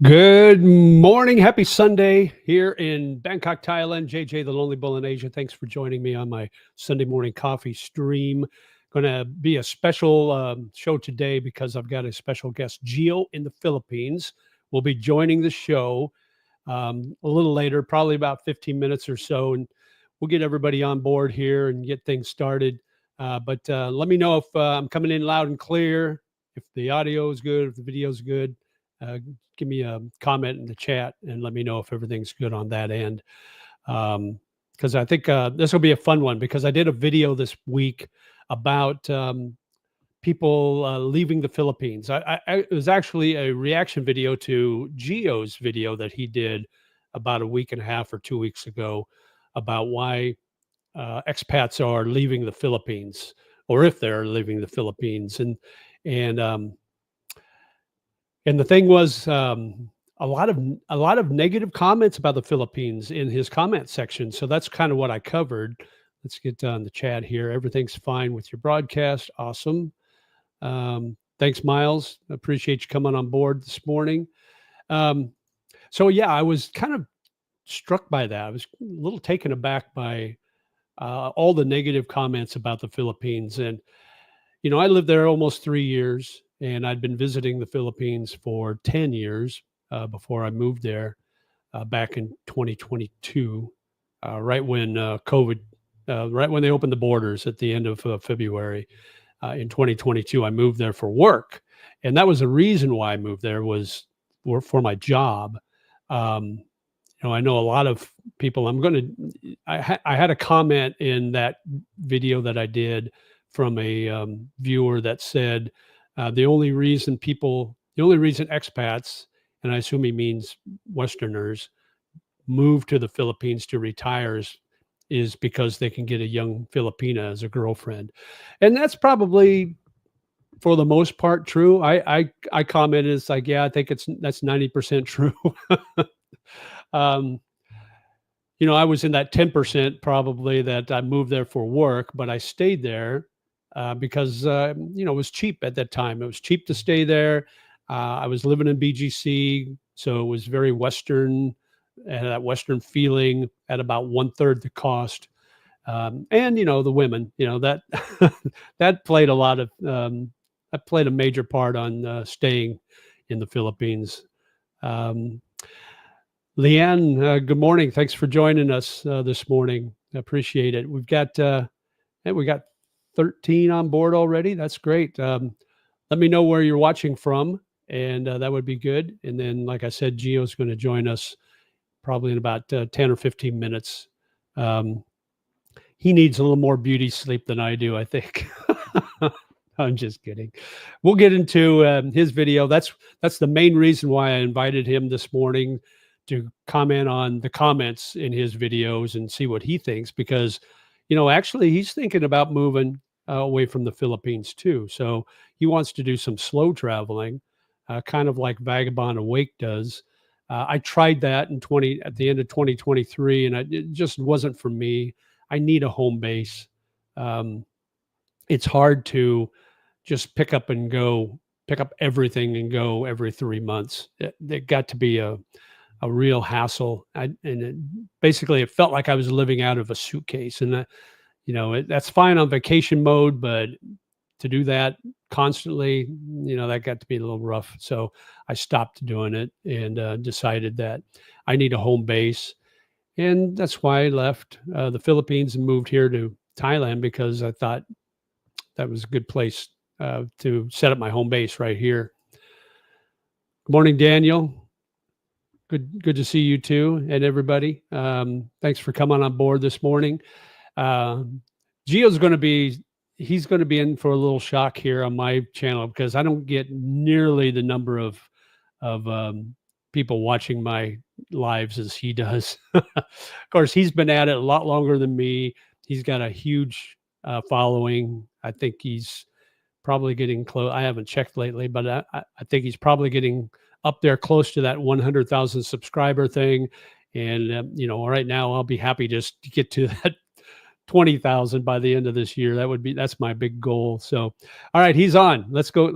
Good morning. Happy Sunday here in Bangkok, Thailand. JJ, the Lonely Bull in Asia. Thanks for joining me on my Sunday morning coffee stream. Going to be a special show today because I've got a special guest, Gio in the Philippines, will be joining the show a little later, probably about 15 minutes or so. And we'll get everybody on board here and get things started. But let me know if I'm coming in loud and clear, if the audio is good, if the video is good. Give me a comment in the chat and let me know if everything's good on that end. Because I think this will be a fun one, because I did a video this week about people leaving the Philippines. It was actually a reaction video to Gios video that he did about a week and a half or 2 weeks ago about why expats are leaving the Philippines, or if they're leaving the Philippines. And the thing was, a lot of negative comments about the Philippines in his comment section. So that's kind of what I covered. Let's get on the chat here. Everything's fine with your broadcast. Awesome. Thanks, Miles. Appreciate you coming on board this morning. So yeah, I was kind of struck by that. I was a little taken aback by all the negative comments about the Philippines. And, you know, I lived there almost 3 years. And I'd been visiting the Philippines for 10 years before I moved there back in 2022, right when COVID, right when they opened the borders at the end of February in 2022. I moved there for work. And that was the reason why I moved there, was for my job. You know, I know a lot of people. I had a comment in that video that I did from a viewer that said, the only reason expats, and I assume he means Westerners, move to the Philippines to retire is because they can get a young Filipina as a girlfriend. And that's probably, for the most part, true. I commented, it's like, yeah, I think that's 90% true. You know, I was in that 10% probably that I moved there for work, but I stayed there because, you know, it was cheap at that time. It was cheap to stay there. I was living in BGC, so it was very Western, and that Western feeling at about 1/3 the cost. And, you know, the women, you know, that that played that played a major part on staying in the Philippines. Leanne, good morning. Thanks for joining us this morning. I appreciate it. We got 13 on board already. That's great. Let me know where you're watching from, and that would be good. And then, like I said, Gio's going to join us probably in about 10 or 15 minutes. He needs a little more beauty sleep than I do, I think. I'm just kidding. We'll get into his video. That's the main reason why I invited him this morning, to comment on the comments in his videos and see what he thinks, because, you know, actually he's thinking about moving away from the Philippines too. So he wants to do some slow traveling, kind of like Vagabond Awake does. I tried that at the end of 2023, and it just wasn't for me. I need a home base. It's hard to just pick up everything and go every 3 months. It got to be a real hassle. Basically, it felt like I was living out of a suitcase. And you know, that's fine on vacation mode, but to do that constantly, you know, that got to be a little rough. So I stopped doing it and decided that I need a home base. And that's why I left the Philippines and moved here to Thailand, because I thought that was a good place to set up my home base right here. Good morning, Daniel. Good to see you too, and everybody. Thanks for coming on board this morning. Gio's he's going to be in for a little shock here on my channel, because I don't get nearly the number of people watching my lives as he does. Of course, he's been at it a lot longer than me. He's got a huge following. I think he's probably getting close. I haven't checked lately, but I think he's probably getting up there close to that 100,000 subscriber thing. And, you know, right now I'll be happy just to get to that 20,000 by the end of this year. That's my big goal. So, all right, he's on. Let's go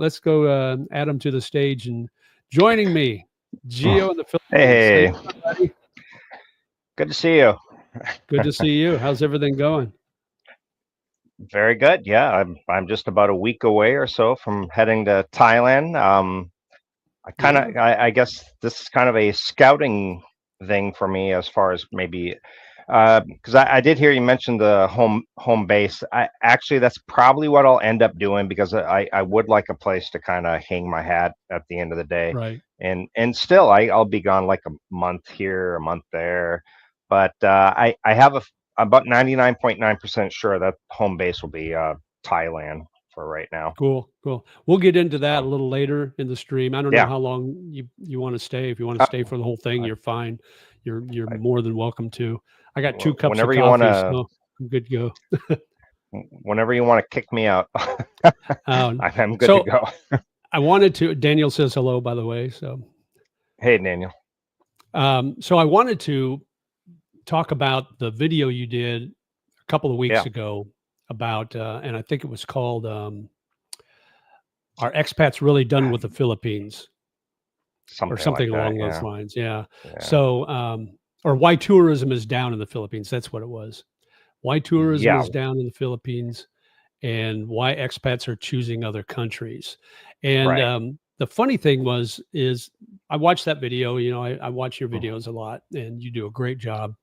add him to the stage. And joining me, Gio in the Philippines. How you Hey, doing, buddy? good to see you. Good to see you. How's everything going? Very good. Yeah, I'm just about a week away or so from heading to Thailand. Yeah, I guess this is kind of a scouting thing for me as far as maybe because I did hear you mention the home base. I actually that's probably what I'll end up doing because I would like a place to kind of hang my hat at the end of the day, right. and still I'll be gone like a month here, a month there, but I have about 99.9% sure that home base will be Thailand for right now. Cool, cool. We'll get into that a So little later in the stream. I don't know yeah, how long you want to stay. If you want to uh, stay for the whole thing, I, you're fine. You're I, more than welcome to. I got 2 cups of whenever you want coffee, to so I'm good to go. whenever you want to kick me out, Um, I'm good to so go. I wanted to. Daniel says hello, by the way. Hey, Daniel. So I wanted to talk about the video you did a couple of weeks Yeah, ago about, and I think it was called "Are Expats Really Done with the Philippines?" or something like something that. along those Yeah, lines. Yeah. yeah, So, or why tourism is down in the Philippines. That's what it was. Why tourism yeah. is down in the Philippines and why expats are choosing other countries. And Right. the funny thing is I watched that video. I watch your Mhm. videos a lot, and you do a great job.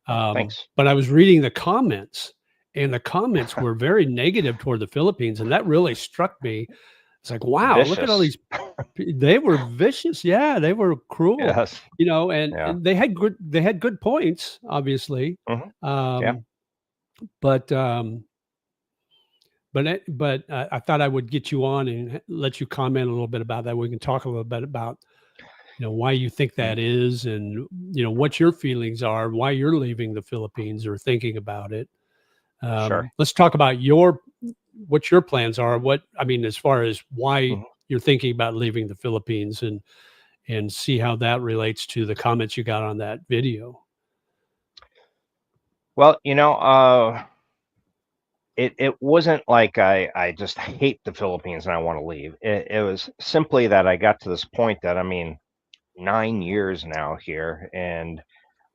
Thanks. But I was reading the comments, and the comments were very negative toward the Philippines, and that really struck me. It's like, wow, look at all Vicious. these. They were vicious. Yeah, they were cruel. Yes. And Yeah. they had good points, obviously. Hmm. Yeah. Um, but I thought I would get you on and let you comment a little bit about that. We can talk a little bit about why you think Hmm. that is, and what your feelings are, why you're leaving the Philippines or thinking about it. Sure. Let's talk about what your plans are. What I mean, as far as why Hmm. you're thinking about leaving the Philippines, and see how that relates to the comments you got on that video. Well, it wasn't like I just hate the Philippines and I want to leave. It was simply that I got to this point that I mean, 9 years now here, and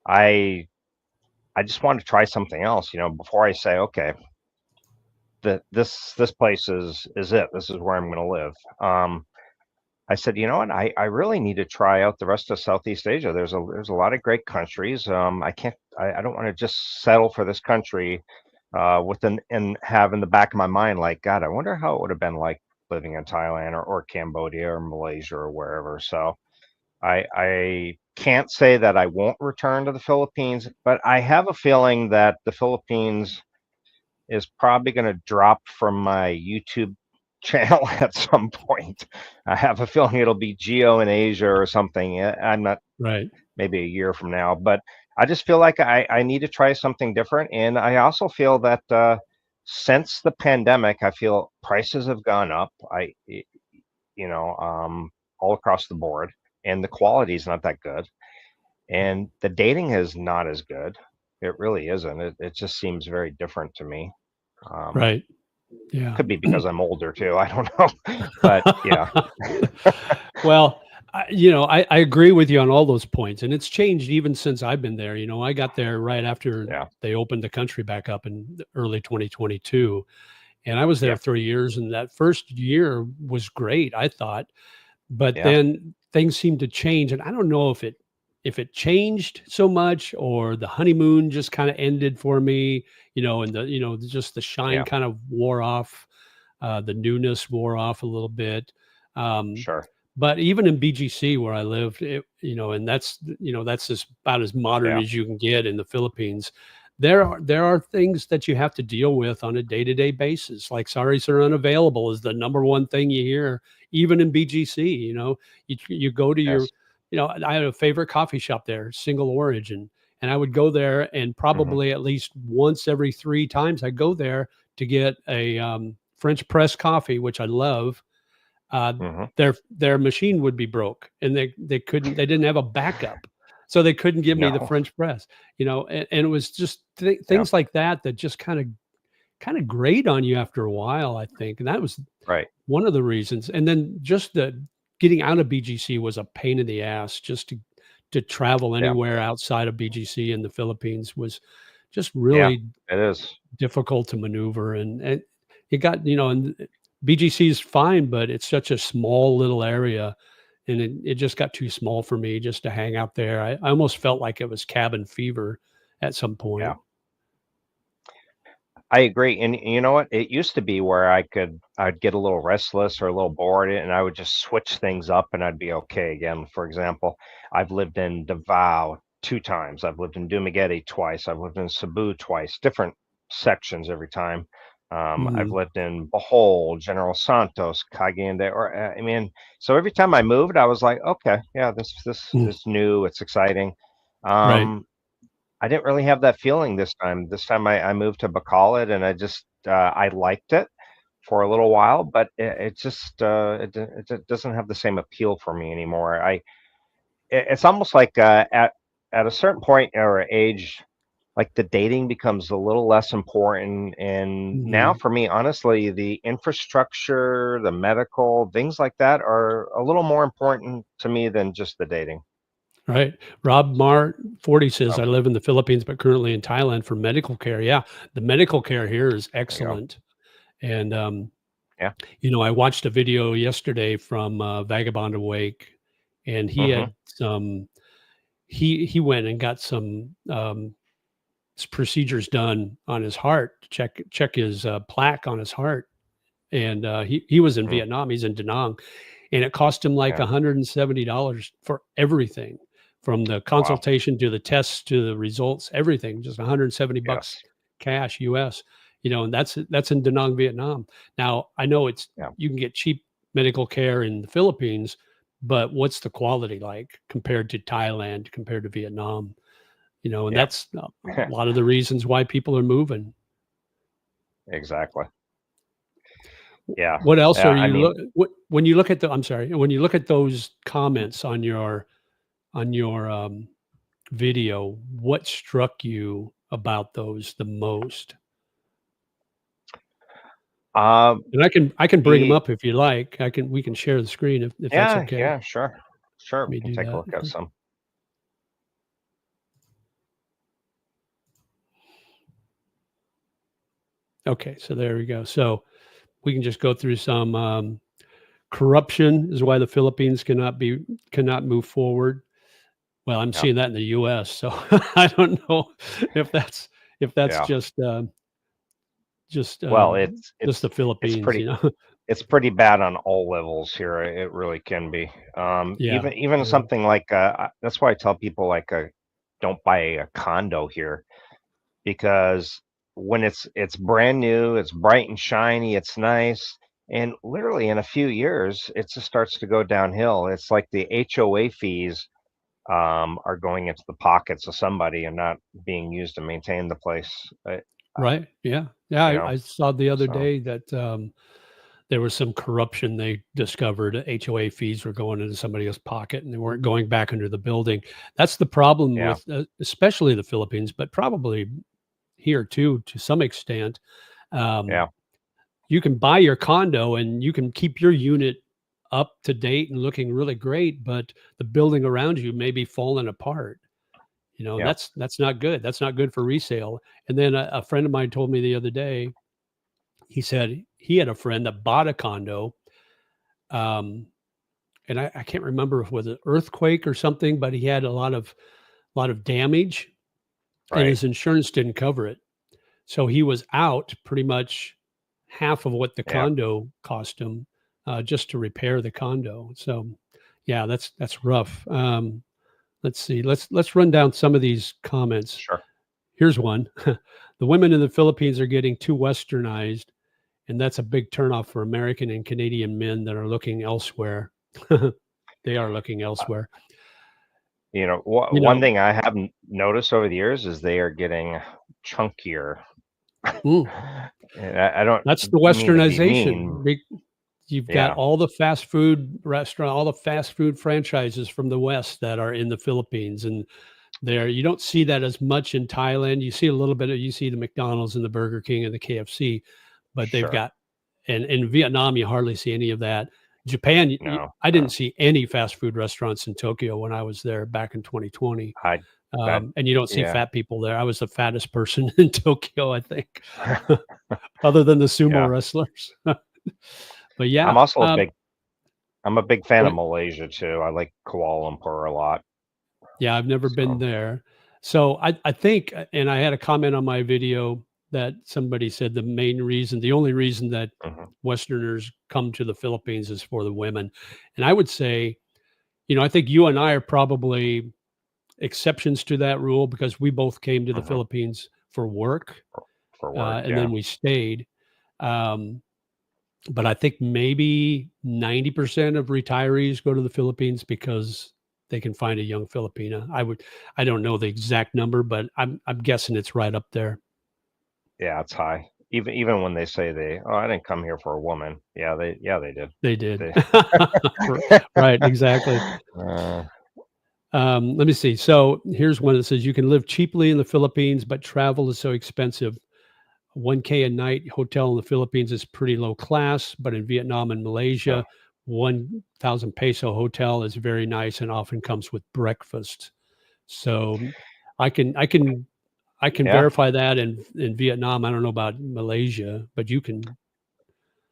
I I just wanted to try something else. Before I say, okay, this place is it. This is where I'm going to live. I said, you know what? I really need to try out the rest of Southeast Asia. There's a lot of great countries. I don't want to just settle for this country and have in the back of my mind like, God, I wonder how it would have been like living in Thailand or Cambodia or Malaysia or wherever. So I can't say that I won't return to the Philippines, but I have a feeling that the Philippines is probably going to drop from my YouTube channel at some point. I have a feeling it'll be Geo in Asia or something. I'm not, Right. maybe a year from now, but I just feel like I need to try something different. And I also feel that since the pandemic, I feel prices have gone up. You know, all across the board, and the quality is not that good, and the dating is not as good. It really isn't. It just seems very different to me. Um, Right. Yeah. could be because I'm older too. I don't know, but yeah, Well, I agree with you on all those points, and it's changed even since I've been there. I got there right after yeah, they opened the country back up in the early 2022, and I was there yeah, 3 years, and that first year was great, I thought. But yeah, then things seemed to change, and I don't know if it changed so much or the honeymoon just kind of ended for me, and just the shine yeah. kind of wore off, the newness wore off a little bit. Um, Sure. but even in BGC where I lived, and that's just about as modern Yeah. as you can get in the Philippines. There are things that you have to deal with on a day-to-day basis. Like sorry, sir, unavailable is the number one thing you hear, even in BGC. You go to your, Yes. I had a favorite coffee shop there, Single Origin, and I would go there, and Hmm. probably at least once every 3 times I go there to get a French press coffee, which I love. uh, Hmm. their machine would be broke, and they didn't have a backup, so they couldn't give me the No. French press. And it was just Yeah. things like that just kind of grate on you after a while, I think, and that was Right. one of the reasons. And then just getting out of BGC was a pain in the ass. Just to travel Yeah. anywhere outside of BGC in the Philippines was just Yeah, really it is. difficult to maneuver. And it got, and BGC is fine, but it's such a small little area. And it just got too small for me just to hang out there. I almost felt like it was cabin fever at some Yeah. point. I agree. And you know what? It used to be where I'd get a little restless or a little bored and I would just switch things up and I'd be okay again. For example, I've lived in Davao 2 times. I've lived in Dumaguete twice. I've lived in Cebu twice, different sections every time. I've Mhm. lived in Bohol, General Santos, Cagayan de, or I mean, so every time I moved, I was like, okay, yeah, this Mm. is new, it's exciting. Right. Um, I didn't really have that feeling this time. This time I moved to Bacolod and I liked it for a little while, but it just it doesn't have the same appeal for me anymore. It's almost like at a certain point or age, like the dating becomes a little less important. And now Mhm. for me, honestly, the infrastructure, the medical, things like that are a little more important to me than just the dating. Right. Rob Mar 40 says, So I live in the Philippines, but currently in Thailand for medical care. Yeah. The medical care here is there you go. excellent. And, Yeah. I watched a video yesterday from Vagabond Awake, and he Hmm. had he went and got some procedures done on his heart to check his plaque on his heart. And he was in Mm, Vietnam. He's in Da Nang, and it cost him like yeah. $170 for everything, from the Wow. consultation to the tests to the results, everything, just 170 bucks Yes. cash US. And that's in Da Nang, Vietnam. Now I know Yeah. you can get cheap medical care in the Philippines, but what's the quality like compared to Thailand, compared to Vietnam? And Yeah. that's a lot of the reasons why people are moving. Exactly. Yeah. What else Yeah. are I you mean, when you look at I'm sorry, when you look at those comments on your video, what struck you about those the most? um, And I can bring them the up if you like. We can share the screen if that's yeah, okay. yeah, sure, sure. Let We me can do take a that. look at some. Okay, so there we go. So we can just go through some corruption is why the Philippines cannot move forward. Well, I'm Yeah. seeing that in the US, so I don't know if that's if that's Yeah. just Well, just the it's Philippines, pretty you know. it's pretty bad on all levels here. It really can be. Yeah, Even yeah, something like that's why I tell people like don't buy a condo here because when it's brand new, it's bright and shiny, it's nice, and literally in a few years, it just starts to go downhill. It's like the HOA fees are going into the pockets of somebody and not being used to maintain the place. right. Yeah, yeah. You I know, saw the other so day that there was some corruption. They discovered HOA fees were going into somebody else's pocket, and they weren't going back into the building. That's the problem yeah, with especially the Philippines, but probably here too to some extent. Um, yeah, you can buy your condo and you can keep your unit up to date and looking really great, but the building around you may be falling apart. And yeah. that's not good. That's not good for resale. And then a friend of mine told me the other day, he said he had a friend that bought a condo, um, and I can't remember if it was an earthquake or something, but he had a lot of damage, and Right. his insurance didn't cover it. So he was out pretty much half of what the Yeah. condo cost him, just to repair the condo. So, yeah, that's rough. Let's see. Let's run down some of these comments. Sure. Here's one. The women in the Philippines are getting too westernized, and that's a big turnoff for American and Canadian men that are looking elsewhere. They are looking Uh, elsewhere. You One know, thing I haven't noticed over the years is they are getting chunkier. mm, And I don't that's the mean to be mean. westernization. You've got Yeah, all the fast food restaurant, all the fast food franchises from the West that are in the Philippines, and you don't see that as much in Thailand. You see a little bit of you see the McDonald's and the Burger King and the KFC, but they've sure. got and in Vietnam you hardly see any of that. Japan, No, I no. didn't see any fast food restaurants in Tokyo when I was there back in 2020. I that And you don't see yeah. fat people there. I was the fattest person in Tokyo, I think, other than the sumo Yeah. wrestlers. But I'm yeah, also I'm a big fan go of ahead. Malaysia too. I like Kuala Lumpur a lot. Yeah, I've never been So, there. So I think, and I had a comment on my video that somebody said the only reason that mhm, Westerners come to the Philippines is for the women. And I would say, I think you and I are probably exceptions to that rule because we both came to the mhm, Philippines for work, for work, and yeah. then we stayed. Um, but I think maybe 90% of retirees go to the Philippines because they can find a young Filipina. I don't know the exact number, but I'm guessing it's right up there. Yeah, it's high. Even when they say oh, I didn't come here for a woman. Yeah, they did. They did. They Right, exactly. uh, Let me see. So here's one that says you can live cheaply in the Philippines, but travel is so expensive. 1K a night hotel in the Philippines is pretty low class, but in Vietnam and yeah, Malaysia, 1,000 peso hotel is very nice and often comes with breakfast. So I can yeah, verify that in Vietnam. I don't know about Malaysia, but you can.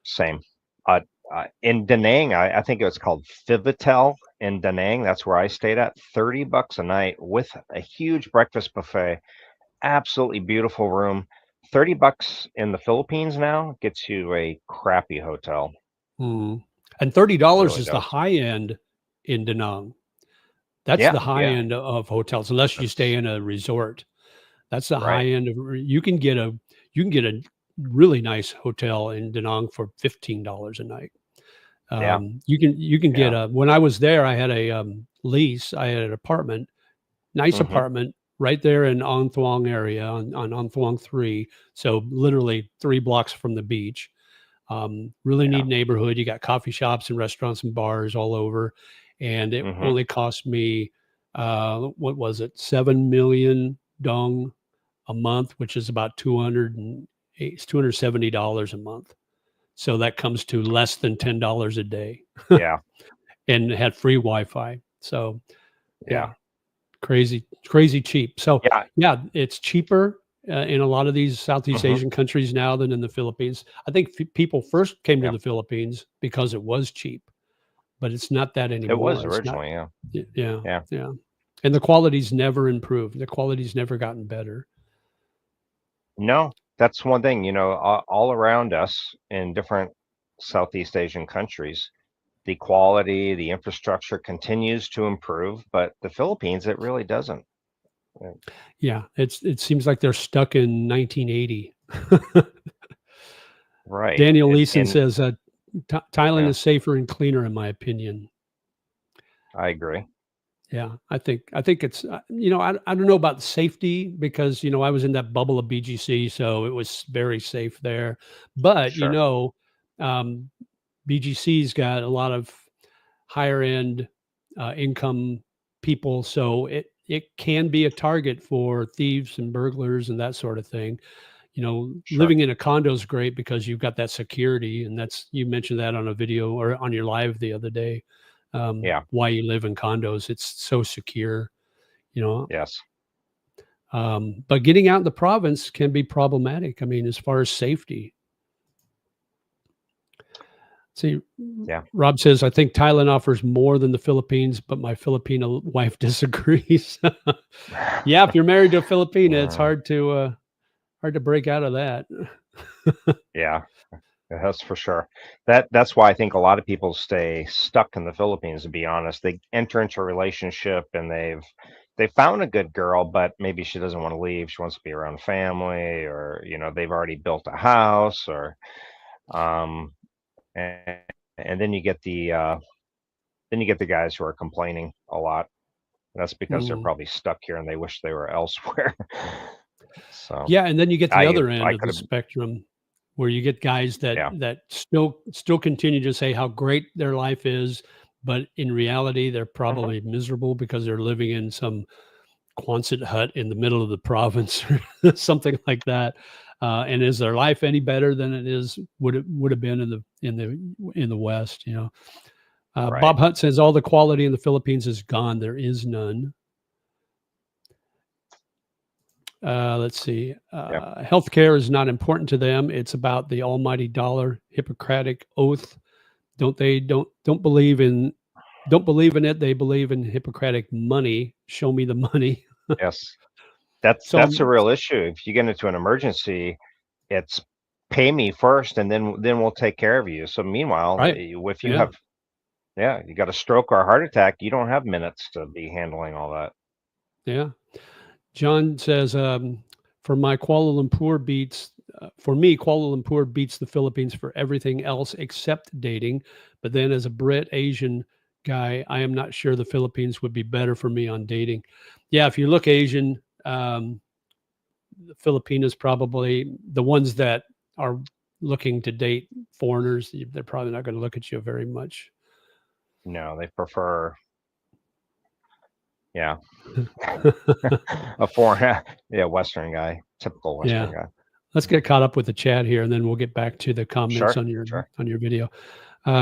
same. Uh, in Da Nang, I think it was called Fivitel in Da Nang. That's where I stayed at. $30 a night with a huge breakfast buffet. Absolutely beautiful room. $30 in the Philippines now gets you a crappy hotel. Hmm. And $30 Really is the does. high end in Da Nang. That's Yeah, the high yeah. end of hotels, unless you stay That's in a resort. That's the right. high end of. You can get a really nice hotel in Da Nang for $15 a night. Yeah, You can get yeah. a. When I was there, I had a lease. I had an apartment, nice Hmm. apartment right there in An Thuong area on An Thuong 3. So literally 3 blocks from the beach. Really Yeah. neat neighborhood. You got coffee shops and restaurants and bars all over. And it Hmm. only cost me, what was it, 7 million dong a month, which is about 208, $270 a month. So that comes to less than $10 a day Yeah, and it had free Wi-Fi. So yeah, yeah, crazy cheap. So yeah. yeah, it's cheaper in a lot of these Southeast Hmm. Asian countries now than in the Philippines. I think people first came to Yeah. the Philippines because it was cheap, but it's not that It was anymore. It's not. originally. Yeah, Yeah, yeah. yeah. And the quality's never improved. The quality's never gotten better. No, that's one thing. All around us in different Southeast Asian countries, the quality, the infrastructure continues to improve, but the Philippines, it really doesn't. Uh, Yeah, it seems like they're stuck in 1980. Right. Daniel It Leeson and says Thailand yeah, is safer and cleaner, in my opinion. I agree. Yeah, I think it's I don't know about safety because I was in that bubble of BGC, so it was very safe there. But Sure. um, BGC's got a lot of higher end income people, so it can be a target for thieves and burglars and that sort of thing. Sure. Living in a condo is great because you've got that security, and you mentioned that on a video or on your live the other day. Yeah. Why you live in condos? It's so secure, you know. Yes. But getting out in the province can be problematic. I mean, as far as safety. See, Yeah. Rob says, I think Thailand offers more than the Philippines, but my Filipino wife disagrees. Yeah, if you're married to a Filipina, it's Uh, hard to break out of that. yeah. That's for sure. That's why I think a lot of people stay stuck in the Philippines, to be honest. They enter into a relationship and they found a good girl, but maybe she doesn't want to leave. She wants to be around family, or they've already built a house, or um and, and then you get the guys who are complaining a lot. That's because they're Mm. probably stuck here and they wish they were elsewhere. So Yeah, and then you get the I other end I of could the have spectrum where you get guys that yeah. that still continue to say how great their life is, but in reality they're Hmm. probably miserable because they're living in some Quonset hut in the middle of the province or something like that. And is their life any better than it is would have been in the West? Right. Bob Hunt says all the quality in the Philippines is gone. There is none. Let's see. Healthcare is not important to them. It's about the almighty dollar. Hippocratic oath. Don't believe in it. They believe in Hippocratic money. Show me the money. Yes. So That's a real issue. If you get into an emergency, it's pay me first, and then we'll take care of you. So meanwhile, right. if you Yeah. have, you got a stroke or a heart attack, you don't have minutes to be handling all that. Yeah. John says, for me, Kuala Lumpur beats the Philippines for everything else except dating. But then as a Brit Asian guy, I am not sure the Philippines would be better for me on dating. Yeah, if you look Asian, the Filipinas probably the ones that are looking to date foreigners, they're probably not going to look at you very much. No, they prefer, yeah, a foreign, yeah, Western guy, typical Western guy. Let's get caught up with the chat here, and then we'll get back to the comments Sure, on your sure. video.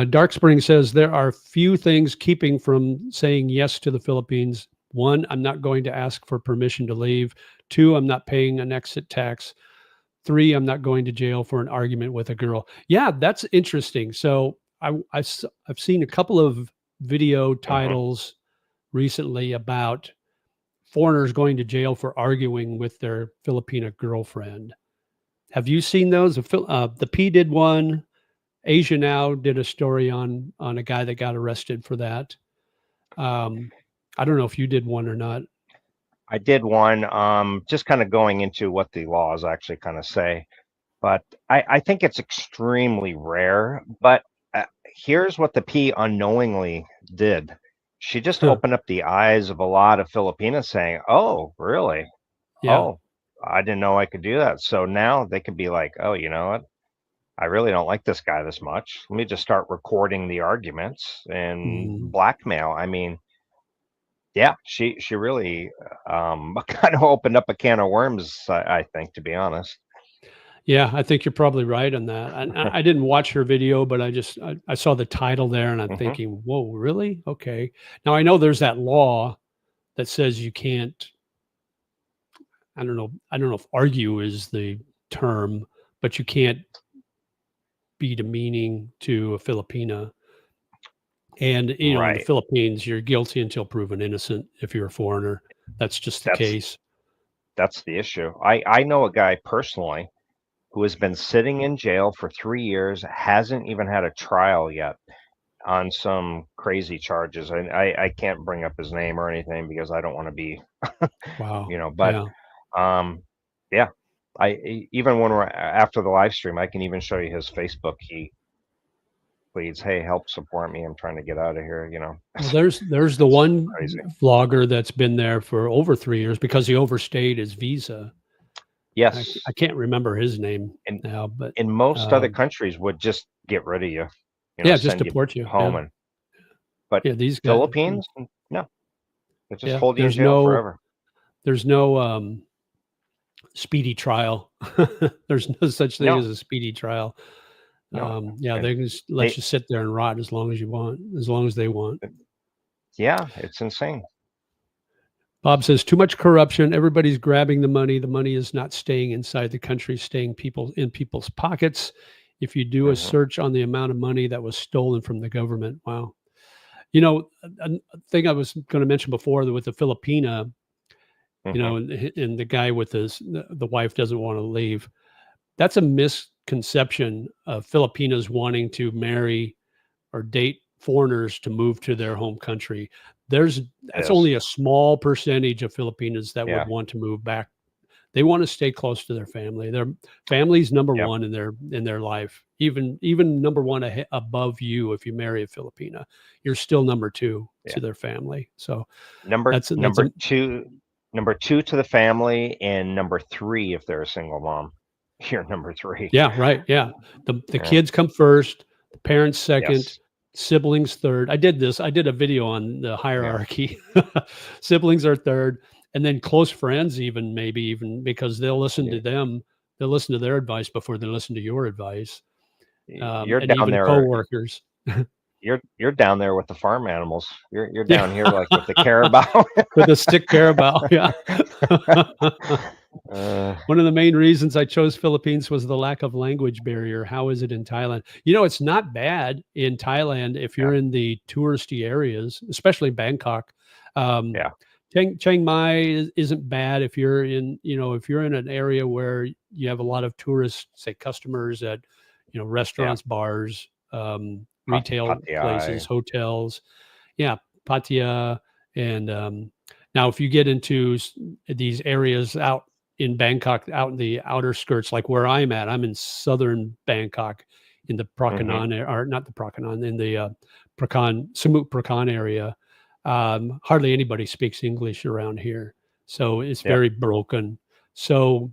Dark Spring says there are few things keeping from saying yes to the Philippines. 1, I'm not going to ask for permission to leave. 2, I'm not paying an exit tax. 3, I'm not going to jail for an argument with a girl. Yeah, that's interesting. So I've seen a couple of video titles recently about foreigners going to jail for arguing with their Filipina girlfriend. Have you seen those? The P did one. Asia Now did a story on a guy that got arrested for that. I don't know if you did one or not. I did one, just kind of going into what the laws actually kind of say, but I think it's extremely rare. But here's what the P unknowingly did. She just opened up the eyes of a lot of Filipinas saying, oh, really? Yeah. Oh, I didn't know I could do that. So now they could be like, oh, you know what? I really don't like this guy this much. Let me just start recording the arguments and blackmail. I mean, yeah, she really kind of opened up a can of worms, I think, to be honest. Yeah, I think you're probably right on that. I didn't watch her video, but I saw the title there, and I'm thinking, whoa, really? Okay. Now I know there's that law that says you can't. I don't know if argue is the term, but you can't be demeaning to a Filipina. And in the Philippines, you're guilty until proven innocent if you're a foreigner. That's just the case. That's the issue. I know a guy personally who has been sitting in jail for 3 years, hasn't even had a trial yet on some crazy charges. I can't bring up his name or anything because I don't want to be, wow, but yeah. Even when we're after the live stream, I can even show you his Facebook. He pleads, hey, help support me. I'm trying to get out of here. Well, there's the one vlogger that's been there for over 3 years because he overstayed his visa. Yes, I can't remember his name now, but in most other countries would just get rid of you. Just deport you home. But these Philippines, no, they just hold you in jail forever. There's no speedy trial. There's no such thing as a speedy trial. No. They can just let you sit there and rot as long as you want, as long as they want. Yeah, it's insane. Bob says too much corruption. Everybody's grabbing the money. The money is not staying inside the country, staying in people's pockets. If you do a search on the amount of money that was stolen from the government, wow. A thing I was going to mention before with the Filipina, and the guy with the wife doesn't want to leave. That's a misconception of Filipinas wanting to marry or date foreigners to move to their home country. That's only a small percentage of Filipinas that would want to move back. They want to stay close to their family. Their family's number one in their life. Even number one above you. If you marry a Filipina, you're still number two to their family. So number two to the family, and number 3 if they're a single mom. You're number 3. Yeah, right. Yeah, the kids come first, the parents second. Siblings third. I did a video on the hierarchy. Siblings are third, and then close friends even because they'll listen to them they'll listen to their advice before they listen to your advice, You're and down even there. coworkers. You're down there with the farm animals. You're down here like with the carabao. With a stick carabao. Yeah. uh, One of the main reasons I chose Philippines was the lack of language barrier. How is it in Thailand? It's not bad in Thailand if yeah, you're in the touristy areas, especially Bangkok. Um, yeah. Chiang Mai isn't bad if you're in, if you're in an area where you have a lot of tourists, say customers at, Yeah. restaurants, bars, retail places, Pattaya. hotels. Yeah, Pattaya. And now, if you get into these areas out in Bangkok, out in the outer skirts, like where I'm at, I'm in southern Bangkok, in the Hmm. Prakanam, or not the Prakanam, in the Samut Prakan area. Hardly anybody speaks English around here, so it's Yep. very broken. So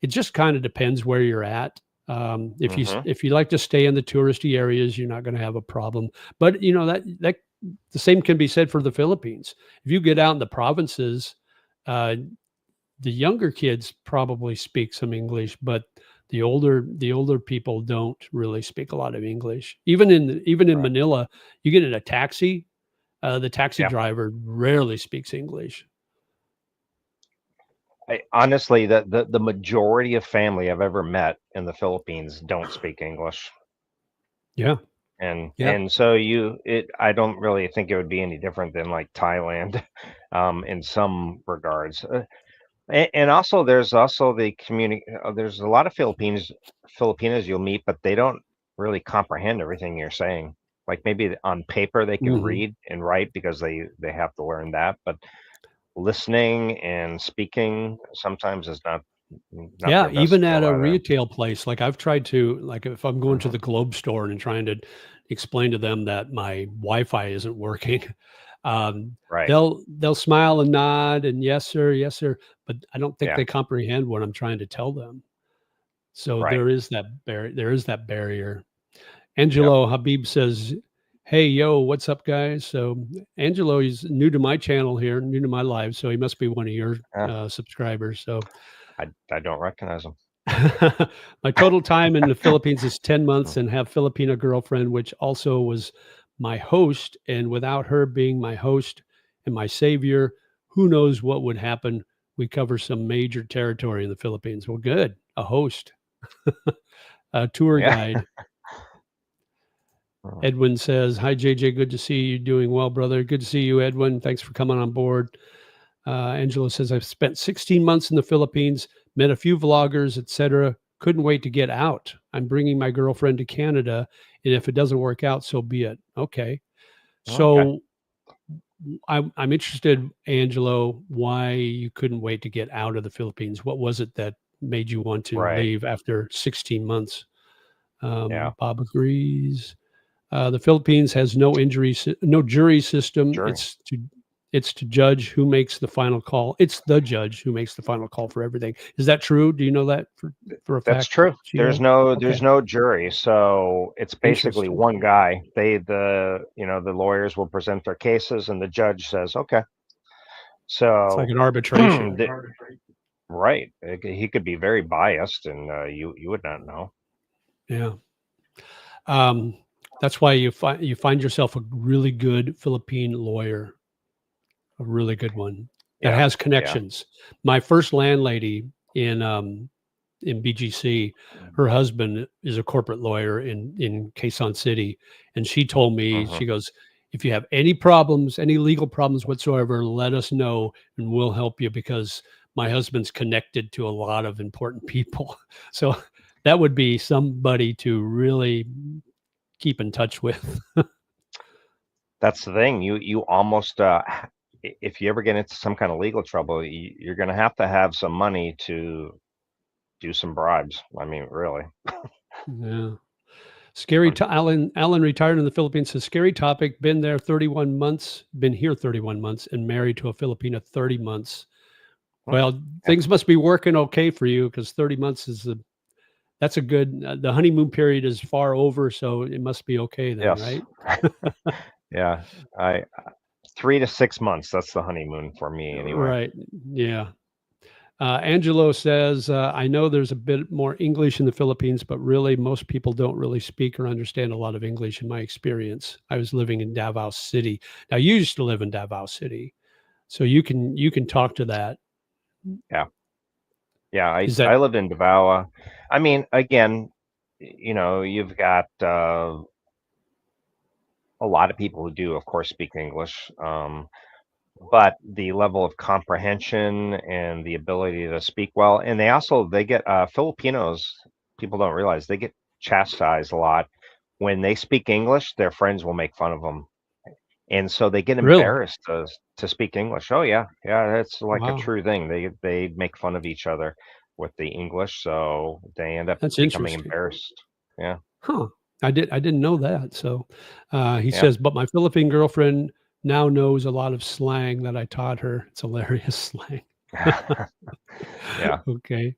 it just kind of depends where you're at. If you Hmm. if you like to stay in the touristy areas, you're not going to have a problem. But that the same can be said for the Philippines. If you get out in the provinces, uh, the younger kids probably speak some English, but the older people don't really speak a lot of English. Even in Right. Manila, you get in a taxi, the taxi Yeah. driver rarely speaks English. Honestly, the majority of family I've ever met in the Philippines don't speak English. Yeah, yeah. And so I don't really think it would be any different than like Thailand, in some regards. And also, there's also there's a lot of Filipinos you'll meet, but they don't really comprehend everything you're saying. Like maybe on paper they can Hmm. read and write because they have to learn that, but listening and speaking sometimes is not Yeah, their best even at skill a either. retail place, like I've tried to, like if I'm going to Hmm. the Globe store and trying to explain to them that my Wi-Fi isn't working, Right. they'll smile and nod and yes sir, but I don't think Yeah. they comprehend what I'm trying to tell them. So Right. there is that barrier. Yep. Angelo Habib says, "Hey yo, what's up, guys?" So Angelo is new to my channel here, new to my live, so he must be one of your Yeah. subscribers. So I don't recognize them. my total time in the Philippines is 10 months and have Filipina girlfriend, which also was my host. And without her being my host and my savior, who knows what would happen? We cover some major territory in the Philippines. Well, good. A host, a tour Yeah. guide. Edwin says, "Hi, JJ. Good to see you doing well, brother. Good to see you, Edwin. Thanks for coming on board." Angela says, "I've spent 16 months in the Philippines, met a few vloggers, etc. Couldn't wait to get out. I'm bringing my girlfriend to Canada, and if it doesn't work out, so be it." Okay. Okay. So I'm interested, Angelo, why you couldn't wait to get out of the Philippines. What was it that made you want to Right. leave after 16 months? Yeah. Bob agrees. The Philippines has no jury system. Jury. It's to judge who makes the final call. It's the judge who makes the final call for everything. Is that true? Do you know that for a That's fact, true. Gio? There's Okay, no jury, so it's basically interesting. one guy. The lawyers will present their cases, and the judge says, "Okay." It's like So, an arbitration. right, he could be very biased, and you would not know. Yeah. Um, that's why you find yourself a really good Philippine lawyer, a really good one that Yeah, has yeah. connections. My first landlady in BGC, her husband is a corporate lawyer in Quezon City, and she told me, Hmm. she goes, "If you have any problems, any legal problems whatsoever, let us know and we'll help you because my husband's connected to a lot of important people." So that would be somebody to really keep in touch with. That's the thing. You almost if you ever get into some kind of legal trouble, you're going to have some money to do some bribes. I mean, really. Yeah. Scary. Alan retired in the Philippines. Says scary topic. Been there 31 months. Been here 31 months and married to a Filipina 30 months. Hmm. Well, Yeah. things must be working okay for you because 30 months that's a good, the honeymoon period is far over. So it must be okay then, Yes. right? Yeah. I 3 to 6 months. That's the honeymoon for me, anyway. Right. Yeah. Angelo says, I know there's a bit more English in the Philippines, but really most people don't really speak or understand a lot of English in my experience. I was living in Davao City. Now you used to live in Davao City, so you can talk to that. Yeah. Yeah, Is that I lived in Davao. I mean, again, you've got a lot of people who do, of course, speak English, but the level of comprehension and the ability to speak well, and they get Filipinos. People don't realize they get chastised a lot when they speak English. Their friends will make fun of them, and so they get really? embarrassed to speak English. Oh yeah, yeah, that's like a Wow, true thing. They make fun of each other with the English, so they end up that's becoming interesting. embarrassed. Yeah, Huh. I didn't know that. So he yeah, says, but my Philippine girlfriend now knows a lot of slang that I taught her. It's hilarious slang. yeah. Okay.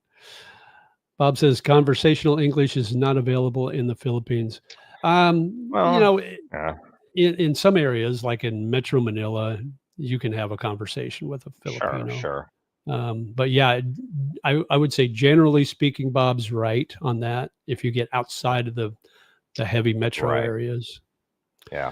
Bob says conversational English is not available in the Philippines. You Well, know, yeah, in some areas, like in Metro Manila, you can have a conversation with a sure, Filipino. sure. But yeah, I would say generally speaking, Bob's right on that. If you get outside of the heavy metro Right. areas. Yeah.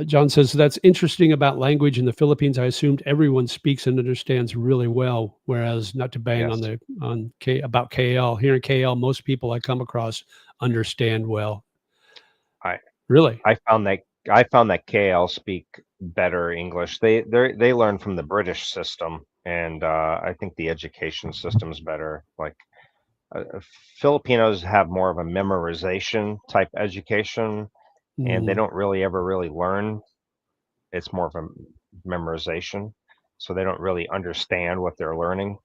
John says that's interesting about language in the Philippines. I assumed everyone speaks and understands really well, whereas not to bang on Yes. the on K about KL. Here in KL, most people I come across understand well. I Really? I found that I found that KL speak better English. They learn from the British system, and I think the education system's better. Like Filipinos have more of a memorization type education, and they Mm, don't really ever really learn. It's more of a memorization, so they don't really understand what they're learning.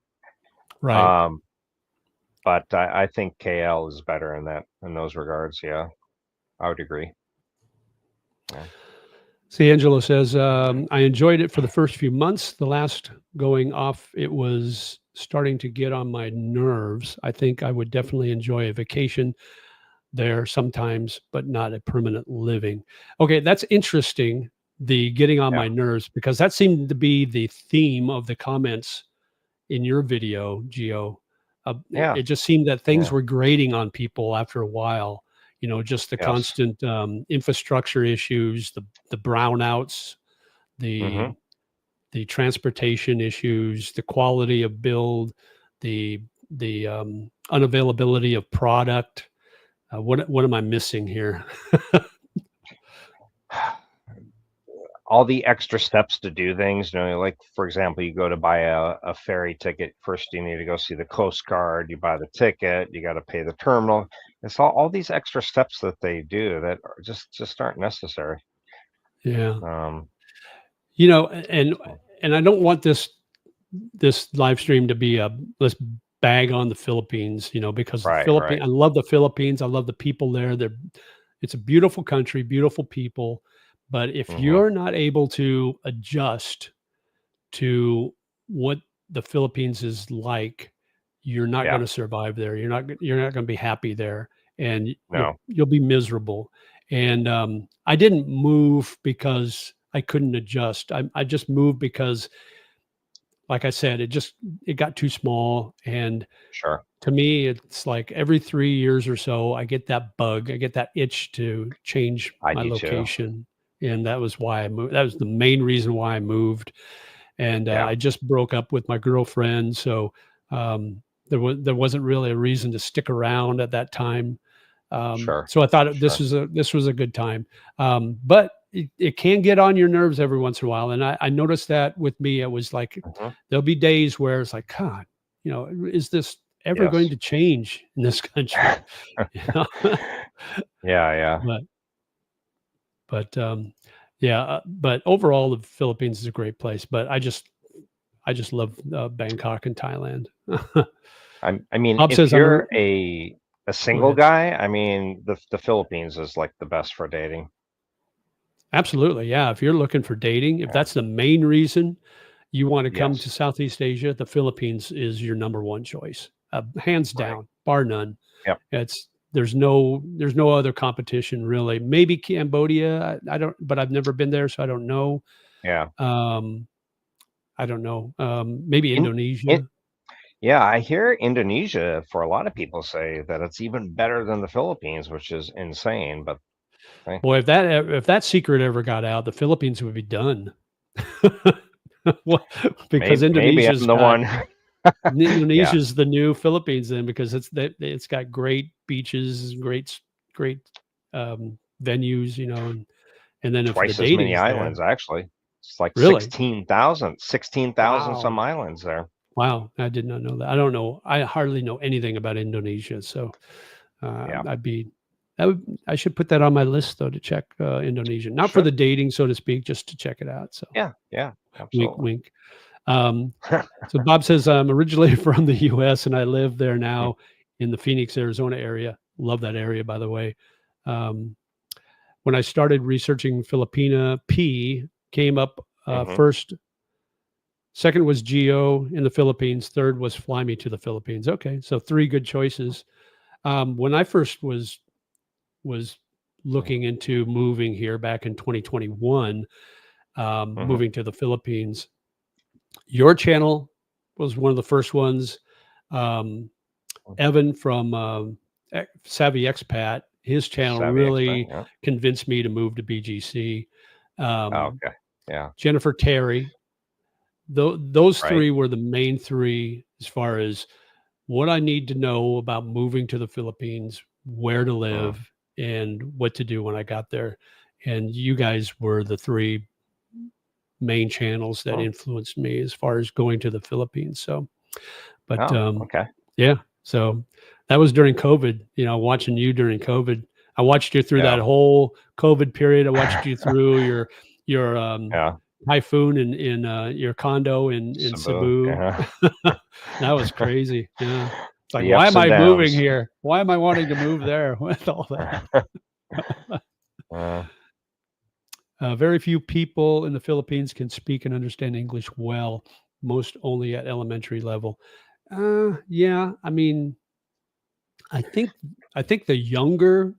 right. Um, but I think KL is better in those regards. Yeah, I would agree. Yeah. See, Angelo says, I enjoyed it for the first few months. The last going off, it was starting to get on my nerves. I think I would definitely enjoy a vacation there sometimes, but not a permanent living. Okay, that's interesting. The getting on Yeah. my nerves, because that seemed to be the theme of the comments in your video, Gio. Yeah. It just seemed that things Yeah. were grating on people after a while. Just the Yes. constant infrastructure issues, the brownouts, the Mhm. the transportation issues, the quality of build, the unavailability of product. What am I missing here? All the extra steps to do things, like, for example, you go to buy a ferry ticket. First, you need to go see the Coast Guard. You buy the ticket. You got to pay the terminal. It's all these extra steps that they do that are just aren't necessary. Yeah, Um, so and I don't want this live stream to be a let's bag on the Philippines, because the right, Philippines, right. I love the Philippines. I love the people there. It's a beautiful country, beautiful people. But if Mhm. you're not able to adjust to what the Philippines is like, you're not going Yeah. to survive there. You're not going to be happy there, and you'll No. you'll be miserable. And I didn't move because I couldn't adjust. I just moved because, like I said, it got too small. And Sure. to me, it's like every 3 years or so, I get that bug, I get that itch to change I my do too. location. And that was why I moved. That was the main reason why I moved. And Yeah. I just broke up with my girlfriend, so there wasn't really a reason to stick around at that time. Sure. So I thought Sure. this was a good time, but it can get on your nerves every once in a while. And I noticed that with me, it was like Mhm. there'll be days where it's like, God, is this ever going Yes. to change in this country? You know? Yeah, yeah. but yeah, but overall, the Philippines is a great place. But I just love Bangkok and Thailand. I mean, Bob if says I'm a you're a go single ahead. guy, I mean, the Philippines is like the best for dating. Absolutely. Yeah. If you're looking for dating, if Yeah. that's the main reason you want to come to Yes. Southeast Asia, the Philippines is your number one choice, hands Right. down, bar none. Yep. There's no other competition really. Maybe Cambodia. I don't, but I've never been there, so I don't know. Yeah. Um, I don't know. Maybe In in Indonesia. Yeah, I hear Indonesia, for a lot of people, say that it's even better than the Philippines, which is insane. But hey, Boy, if that secret ever got out, the Philippines would be done. Well, because maybe I'm the one. Yeah, Indonesia's the new Philippines then, because it's got great beaches, great venues, and then if the twice as many dating's there, islands, actually. It's like really, 16,000 wow, some islands there. wow, I did not know that. I don't know. I hardly know anything about Indonesia, so Yeah, I should put that on my list though to check Indonesia, you not for should. the dating, so to speak, just to check it out. So Yeah, yeah, wink, absolutely. wink. Um, so Bob says, I'm originally from the US and I live there now in the Phoenix, Arizona area. Love that area, by the way. Um, when I started researching Filipina, P came up Mm-hmm. first. Second was Gio in the Philippines. Third was Fly Me to the Philippines. Okay, so three good choices. When I first was looking into moving here back in 2021, Mm-hmm. moving to the Philippines, your channel was one of the first ones. Um, Evan from Savvy Expat, his channel Savvy expert. really Yeah. convinced me to move to BGC. Oh, Um, okay. Yeah. Jennifer Terry, those Right. three were the main three as far as what I need to know about moving to the Philippines, where to Mm. live, and what to do when I got there. And you guys were the three main channels that Mm. influenced me as far as going to the Philippines. So, but Oh, okay. yeah, so that was during COVID, watching you during COVID. I watched you through that Yeah. whole COVID period. I watched you through your Yeah. typhoon in your condo in Cebu. Cebu. Yeah. That was crazy. Yeah. It's like, The why ups am and I moving downs. here? Why am I wanting to move there with all that? uh, Very few people in the Philippines can speak and understand English well, most only at elementary level. Yeah, I mean, I think I think the younger,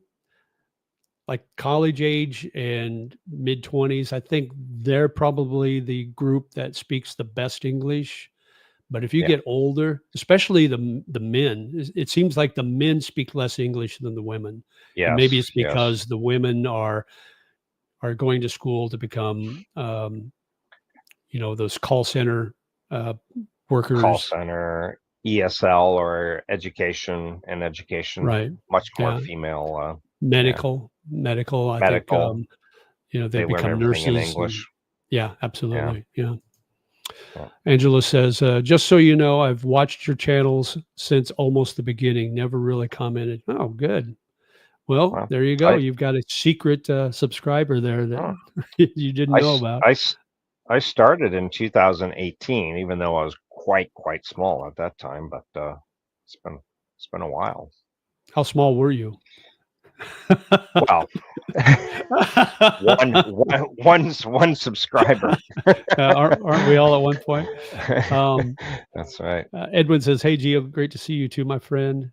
like college age and mid 20s, I think they're probably the group that speaks the best English. But if you yeah. get older, especially the men, it seems like the men speak less English than the women. And maybe Yes. it's Yes. because the women are going to school to become those call center uh, Call workers. center, ESL, or education, and education, Right. much more Yeah. female. Yeah. Medical. I think Medical. they They learn become everything in nurses. And, English. yeah, Yeah. absolutely. Yeah. Yeah. Angela says, just so you know, I've watched your channels since almost the beginning. Never really commented. Oh, good. Well, Well, there you go. I, You've got a secret subscriber there that huh. you didn't I, know s- about. I, s- I started in 2018, even though I was quite small at that time. But it's been it's been a while. How small were you? Well, one subscriber. Aren't we all at one point? Um, That's right. Edwin says, "Hey Gio, great to see you too, my friend."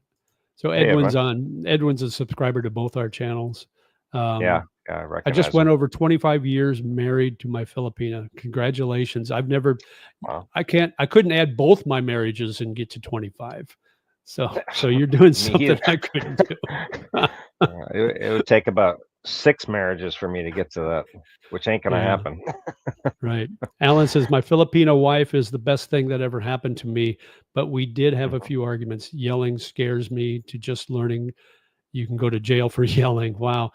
So Hey, Edwin. Edwin's a subscriber to both our channels. Yeah, Um, yeah, I I just recognize went him. over 25 years married to my Filipina. Congratulations. Wow. I couldn't add both my marriages and get to 25. So you're doing Me something either. I couldn't do. It would take about 6 marriages for me to get to that, which ain't gonna Yeah, happen. right. Alan says, my Filipino wife is the best thing that ever happened to me, but we did have a Mhm. few arguments. Yelling scares me to just learning you can go to jail for yelling. Wow.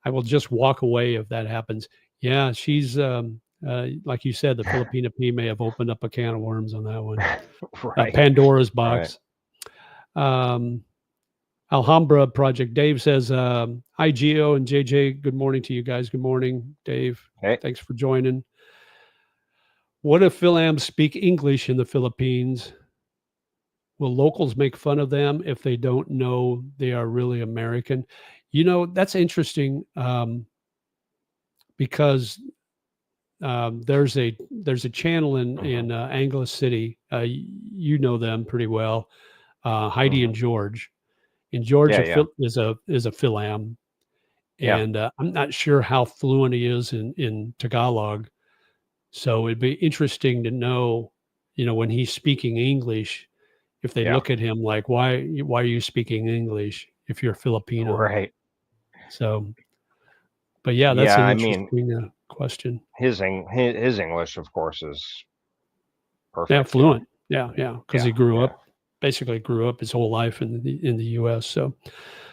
I will just walk away if that happens. Yeah, she's like you said, the Filipina P may have opened up a can of worms on that one. Right, Pandora's right. box. Um, Alhambra Project. Dave says, "Hi Gio and JJ. Good morning to you guys. Good morning, Dave. Hey, Thanks for joining. What if Philam speak English in the Philippines? Will locals make fun of them if they don't know they are really American?" That's interesting because there's a channel mhm, in Anglo City. You know them pretty well, Heidi mhm. and George. And George Yeah, yeah, is a Philam, yeah. and I'm not sure how fluent he is in Tagalog. So it'd be interesting to know, when he's speaking English, if they Yeah. look at him like, why are you speaking English if you're Filipino? Right. So, but yeah, that's Yeah. an I mean, interesting question. his English, of course, is Yeah, perfect. fluent. Yeah, yeah, because Yeah. he Yeah. basically grew up his whole life in the U.S. So,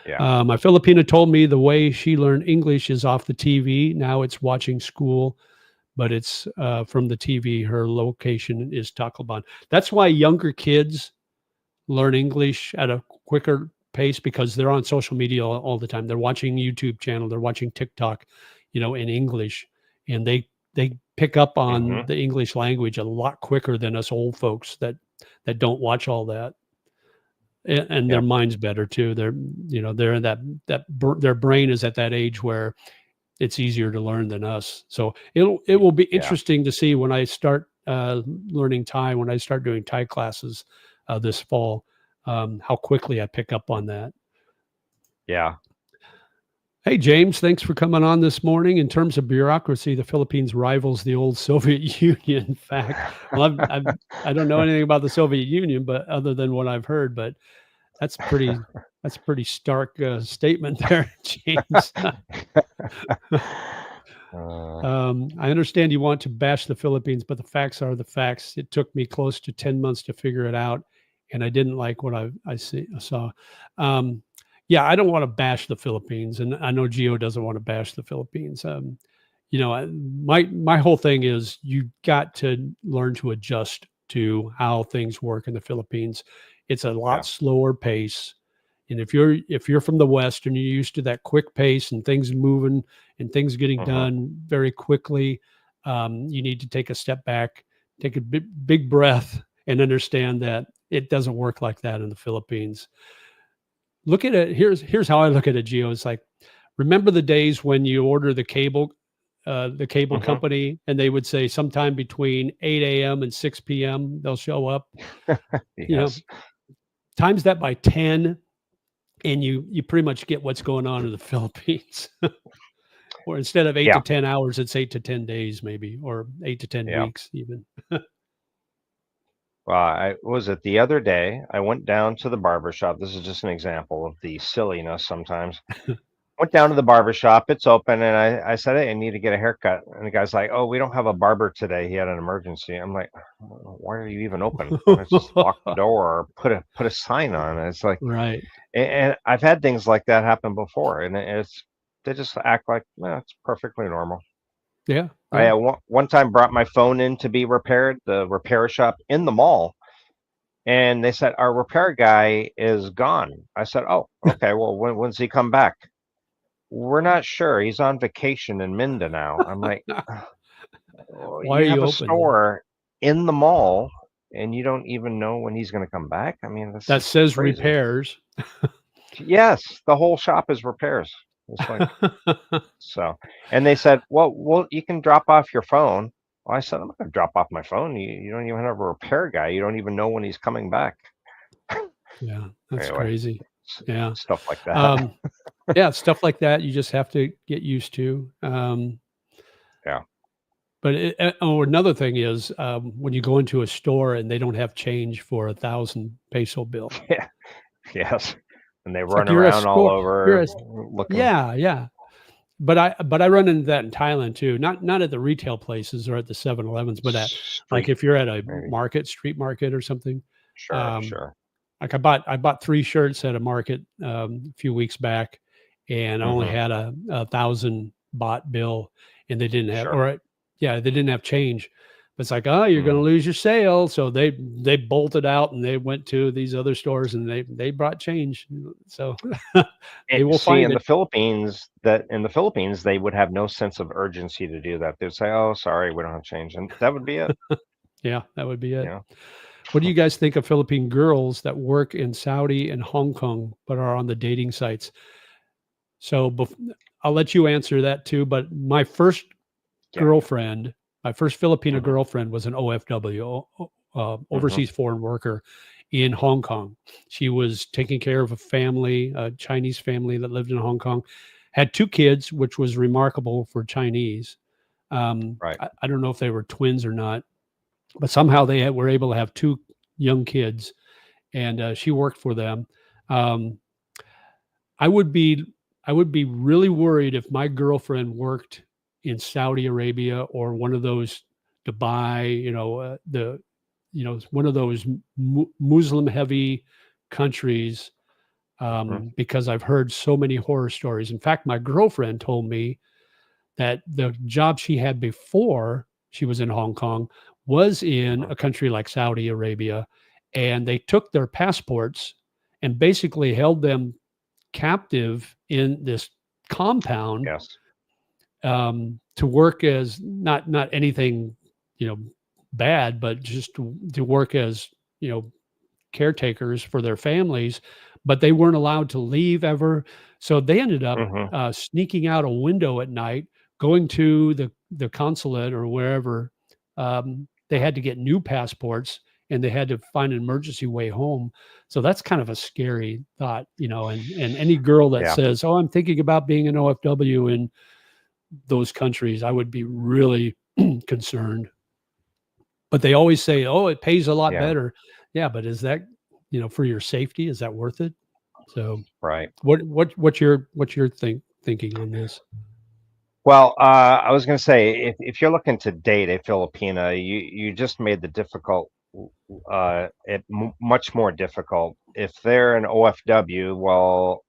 Yeah. my Filipina told me the way she learned English is off the TV. Now it's watching school, but it's from the TV. Her location is Tacloban. That's why younger kids learn English at a quicker pace because they're on social media all the time. They're watching YouTube channel, they're watching TikTok, in English, and they pick up on Hmm. the English language a lot quicker than us old folks that don't watch all that. And their Yeah. mind's better too. They're in their brain is at that age where it's easier to learn than us. So it will be Yeah. interesting to see when I start learning Thai, when I start doing Thai classes this fall, how quickly I pick up on that. Yeah. Hey, James, thanks for coming on this morning. In terms of bureaucracy, the Philippines rivals the old Soviet Union. In fact, well, I don't know anything about the Soviet Union, but other than what I've heard, but that's pretty that's a pretty stark statement there, James. uh, I understand you want to bash the Philippines, but the facts are the facts. It took me close to 10 months to figure it out, and I didn't like what I saw. Um, yeah, I don't want to bash the Philippines, and I know Gio doesn't want to bash the Philippines. My whole thing is you got to learn to adjust to how things work in the Philippines. It's a lot yeah. slower pace. And if you're from the West and you're used to that quick pace and things moving and things getting Hmm. done very quickly, you need to take a step back, take a big breath, and understand that it doesn't work like that in the Philippines. Look at it. Here's how I look at it, Gio. It's like, remember the days when you order the cable Hmm. company, and they would say sometime between 8 a.m. and 6 p.m. they'll show up. You know, Yes. times that by 10, and you pretty much get what's going on in the Philippines. Or instead of eight to Yeah. 10 hours, it's 8 to 10 days, maybe, or 8 to 10 Yeah. weeks, even. Well, I was it the other day. I went down to the barber shop. This is just an example of the silliness sometimes. Went down to the barber shop. It's open, and I said, "Hey, I need to get a haircut." And the guy's like, "Oh, we don't have a barber today. He had an emergency." I'm like, "Why are you even open? Why don't you just lock the door or put a sign on it?" It's like, Right. and I've had things like that happen before, and it's they just act like, "No, it's perfectly normal." Yeah. I Yeah. one time brought my phone in to be repaired, the repair shop in the mall, and they said our repair guy is gone. I said, "Oh, okay. Well, when's he come back?" "We're not sure. He's on vacation in Mindanao." I'm like, "Oh, Why are you have you a open then? store in the mall, and you don't even know when he's going to come back." I mean, this That is says crazy. repairs. Yes, the whole shop is repairs. It's like so, and they said, "Well, you can drop off your phone." Well, I said, "I'm not going to drop off my phone. You don't even have a repair guy. You don't even know when he's coming back." Yeah, that's Anyway, crazy. Yeah. stuff like that. Um, yeah, stuff like that you just have to get used to. Yeah. Another thing is when you go into a store and they don't have change for 1,000 peso bill. Yeah. Yes. And they It's like run you're a around all store. You're over a looking. Yeah, yeah. But I run into that in Thailand too. Not at the retail places or at the 7-Elevens, but at, like, Street, if you're at a maybe. street market or something. Sure, Um, sure. like I bought 3 shirts at a market a few weeks back, and I only Mhm. had a 1,000 baht bill, and they didn't have, Sure. yeah, they didn't have change. But it's like, oh, you're going to Mhm. lose your sale, so they bolted out and they went to these other stores and they brought change. So they will See, find it. in the Philippines, they would have no sense of urgency to do that. They'd say, "Oh, sorry, we don't have change," and that would be it. Yeah, that would be You it. know. What do you guys think of Philippine girls that work in Saudi and Hong Kong but are on the dating sites? So I'll let you answer that too. But Yeah. my first Filipino Mhm. girlfriend was an OFW, Mhm. overseas foreign worker in Hong Kong. She was taking care of a family, a Chinese family that lived in Hong Kong, had 2 kids, which was remarkable for Chinese. Right. I don't know if they were twins or not, but somehow were able to have 2 young kids, and she worked for them. Um, I would be I would be really worried if my girlfriend worked in Saudi Arabia or one of those Dubai, one of those Muslim heavy countries, Mhm. because I've heard so many horror stories. In fact, my girlfriend told me that the job she had before she was in Hong Kong was in Mhm. a country like Saudi Arabia, and they took their passports and basically held them captive in this compound, Yes. to work as not anything, you know, bad, but just to work as, caretakers for their families, but they weren't allowed to leave ever. So they ended up Mhm. sneaking out a window at night, going to the consulate or wherever. They had to get new passports and they had to find an emergency way home. So that's kind of a scary thought, and any girl that Yeah. says, "Oh, I'm thinking about being an OFW in those countries," I would be really concerned. But they always say, "Oh, it pays a lot Yeah. better." Yeah, but is that, for your safety, is that worth it? So Right. what's your thinking on this? Well, I was going to say, if you're looking to date a Filipina, you just made the difficult, much more difficult. If they're an OFW, well,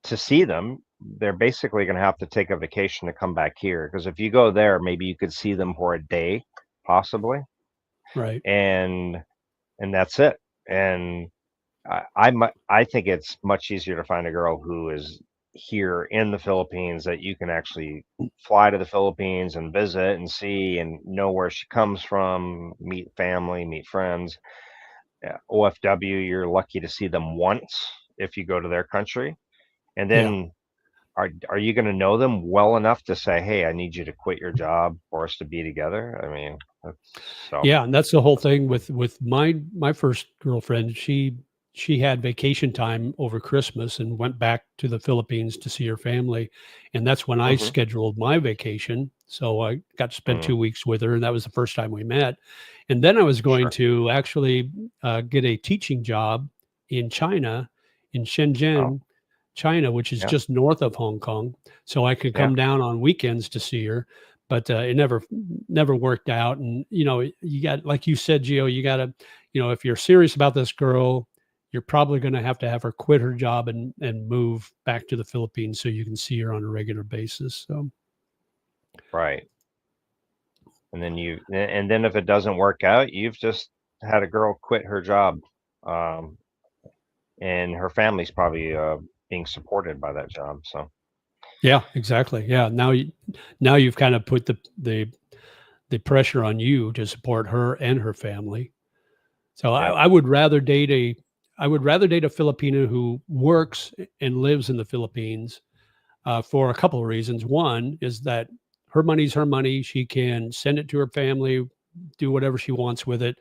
to see them, they're basically going to have to take a vacation to come back here. Because if you go there, maybe you could see them for a day, possibly, Right. and that's it. And I think it's much easier to find a girl who is here in the Philippines that you can actually fly to the Philippines and visit and see and know where she comes from, meet family, meet friends. Yeah, OFW, you're lucky to see them once if you go to their country. And Yeah. then are you going to know them well enough to say, "Hey, I need you to quit your job for us to be together"? I mean, so Yeah, and that's the whole thing with my first girlfriend. She had vacation time over Christmas and went back to the Philippines to see her family, and that's when I hmm scheduled my vacation. So I got to spend mm, 2 weeks with her, and that was the first time we met. And then I was going sure. to actually get a teaching job in China, in Oh, Shenzhen, China, which is yeah, just north of Hong Kong, so I could yeah, come down on weekends to see her. But it never worked out. And you got, like you said, Gio, you got to, if you're serious about this girl, you're probably going to have her quit her job and move back to the Philippines so you can see her on a regular basis. So right. And then if it doesn't work out, you've just had a girl quit her job, um, and her family's probably being supported by that job. So yeah, exactly. Yeah, now you've kind of put the pressure on you to support her and her family. So I, yeah, I would rather date a I would rather date a Filipino who works and lives in the Philippines, for a couple of reasons. One is that her money's her money. She can send it to her family, do whatever she wants with it.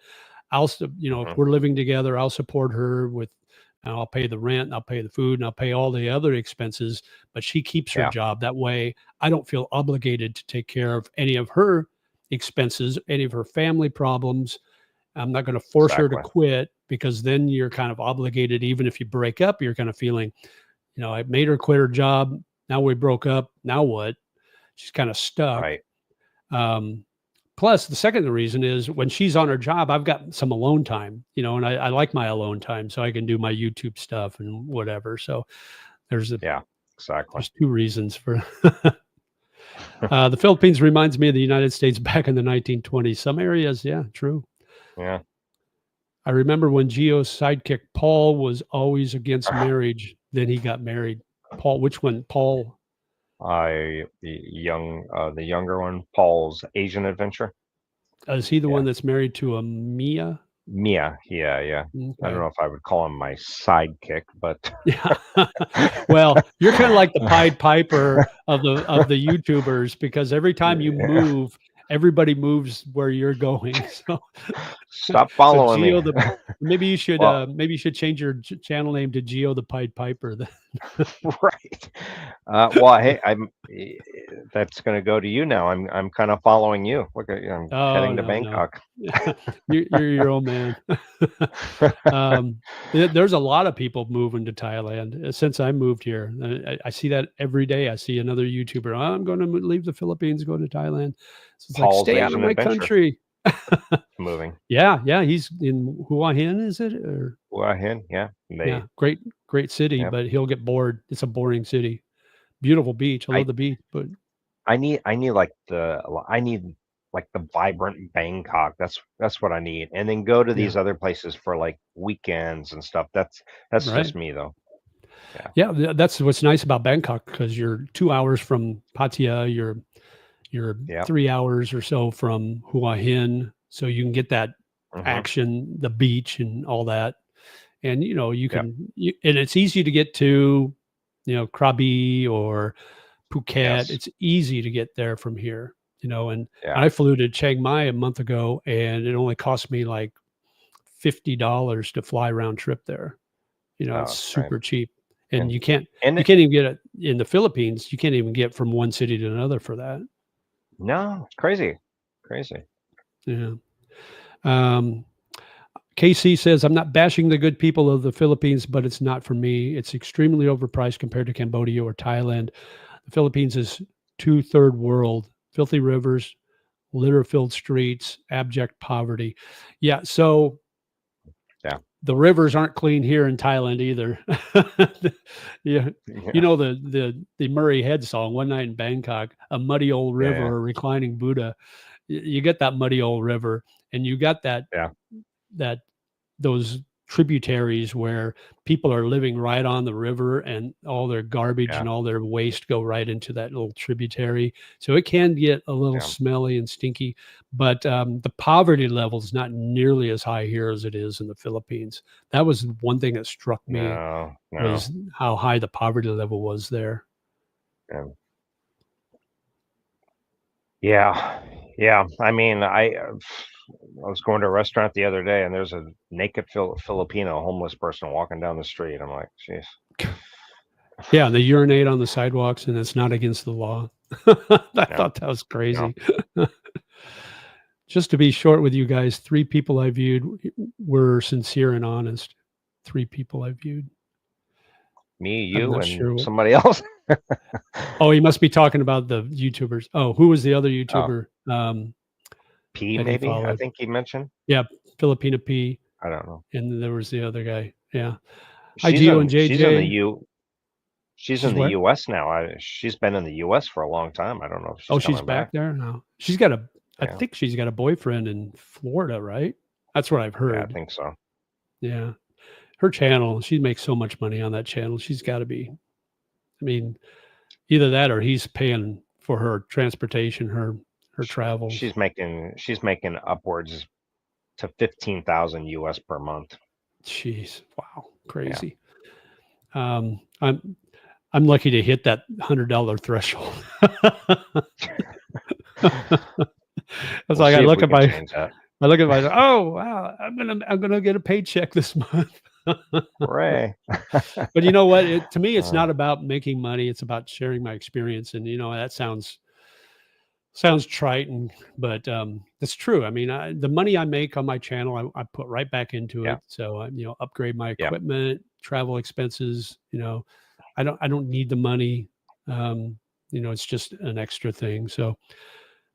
If hmm we're living together, I'll support her with, and I'll pay the rent, and I'll pay the food, and I'll pay all the other expenses. But she keeps her yeah, job. That way, I don't feel obligated to take care of any of her expenses, any of her family problems. I'm not going to force her to exactly, quit, because then you're kind of obligated. Even if you break up, you're kind of feeling, I made her quit her job. Now we broke up. Now what? She's kind of stuck. right, Um, Plus, the second reason is when she's on her job, I've got some alone time, and I like my alone time, so I can do my YouTube stuff and whatever. So there's a, yeah, exactly, there's two reasons for. The Philippines reminds me of the United States back in the 1920s. Some areas, yeah, true. yeah. I remember when Gio's sidekick Paul was always against marriage. Then he got married. Paul, which one? Paul, The younger one, Paul's Asian Adventure. is he the Yeah, one that's married to a Mia? Mia. Yeah, yeah. I don't Okay. know if I would call him my sidekick, but Yeah. Well, you're kind of like the Pied Piper of the YouTubers, because every time you yeah. move, everybody moves where you're going. So Stop so following me. Geo the Well, maybe you should change your channel name to Geo the Pied Piper then. right. Well, hey, that's going to go to you now. I'm kind of following you. Look at you. I'm Oh, heading to no. Bangkok. You're your own man. There's a lot of people moving to Thailand since I moved here. I see that every day. I see another YouTuber. I'm going to leave the Philippines, go to Thailand. So it's like, Paul's stay out of Asian my Adventure country. moving. Yeah. He's in Hua Hin, is it? Or Wahin, yeah. yeah, They, great city, yeah. but he'll get bored. It's a boring city. Beautiful beach. I I love the beach, but I need like the vibrant Bangkok. That's what I need. And then go to yeah, these other places for like weekends and stuff. That's right. just me though. Yeah. Yeah, that's what's nice about Bangkok because you're 2 hours from Pattaya, you're Yeah. 3 hours or so from Hua Hin, so you can get that Hmm. action, the beach, and all that. And Yeah. and it's easy to get to, Krabi or Phuket. Yes. It's easy to get there from here. And Yeah. I flew to Chiang Mai a month ago, and it only cost me like $50 to fly round trip there. It's Oh, right. super cheap. And And you can't and you can't even get it in the Philippines. You can't even get from one city to another for that. no, crazy. Crazy. Yeah. Um, KC says, I'm not bashing the good people of the Philippines, but it's not for me. It's extremely overpriced compared to Cambodia or Thailand. The Philippines is third world, filthy rivers, litter filled streets, abject poverty. Yeah. So Yeah. the rivers aren't clean here in Thailand either. Yeah, Yeah. the Murray Head song, "One Night in Bangkok," a muddy old Yeah. river, Yeah. a reclining Buddha. You get that muddy old river, and you got Yeah. that those tributaries where people are living right on the river, and all their garbage Yeah. and all their waste go right into that little tributary. So it can get a little Yeah. smelly and stinky, but the poverty level is not nearly as high here as it is in the Philippines. That was one thing that struck me, No. No. was how high the poverty level was there. Yeah. Yeah. Yeah. I mean, I was going to a restaurant the other day, and there's a naked Filipino homeless person walking down the street. I'm like, jeez. Yeah, they urinate on the sidewalks, and it's not against the law. I No. thought that was No. crazy. Just to be short with you guys, 3 people I viewed were sincere and honest. 3 people I viewed. Me, I'm you, not and sure what. somebody else. Oh, you must be talking about the YouTubers. Oh, who was the other Oh, YouTuber P that he maybe. I followed? think he mentioned. Yeah, Filipina P, I don't know. and then there was the other guy. Yeah. Hi, She's Gio and in. She's in the JJ. U. She's She's in the where? U.S. now. She's been in the U.S. for a long time. I don't know if she's Oh, she's coming back. back there now. I Yeah. think she's got a boyfriend in Florida, right? That's what I've Yeah, I heard. think so. Yeah. Her channel, she makes so much money on that channel. She's got to be, I mean, either that or he's paying for her transportation, her travels. She's making upwards to 15,000 U.S. per month. Jeez, wow, Yeah. crazy. I'm lucky to hit that $100 threshold. It's We'll like see if we can change that. I look at my, oh wow, I'm gonna get a paycheck this month. Hooray! But you know what? To me, it's Uh, not about making money. It's about sharing my experience. And that sounds trite, but that's true. I mean, the money I make on my channel, I put right back into yeah. it. So upgrade my Yeah. equipment, travel expenses. I don't need the money. It's just an extra thing. So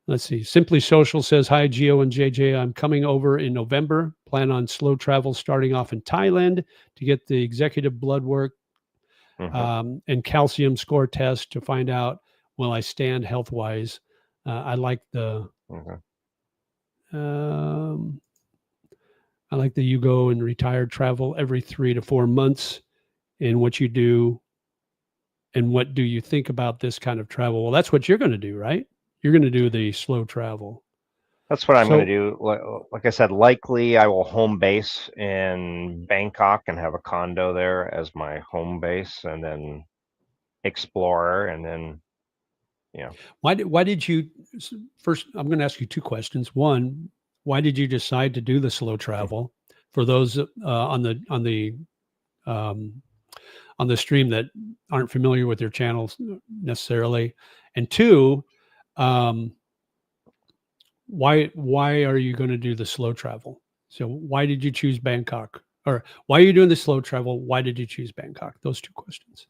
let's see. Simply Social says, hi, Gio and JJ. I'm coming over in November. Plan on slow travel starting off in Thailand to get the executive blood work Hmm. and calcium score test to find out will I stand health wise. I like the Hmm. um, you go and retired travel every 3 to 4 months, and what you do and what do you think about this kind of travel? Well, that's what you're going to do, right? You're going to do the slow travel. That's what I'm going to So do. Like I said, likely I will home base in Bangkok and have a condo there as my home base, and then explore, and then why did you first? I'm going to ask you 2 questions. One, why did you decide to do the slow travel? For those um, on the stream that aren't familiar with your channels necessarily, And two, um, why are you going to do the slow travel? So why did you choose Bangkok? Or why are you doing the slow travel? Why did you choose Bangkok? Those two questions.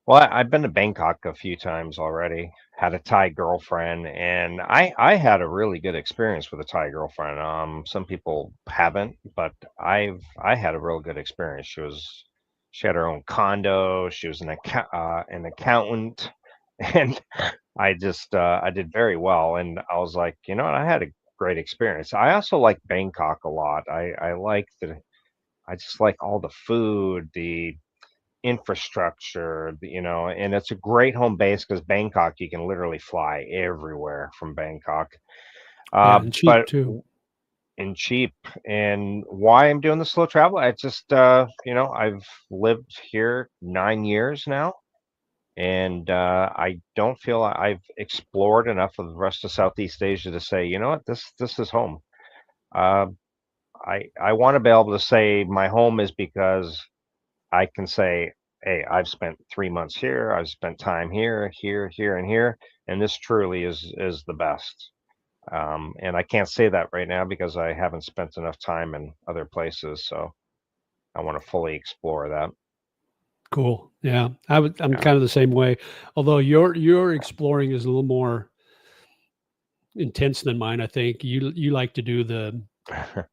Well, I've been to Bangkok a few times already. Had a Thai girlfriend, and I had a really good experience with a Thai girlfriend. Some people haven't, but I had a real good experience. She had her own condo. She was an accountant, and I did very well. And I was like, you know what, I had a great experience. I also like Bangkok a lot. I just like all the food, the infrastructure, and it's a great home base because Bangkok, you can literally fly everywhere from Bangkok. Yeah, and cheap But too. and cheap. And why I'm doing the slow travel, I just, I've lived here 9 years now, and I don't feel I've explored enough of the rest of Southeast Asia to say, you know what, this is home. Uh, I want to be able to say my home is because I can say, hey, I've spent 3 months here, I've spent time here, here, here, and here, and this truly is the best. And I can't say that right now because I haven't spent enough time in other places, so I want to fully explore that. Cool. Yeah, I'm Yeah. kind of the same way. Although your exploring is a little more intense than mine. I think you like to do the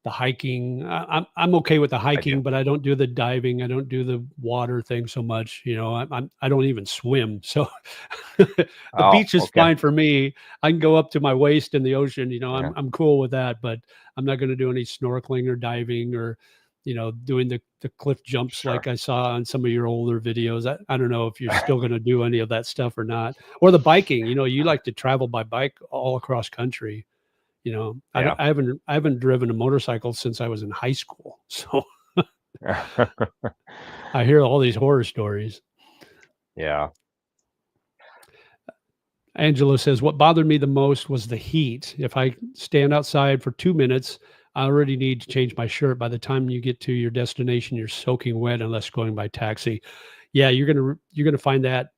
hiking. I'm okay with the I do. hiking, but I don't do the diving. I don't do the water thing so much. You know, I don't even swim. So the Oh, beach is okay. fine for me. I can go up to my waist in the ocean. You know, Yeah, I'm cool with that. But I'm not going to do any snorkeling or diving or doing the cliff jumps like sure. I saw on some of your older videos. I don't know if you're still going to do any of that stuff or not. Or the biking. You know, you like to travel by bike all across country. You know, Yeah. I haven't driven a motorcycle since I was in high school. So I hear all these horror stories. Yeah. Angela says, what bothered me the most was the heat. If I stand outside for 2 minutes, I already need to change my shirt. By the time you get to your destination, you're soaking wet unless going by taxi. Yeah, you're gonna find that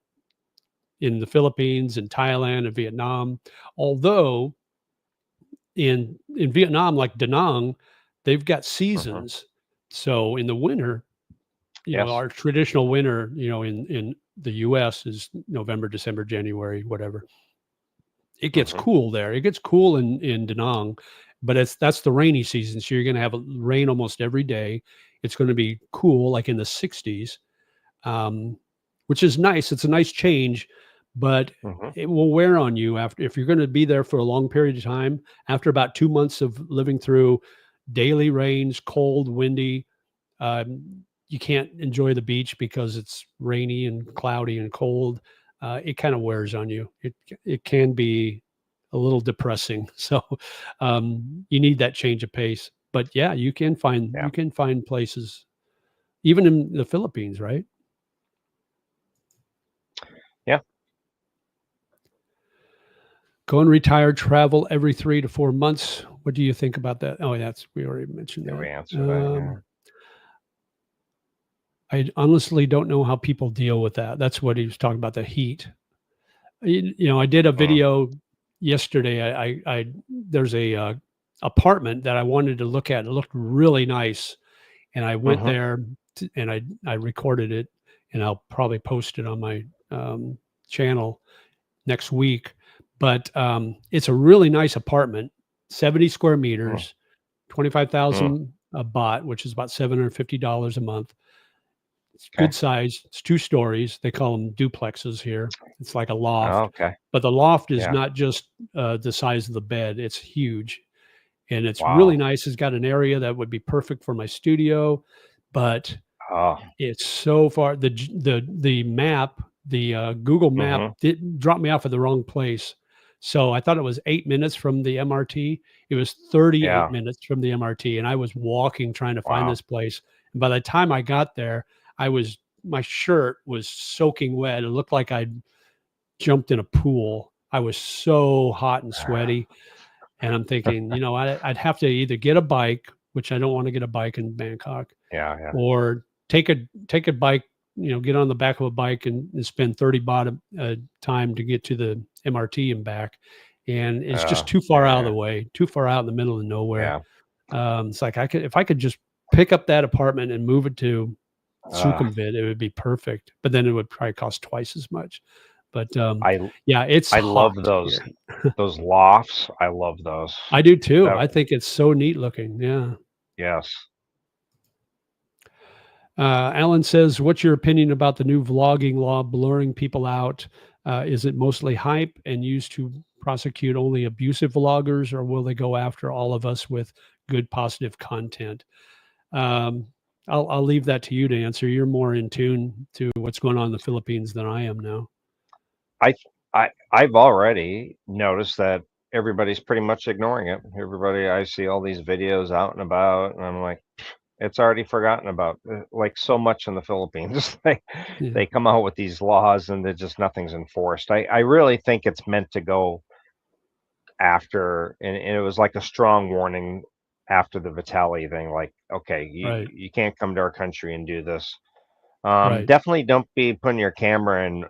in the Philippines and Thailand and Vietnam. Although in Vietnam, like Da Nang, they've got Hmm. seasons. So in the winter, Yes. our traditional winter, in the US is November, December, January, whatever. It gets Hmm. cool there. It gets cool in Da Nang, but that's the rainy season. So you're going to have rain almost every day. It's going to be cool, like in the 60s, um, which is nice. It's a nice change, but Hmm. it will wear on you after if you're going to be there for a long period of time. After about 2 months of living through daily rains, cold, windy, you can't enjoy the beach because it's rainy and cloudy and cold. It kind of wears on you. It can be a little depressing. So you need that change of pace. But yeah, Yeah. you can find places even in the Philippines, right? Yeah. Go and retire, travel every 3 to 4 months. What do you think about that? Oh, that's we already mentioned Yeah. that. We answered that. Yeah. I honestly don't know how people deal with that. That's what he was talking about, the heat. I did a Mm. video yesterday. I there's a apartment that I wanted to look at. It looked really nice, and I went Hmm. there and I recorded it, and I'll probably post it on my channel next week. But it's a really nice apartment, 70 square Mm. meters, Mm. 25,000 a baht, which is about $750 a month. It's Okay. good size. It's 2 stories. They call them duplexes here. It's like a Oh, loft, okay. but the loft is Yeah. not just, the size of the bed, it's huge, and it's really Wow. nice. It's got an area that would be perfect for my studio, but Oh. it's so far the map, Google Map Hmm. did drop me off at the wrong place. So I thought it was 8 minutes from the MRT. It was 38 Yeah. minutes from the MRT, and I was walking trying to find Wow. this place. And by the time I got there, my shirt was soaking wet. It looked like I'd jumped in a pool. I was so hot and sweaty. And I'm thinking, I'd have to either get a bike, which I don't want to get a bike in Bangkok, Yeah. Yeah. or take a bike get on the back of a bike and spend 30 baht a time to get to the MRT and back. And it's just too far out of the way, too far out in the middle of nowhere. It's like if I could just pick up that apartment and move it to Sukhumvit, it would be perfect. But then it would probably cost twice as much. But it's I love those those lofts. I love those. I do too. I think it's so neat looking. Yeah. Yes. Alan says, what's your opinion about the new vlogging law blurring people out? Is it mostly hype and used to prosecute only abusive vloggers, or will they go after all of us with good, positive content? I'll leave that to you to answer. You're more in tune to what's going on in the Philippines than I am now. I've already noticed that everybody's pretty much ignoring it. I see all these videos out and about, and I'm like, it's already forgotten about. Like so much in the Philippines, they come out with these laws and nothing's enforced. I really think it's meant to go after, and it was like a strong warning after the Vitali thing. Like, okay, you can't come to our country and do this. Definitely don't be putting your camera in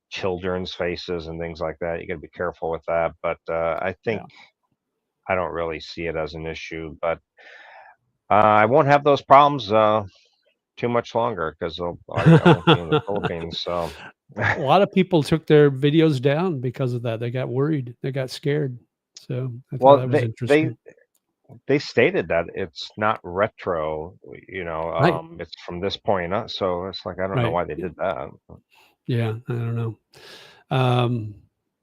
children's faces and things like that. You got to be careful with that. But I think I don't really see it as an issue, but I won't have those problems too much longer because I won't be in the Philippines. So a lot of people took their videos down because of that. They got worried. They got scared. So I thought that was interesting. They stated that it's not retro, it's from this point on. So it's like, I don't know why they did that. Yeah, I don't know.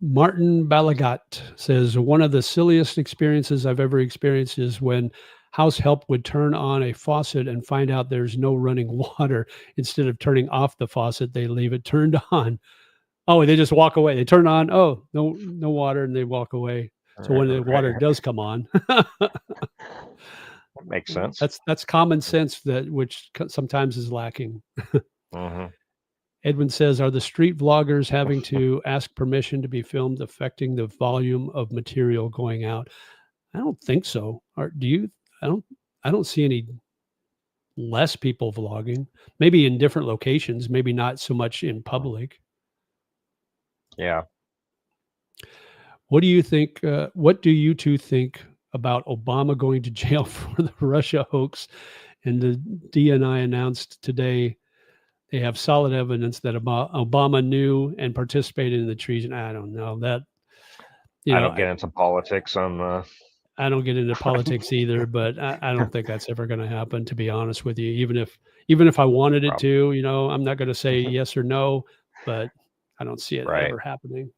Martin Balagat says, one of the silliest experiences I've ever experienced is when house help would turn on a faucet and find out there's no running water. Instead of turning off the faucet, they leave it turned on. Oh, they just walk away. They turn on. Oh, no water, and they walk away. So when the water does come on, that makes sense. That's common sense which sometimes is lacking. Edwin says, are the street vloggers having to ask permission to be filmed affecting the volume of material going out? I don't think so. Do you? I don't see any less people vlogging. Maybe in different locations, maybe not so much in public. Yeah. What do you think? What do you two think about Obama going to jail for the Russia hoax? And the DNI announced today they have solid evidence that Obama knew and participated in the treason. I don't know that. I don't get into politics on the. I don't get into politics either, but I don't think that's ever going to happen, to be honest with you. Even if I wanted it to, I'm not going to say yes or no, but I don't see it ever happening.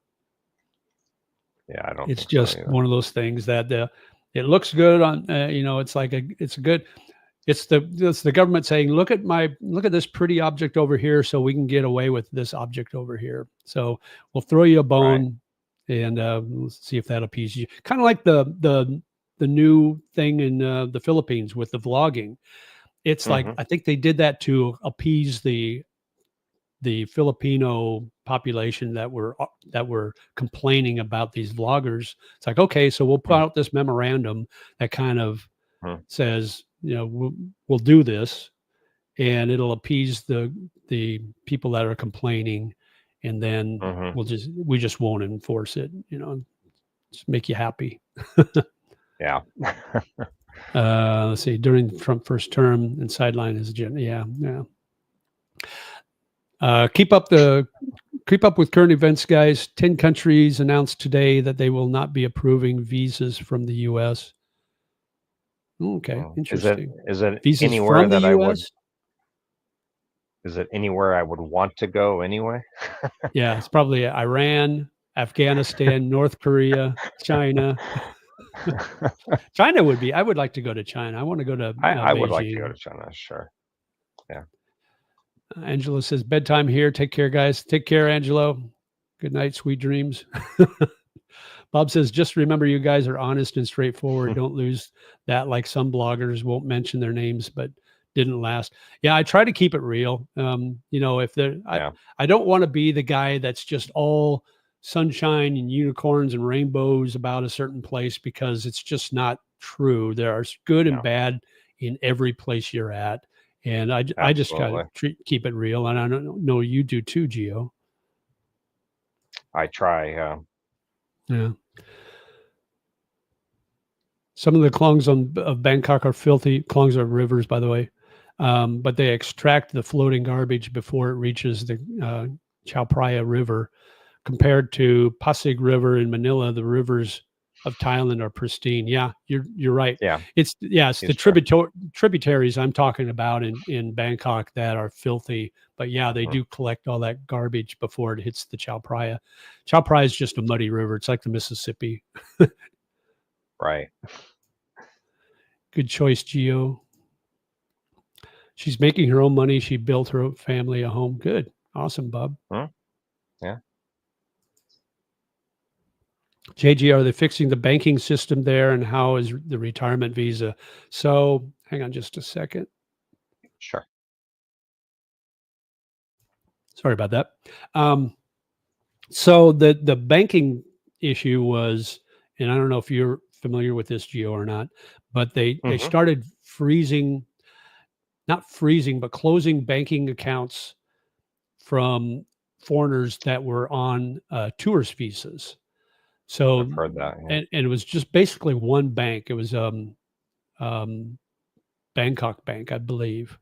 Yeah, I don't. It's just one of those things that it looks good on. It's the government saying, look at this pretty object over here, so we can get away with this object over here. So we'll throw you a bone. And we'll see if that appeases you. Kind of like the new thing in the Philippines with the vlogging. It's like, I think they did that to appease the Filipino population that were complaining about these vloggers. It's like, okay, so we'll put out this memorandum that kind of says, we'll do this, and it'll appease the people that are complaining. And then we just won't enforce it, just make you happy. Yeah. Let's see, during Trump first term and sideline his agenda. Yeah. Keep up with current events, guys. 10 countries announced today that they will not be approving visas from the U.S. Okay, interesting. Is it visas anywhere from that the I US? would? Is it anywhere I would want to go anyway? Yeah, it's probably Iran, Afghanistan, North Korea, China. China would be. I would like to go to China. I want to go to. I would like to go to China. Sure. Yeah. Angelo says bedtime here. Take care, guys. Take care, Angelo. Good night, sweet dreams. Bob says, just remember, you guys are honest and straightforward. Don't lose that. Like some bloggers won't mention their names, but didn't last. Yeah, I try to keep it real. If they're, I don't want to be the guy that's just all sunshine and unicorns and rainbows about a certain place, because it's just not true. There are good and bad in every place you're at. And I just got Absolutely. to keep it real. And I don't know you do too, Gio. I try. Yeah. Some of the klongs of Bangkok are filthy. Klongs are rivers, by the way. But they extract the floating garbage before it reaches the Chao Phraya River. Compared to Pasig River in Manila, the rivers of Thailand are pristine. Yeah, you're right. Yeah. It's the It's true. tributaries I'm talking about in Bangkok that are filthy. But yeah, they Mhm. do collect all that garbage before it hits the Chao Phraya. Chao Phraya is just a muddy river. It's like the Mississippi. Right. Good choice, Gio. She's making her own money. She built her family a home. Good. Awesome, Bob. Hmm? Yeah. JG, are they fixing the banking system there? And how is the retirement visa? So hang on just a second. Sure. Sorry about that. So the banking issue was, and I don't know if you're familiar with this, Gio, or not, but they Hmm. started freezing, not freezing, but closing banking accounts from foreigners that were on tourist visas. I've So, heard that. Yeah. and it was just basically one bank. It was um, Bangkok Bank, I believe,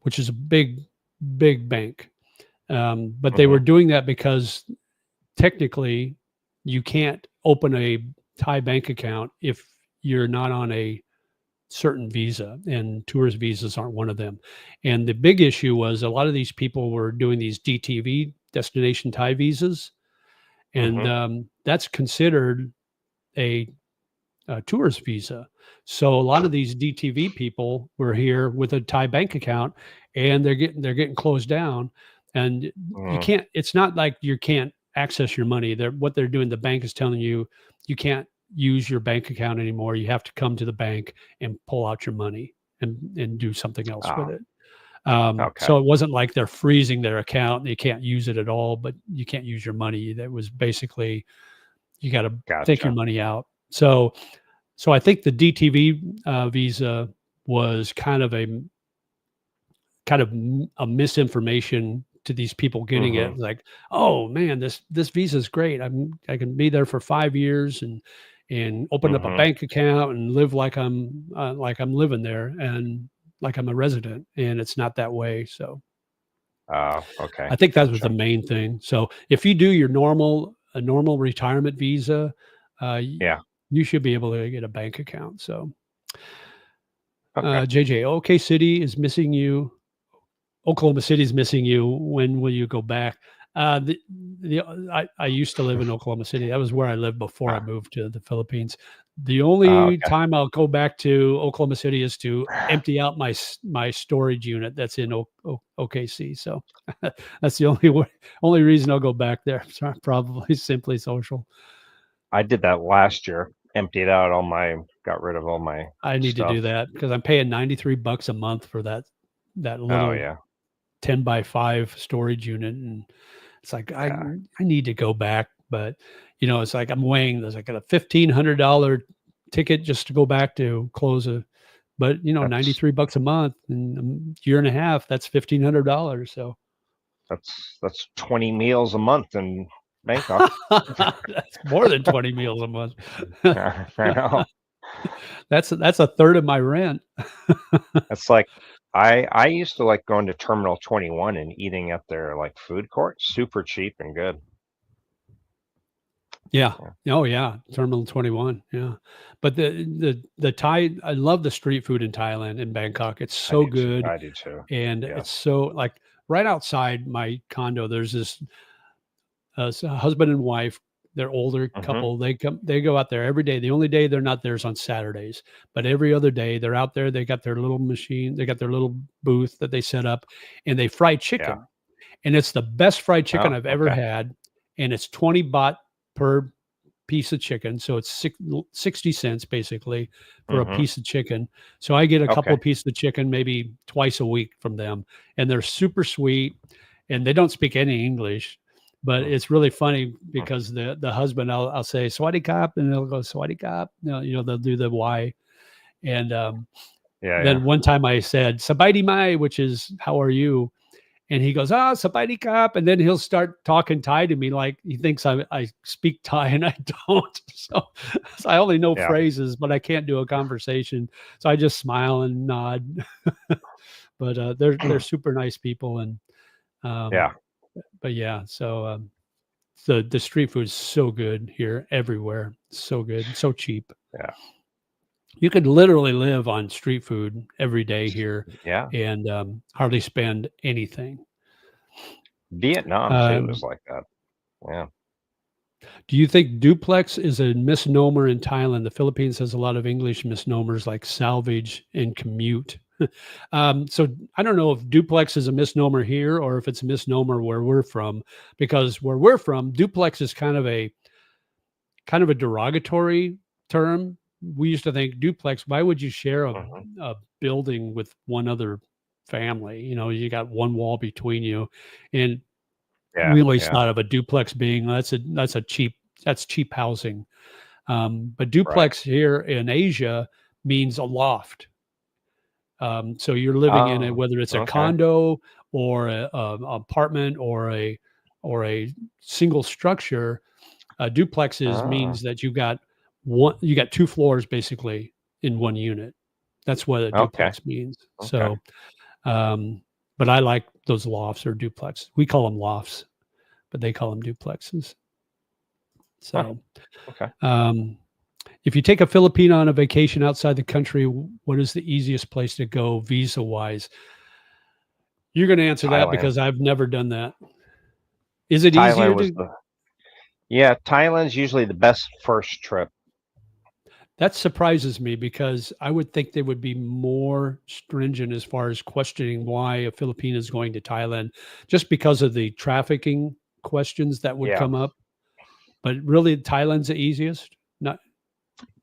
which is a big bank. But they Hmm. were doing that because technically you can't open a Thai bank account if you're not on a certain visa, and tourist visas aren't one of them. And the big issue was a lot of these people were doing these DTV, destination Thai visas, and Hmm. that's considered a tourist visa. So a lot of these DTV people were here with a Thai bank account, and they're getting closed down. And you Mm. can't. It's not like you can't access your money. What they're doing. The bank is telling you you can't use your bank account anymore. You have to come to the bank and pull out your money and do something else with Oh, it. okay. So it wasn't like they're freezing their account and you can't use it at all, but you can't use your money. That was basically you got to take your Gotcha. money out. So I think the DTV visa was kind of a misinformation to these people getting Hmm. it. Like, oh man, this visa is great. I can be there for 5 years and open up a Hmm. bank account and live like I'm living there and like I'm a resident. And it's not that way. So Okay. I think that was the Gotcha. main thing. So if you do your normal retirement visa, uh, Yeah. you should be able to get a bank account. So Okay. JJ, OK City is missing you. Oklahoma City is missing you. When will you go back? Uh, the, I used to live in Oklahoma City. That was where I lived before I Uh, moved to the Philippines. The only okay. time I'll go back to Oklahoma City is to empty out my storage unit that's in OKC. So that's the only reason I'll go back there. Probably simply social. I did that last year. Emptied out got rid of all my I need to do stuff. that because I'm paying $93 a month for that Oh little yeah. 10 by 5 storage unit. And it's like, Yeah. I need to go back, but it's like I'm weighing there's like a $1,500 ticket just to go back to close but That's $93 a month and a year and a half, that's $1,500. So that's 20 meals a month in Bangkok. that's more than 20 meals a month. Yeah, I know. That's a third of my rent. It's like I used to like going to Terminal 21 and eating at their like food court, super cheap and good. Yeah. Yeah, Oh yeah. Terminal 21. Yeah. But the Thai, I love the street food in Thailand, in Bangkok. It's I so do too. good. I do too. And it's Yes. so like right outside my condo, there's this husband and wife. They're older Hmm. couple. They go out there every day. The only day they're not there is on Saturdays, but every other day they're out there. They got their little machine. They got their little booth that they set up, and they fry Yeah. chicken. And it's the best fried chicken Oh, I've ever okay. had. And it's 20 baht per piece of chicken. So it's 60 cents basically for a Hmm. piece of chicken. So I get a couple Okay. of pieces of chicken maybe twice a week from them. And they're super sweet and they don't speak any English. But Mm, it's really funny mm. because the husband, I'll say Swati Cop, and they'll go Swati Cop. They'll do the Y, and Yeah, Then yeah. one time I said "Sabaidi mai," which is "How are you?" And he goes, "Ah, Sabaidi kap," and then he'll start talking Thai to me like he thinks I speak Thai and I don't. So I only know Yeah. phrases, but I can't do a conversation. So I just smile and nod. But they're super nice people, and um, Yeah. but yeah, so the street food is so good here everywhere, so good, so cheap. Yeah. You could literally live on street food every day here, Yeah. and hardly spend anything. Vietnam too is Um, like that. Yeah. do you think duplex is a misnomer in Thailand? The Philippines has a lot of English misnomers like salvage and commute. So I don't know if duplex is a misnomer here or if it's a misnomer where we're from, because where we're from, duplex is kind of a derogatory term. We used to think duplex, why would you share Hmm. a building with one other family? You know, you got one wall between you. And Yeah. we always Yeah. thought of a duplex being that's cheap housing. But Right. duplex here in Asia means a loft. So you're living in a Oh, whether it's a okay. condo or a apartment or a single structure. Duplexes Oh, means that you got two floors basically in one unit. That's what a okay. duplex means. Okay. So, um, but I like those lofts or duplex. We call them lofts, but they call them duplexes. Huh. So, Okay. um, if you take a Filipino on a vacation outside the country, what is the easiest place to go visa wise? You're going to answer that Thailand. because I've never done that. Is it Thailand easier was to? the Yeah, Thailand's usually the best first trip. That surprises me because I would think they would be more stringent as far as questioning why a Filipino is going to Thailand, just because of the trafficking questions that would Yeah. come up. But really, Thailand's the easiest. Not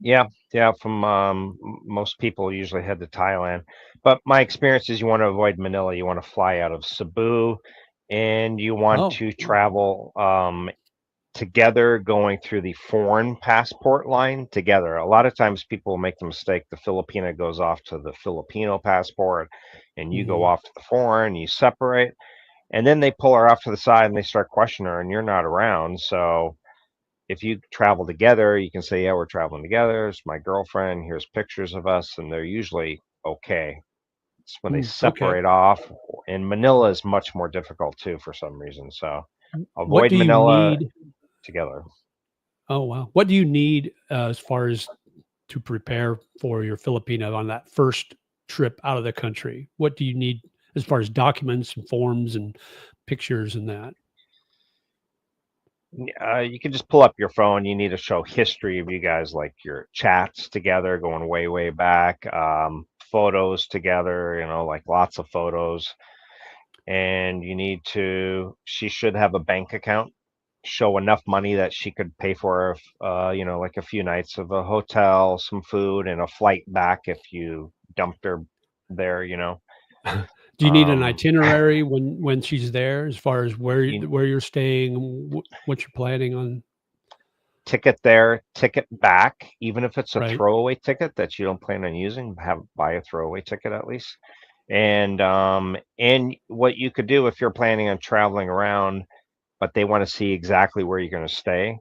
Yeah. Yeah. From most people usually head to Thailand. But my experience is you want to avoid Manila. You want to fly out of Cebu and you want oh, to travel together going through the foreign passport line together. A lot of times people make the mistake the Filipina goes off to the Filipino passport and you go mhm. off to the foreign, you separate, and then they pull her off to the side and they start questioning her and you're not around. So if you travel together, you can say, yeah, we're traveling together. It's my girlfriend. Here's pictures of us. And they're usually okay. It's when they Okay. separate off. And Manila is much more difficult too for some reason. So What avoid do you Manila need? together. Oh wow, what do you need as far as to prepare for your Filipino on that first trip out of the country? What do you need as far as documents and forms and pictures and that? You can just pull up your phone. You need to show history of you guys, like your chats together, going way, way back, photos together, like lots of photos. And she should have a bank account, show enough money that she could pay for, like a few nights of a hotel, some food, and a flight back if you dumped her there. Do you need an Um, itinerary when she's there, as far as you where you're staying, what you're planning on? ticket there, ticket back, even if it's a Right, throwaway ticket that you don't plan on using, buy a throwaway ticket at least. And what you could do if you're planning on traveling around, but they want to see exactly where you're going to stay,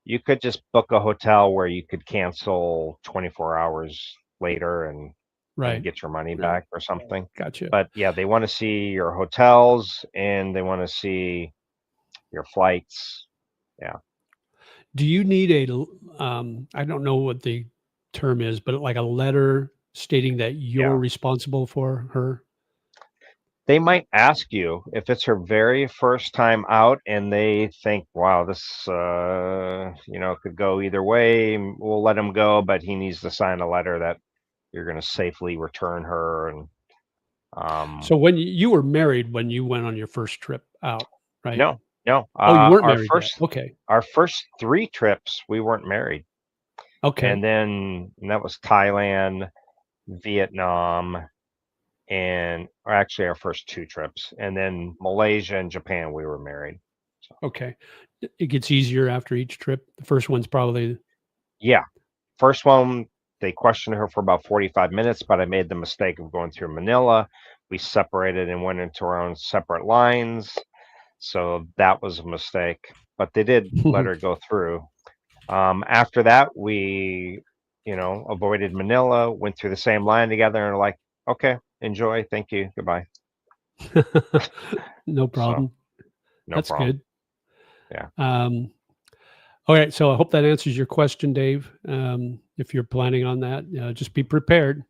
you could just book a hotel where you could cancel 24 hours later and right, get your money back or something. gotcha. But yeah, they want to see your hotels and they want to see your flights. Yeah, Do you need I don't know what the term is, but like a letter stating that you're yeah. responsible for her? They might ask you if it's her very first time out and they think, wow, this, could go either way. We'll let him go, but he needs to sign a letter that you're going to safely return her. And So when you were married when you went on your first trip out, right? no, no, Oh, you weren't married yet. Okay. our first three trips, we weren't married. Okay. And that was Thailand, Vietnam, and or actually our first two trips. And then Malaysia and Japan, we were married. So, Okay. It gets easier after each trip. The first one's probably yeah. First one, they questioned her for about 45 minutes, but I made the mistake of going through Manila. We separated and went into our own separate lines. So that was a mistake, but they did let her go through. After that, we, avoided Manila, went through the same line together, and like, okay, enjoy, thank you, goodbye. No So problem. no That's problem. good. Yeah. All right. So I hope that answers your question, Dave. If you're planning on that, just be prepared.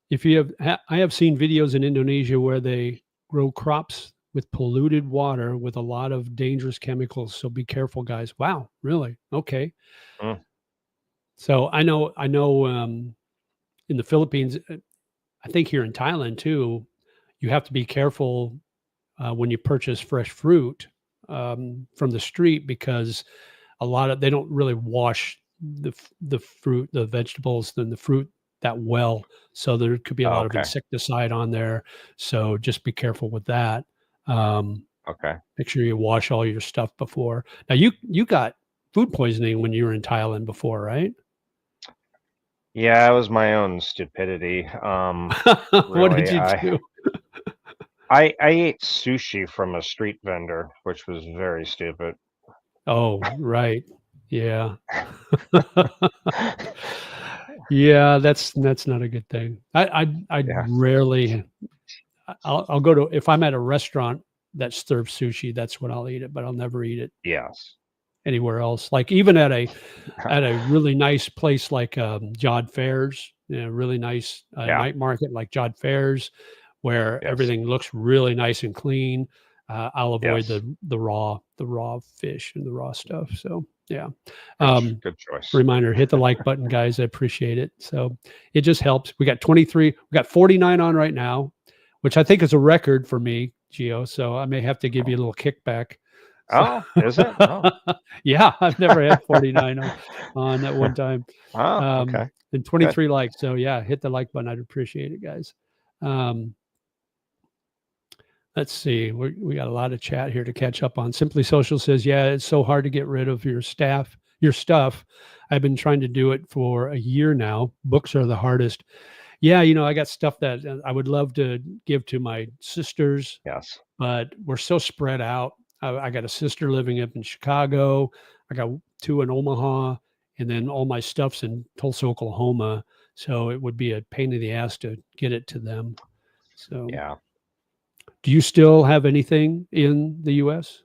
If you have, I have seen videos in Indonesia where they grow crops with polluted water with a lot of dangerous chemicals. So be careful, guys. Wow, really? Okay. Mm, So I know. In the Philippines, I think here in Thailand too, you have to be careful when you purchase fresh fruit from the street because a lot of they don't really wash the fruit, the vegetables, and the fruit that well. So there could be a lot of okay. insecticide on there. So just be careful with that. Um, Okay. Make sure you wash all your stuff before. Now you got food poisoning when you were in Thailand before, right? Yeah, it was my own stupidity. What did Really, you I do? I ate sushi from a street vendor, which was very stupid. Oh, right. Yeah. Yeah, that's not a good thing. I Yeah. rarely I'll go to if I'm at a restaurant that serves sushi, that's when I'll eat it, but I'll never eat it Yes. anywhere else. Like even at a really nice place like Jod Fairs, really nice Yeah. night market like Jod Fairs, where Yes. everything looks really nice and clean. I'll avoid Yes. the raw fish and the raw stuff. So yeah. Good. Um, Good choice. Reminder: hit the like button, guys. I appreciate it. So it just helps. We got 23. We got 49 on right now, which I think is a record for me, Gio. So I may have to give you a little kickback. So, Oh, is it? Oh. yeah, I've never had 49 on at one time. Oh. Okay. And Good. 23 likes. So yeah, hit the like button. I'd appreciate it, guys. Um, let's see. We got a lot of chat here to catch up on. Simply Social says, yeah, it's so hard to get rid of your stuff. I've been trying to do it for a year now. Books are the hardest. Yeah, I got stuff that I would love to give to my sisters, Yes. but we're so spread out. I got a sister living up in Chicago. I got two in Omaha, and then all my stuff's in Tulsa, Oklahoma. So it would be a pain in the ass to get it to them. So, Yeah. do you still have anything in the U.S.?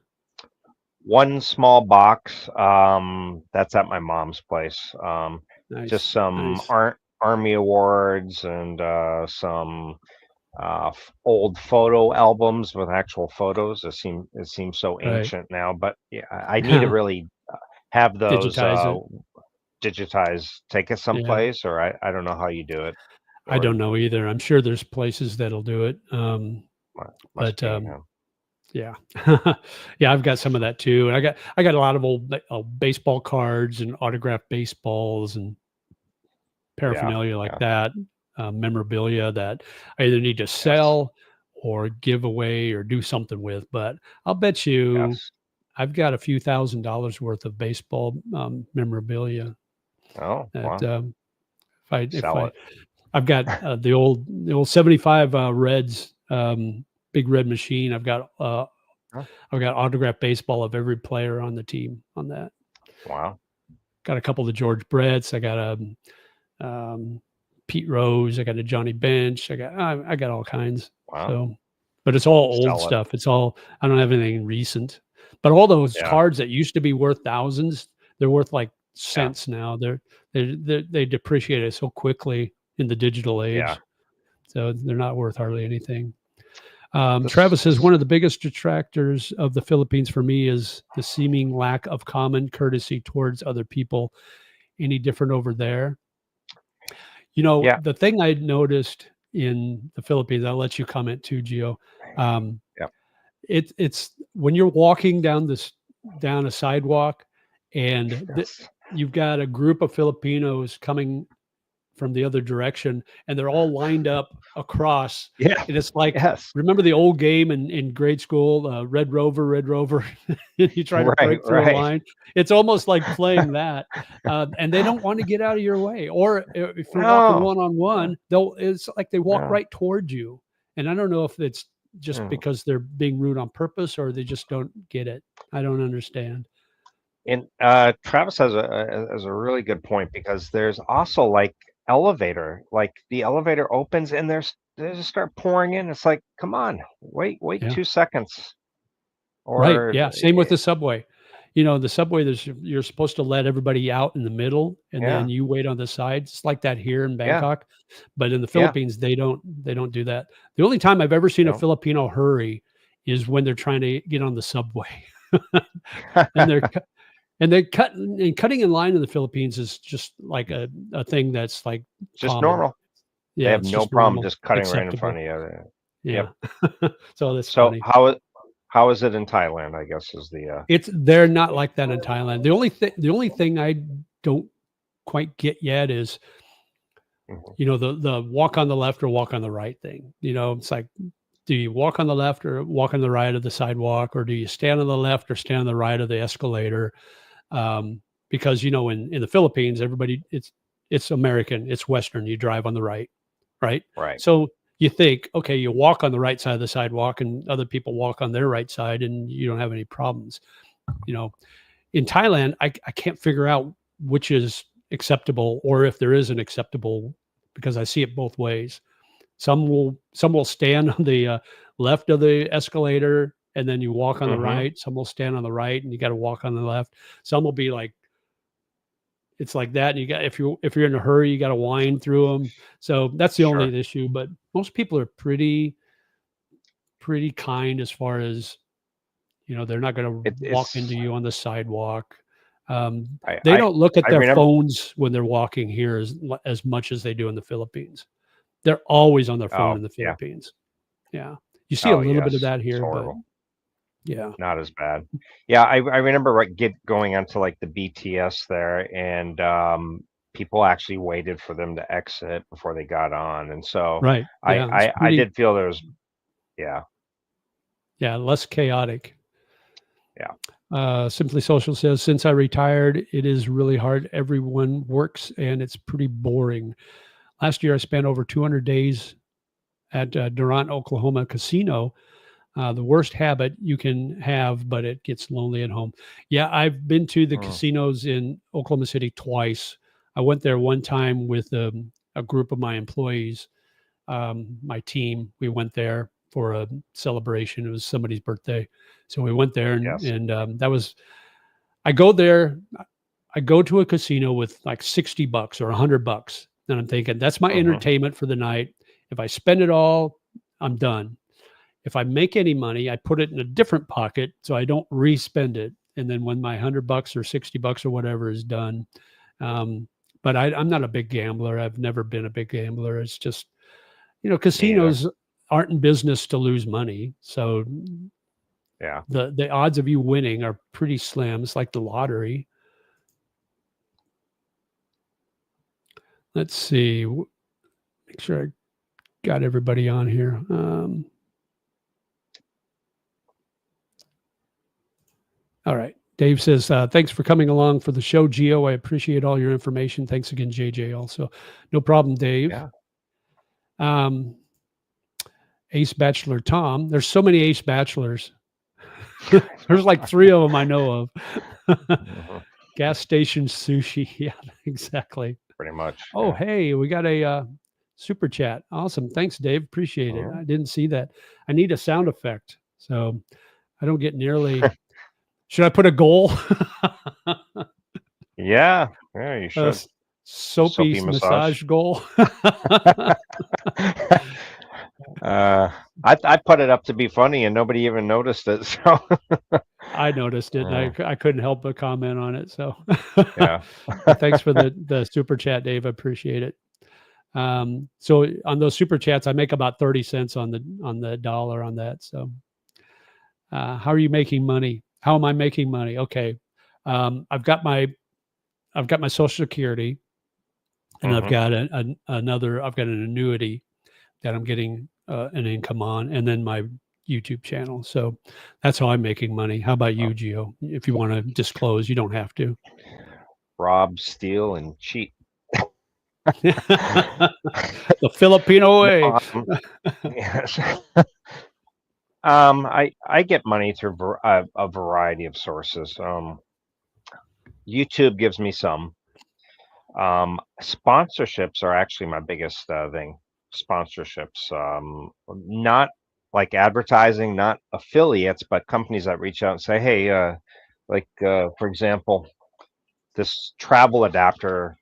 One small box. That's at my mom's place. Just Nice, some nice. army awards and some old photo albums with actual photos. It seems so Right. ancient now, but yeah, I need to really have those Digitize it. digitized. Take it Yeah. someplace, or I don't know how you do it, I or don't know either. I'm sure there's places that'll do it. must But be. Yeah. Yeah, I've got some of that too. And I got a lot of old baseball cards and autographed baseballs and Yeah, paraphernalia like yeah, that, memorabilia that I either need to yes, sell or give away or do something with. But I'll bet you yes. I've got a few $1,000s worth of baseball memorabilia Oh, that well, if sell I it. I've got the old 75 Reds big red machine. Huh? I've got autographed baseball of every player on the team on that. Wow, Got a couple of the George Bretts. I got a Pete Rose. I got a Johnny Bench. I got all kinds. wow, So, but it's all old sell it. stuff. It's all I don't have anything recent. But all those Yeah, cards that used to be worth thousands, they're worth like yeah, cents now. They depreciated so quickly in the digital yeah. age, so they're not worth hardly anything. This, Travis says this, one of the biggest detractors of the Philippines for me is the seeming lack of common courtesy towards other people. Any different over there? yeah, The thing I noticed in the Philippines, I'll let you comment too, Gio. Um, yeah, it's when you're walking down a sidewalk and yes, you've got a group of Filipinos coming from the other direction, and they're all lined up across. Yeah. And it's like, Yes. remember the old game in grade school, Red Rover, Red Rover? You try to Right. break through a Right. line. It's almost like playing that. And they don't want to get out of your way. Or if you're walking No. one-on-one, it's like they walk No. right towards you. And I don't know if it's just No. because they're being rude on purpose or they just don't get it. I don't understand. And Travis has a really good point, because there's also like like the elevator opens and they just start pouring in. It's like, come on, wait Yeah. 2 seconds. Right. Or Yeah. Same with the subway. You know, the subway, you're supposed to let everybody out in the middle and yeah, then you wait on the side. It's like that here in yeah, Bangkok. But in the yeah. Philippines, they don't do that. The only time I've ever seen a No. Filipino hurry is when they're trying to get on the subway. And cutting in line in the Philippines is just like a thing that's like Just common. normal. They Yeah, have it's no just problem normal, just cutting right in front acceptable. of you. Yeah. Yep. So that's So funny. how is it in Thailand, I guess, is the They're not like that in Thailand. The only thing I don't quite get yet is, mhm. the walk on the left or walk on the right thing. It's like, do you walk on the left or walk on the right of the sidewalk, or do you stand on the left or stand on the right of the escalator? Because in the Philippines, everybody, it's American, it's Western. You drive on the right, right? Right. So you think, okay, you walk on the right side of the sidewalk, and other people walk on their right side, and you don't have any problems. In Thailand, I can't figure out which is acceptable, or if there is an acceptable, because I see it both ways. Some will stand on the left of the escalator, and then you walk on the Hmm. right. Some will stand on the right, and you got to walk on the left. Some will be like, it's like that, and if you're in a hurry, you got to wind through them. So that's the Sure. only issue. But most people are pretty kind, as far as, they're not going to walk into It's you on the sidewalk. Um, I they I don't look at I their remember. phones when they're walking here as much as they do in the Philippines. They're always on their phone Oh, in the yeah. Philippines. Yeah. You see a Oh, little bit of yes. that It's here, but horrible. yeah. Not as bad. Yeah, I remember going onto like the BTS there, and people actually waited for them to exit before they got on, and so Right. Yeah. It's I pretty, did feel there was, yeah, yeah, less chaotic. yeah. Simply Social says, since I retired, it is really hard. Everyone works and it's pretty boring. Last year, I spent over 200 days at Durant, Oklahoma casino. The worst habit you can have, but it gets lonely at home. Yeah, I've been to the Mm, casinos in Oklahoma City twice. I went there one time with a group of my employees, my team. We went there for a celebration. It was somebody's birthday, so we went there, and, yes. and that was. I go there. I go to a casino with like $60 or $100, and I'm thinking that's my Hmm. entertainment for the night. If I spend it all, I'm done. If I make any money, I put it in a different pocket so I don't re-spend it. And then when my $100 or $60 or whatever is done, um, but I'm not a big gambler. I've never been a big gambler. It's just, Me either. casinos aren't in business to lose money. So Yeah. the odds of you winning are pretty slim. It's like the lottery. Let's see. Make sure I got everybody on here. All right. Dave says, thanks for coming along for the show, Gio. I appreciate all your information. Thanks again, JJ, also. No problem, Dave. Yeah. Um, Ace Bachelor Tom. There's so many Ace Bachelors. There's like 3 of them I know of. Hmm. Gas station sushi. Yeah, exactly. Pretty much. Oh, Yeah. hey, we got a super chat. Awesome. Thanks, Dave. Appreciate it. Mhm. I didn't see that. I need a sound effect. So I don't get nearly. Should I put a goal? Yeah. Yeah. You A should. soapy Soapy massage. massage goal? uh, I put it up to be funny, and nobody even noticed it. So I noticed it, and uh, I couldn't help but comment on it. So, yeah. but thanks for the super chat, Dave. I appreciate it. So on those super chats, I make about 30 cents on the dollar on that. So, how are you making money? How am I making money? Okay, I've got my Social Security. and I've got another. I've got an annuity that I'm getting an income on, and then my YouTube channel. So that's how I'm making money. How about you, Gio? If you want to disclose, you don't have to. Rob, steal, and cheat. The Filipino way. No, yes. I get money through a variety of sources. YouTube gives me some. Sponsorships are actually my biggest thing. Sponsorships, not like advertising, not affiliates, but companies that reach out and say, "Hey, for example, this travel adapter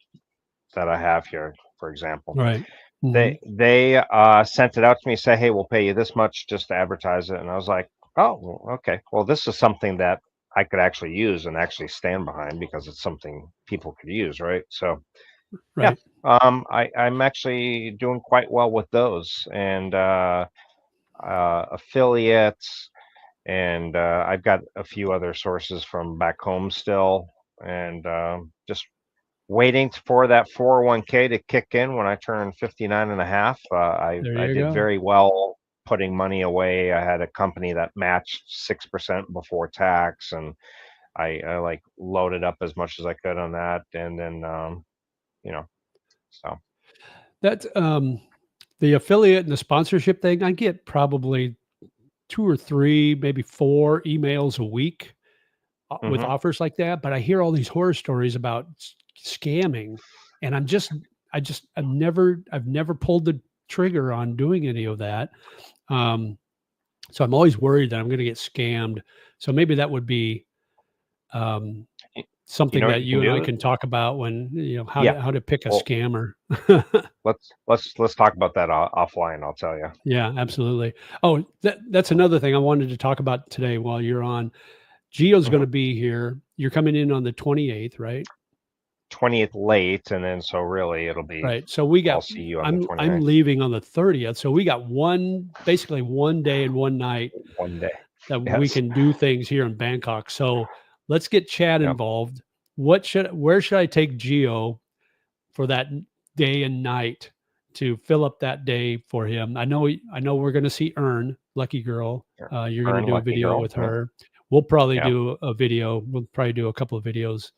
that I have here, for example, Right. they Mhm. they sent it out to me, say, "Hey, we'll pay you this much just to advertise it," and I was like, "Oh, well, okay. Well, this is something that I could actually use and actually stand behind because it's something people could use, right?" So yeah, Right. I'm actually doing quite well with those and affiliates, and I've got a few other sources from back home still, and just waiting for that 401k to kick in when I turn 59 and a half. There I you did go. very well putting money away. I had a company that matched 6% before tax, and I like loaded up as much as I could on that, and then you know, so That's the affiliate and the sponsorship thing. I get probably 2 or 3, maybe 4 emails a week with hmm offers like that, but I hear all these horror stories about scamming, and I've never pulled the trigger on doing any of that. Um, so I'm always worried that I'm going to get scammed. So maybe that would be um, you something know what that you can you and I do? can talk about when Yeah. how to pick a Well, scammer. let's talk about that offline. I'll tell you. Yeah, absolutely. Oh, that's another thing I wanted to talk about today while you're on. Gio's going hmm to be here. You're coming in on the 28th, right? 20th late, and then so really it'll be. Right. So we I'll got see you on the I'm 29th. leaving on the 30th. So we got basically one day and one night One day. that we Yes. can do things here in Bangkok. So let's get Chad Yep. involved. Where should I take Gio for that day and night to fill up that day for him? I know we're going to see Lucky Girl. You're going to Earn do a lucky video girl. with her. We'll probably Yep. do a video. We'll probably do a couple of videos.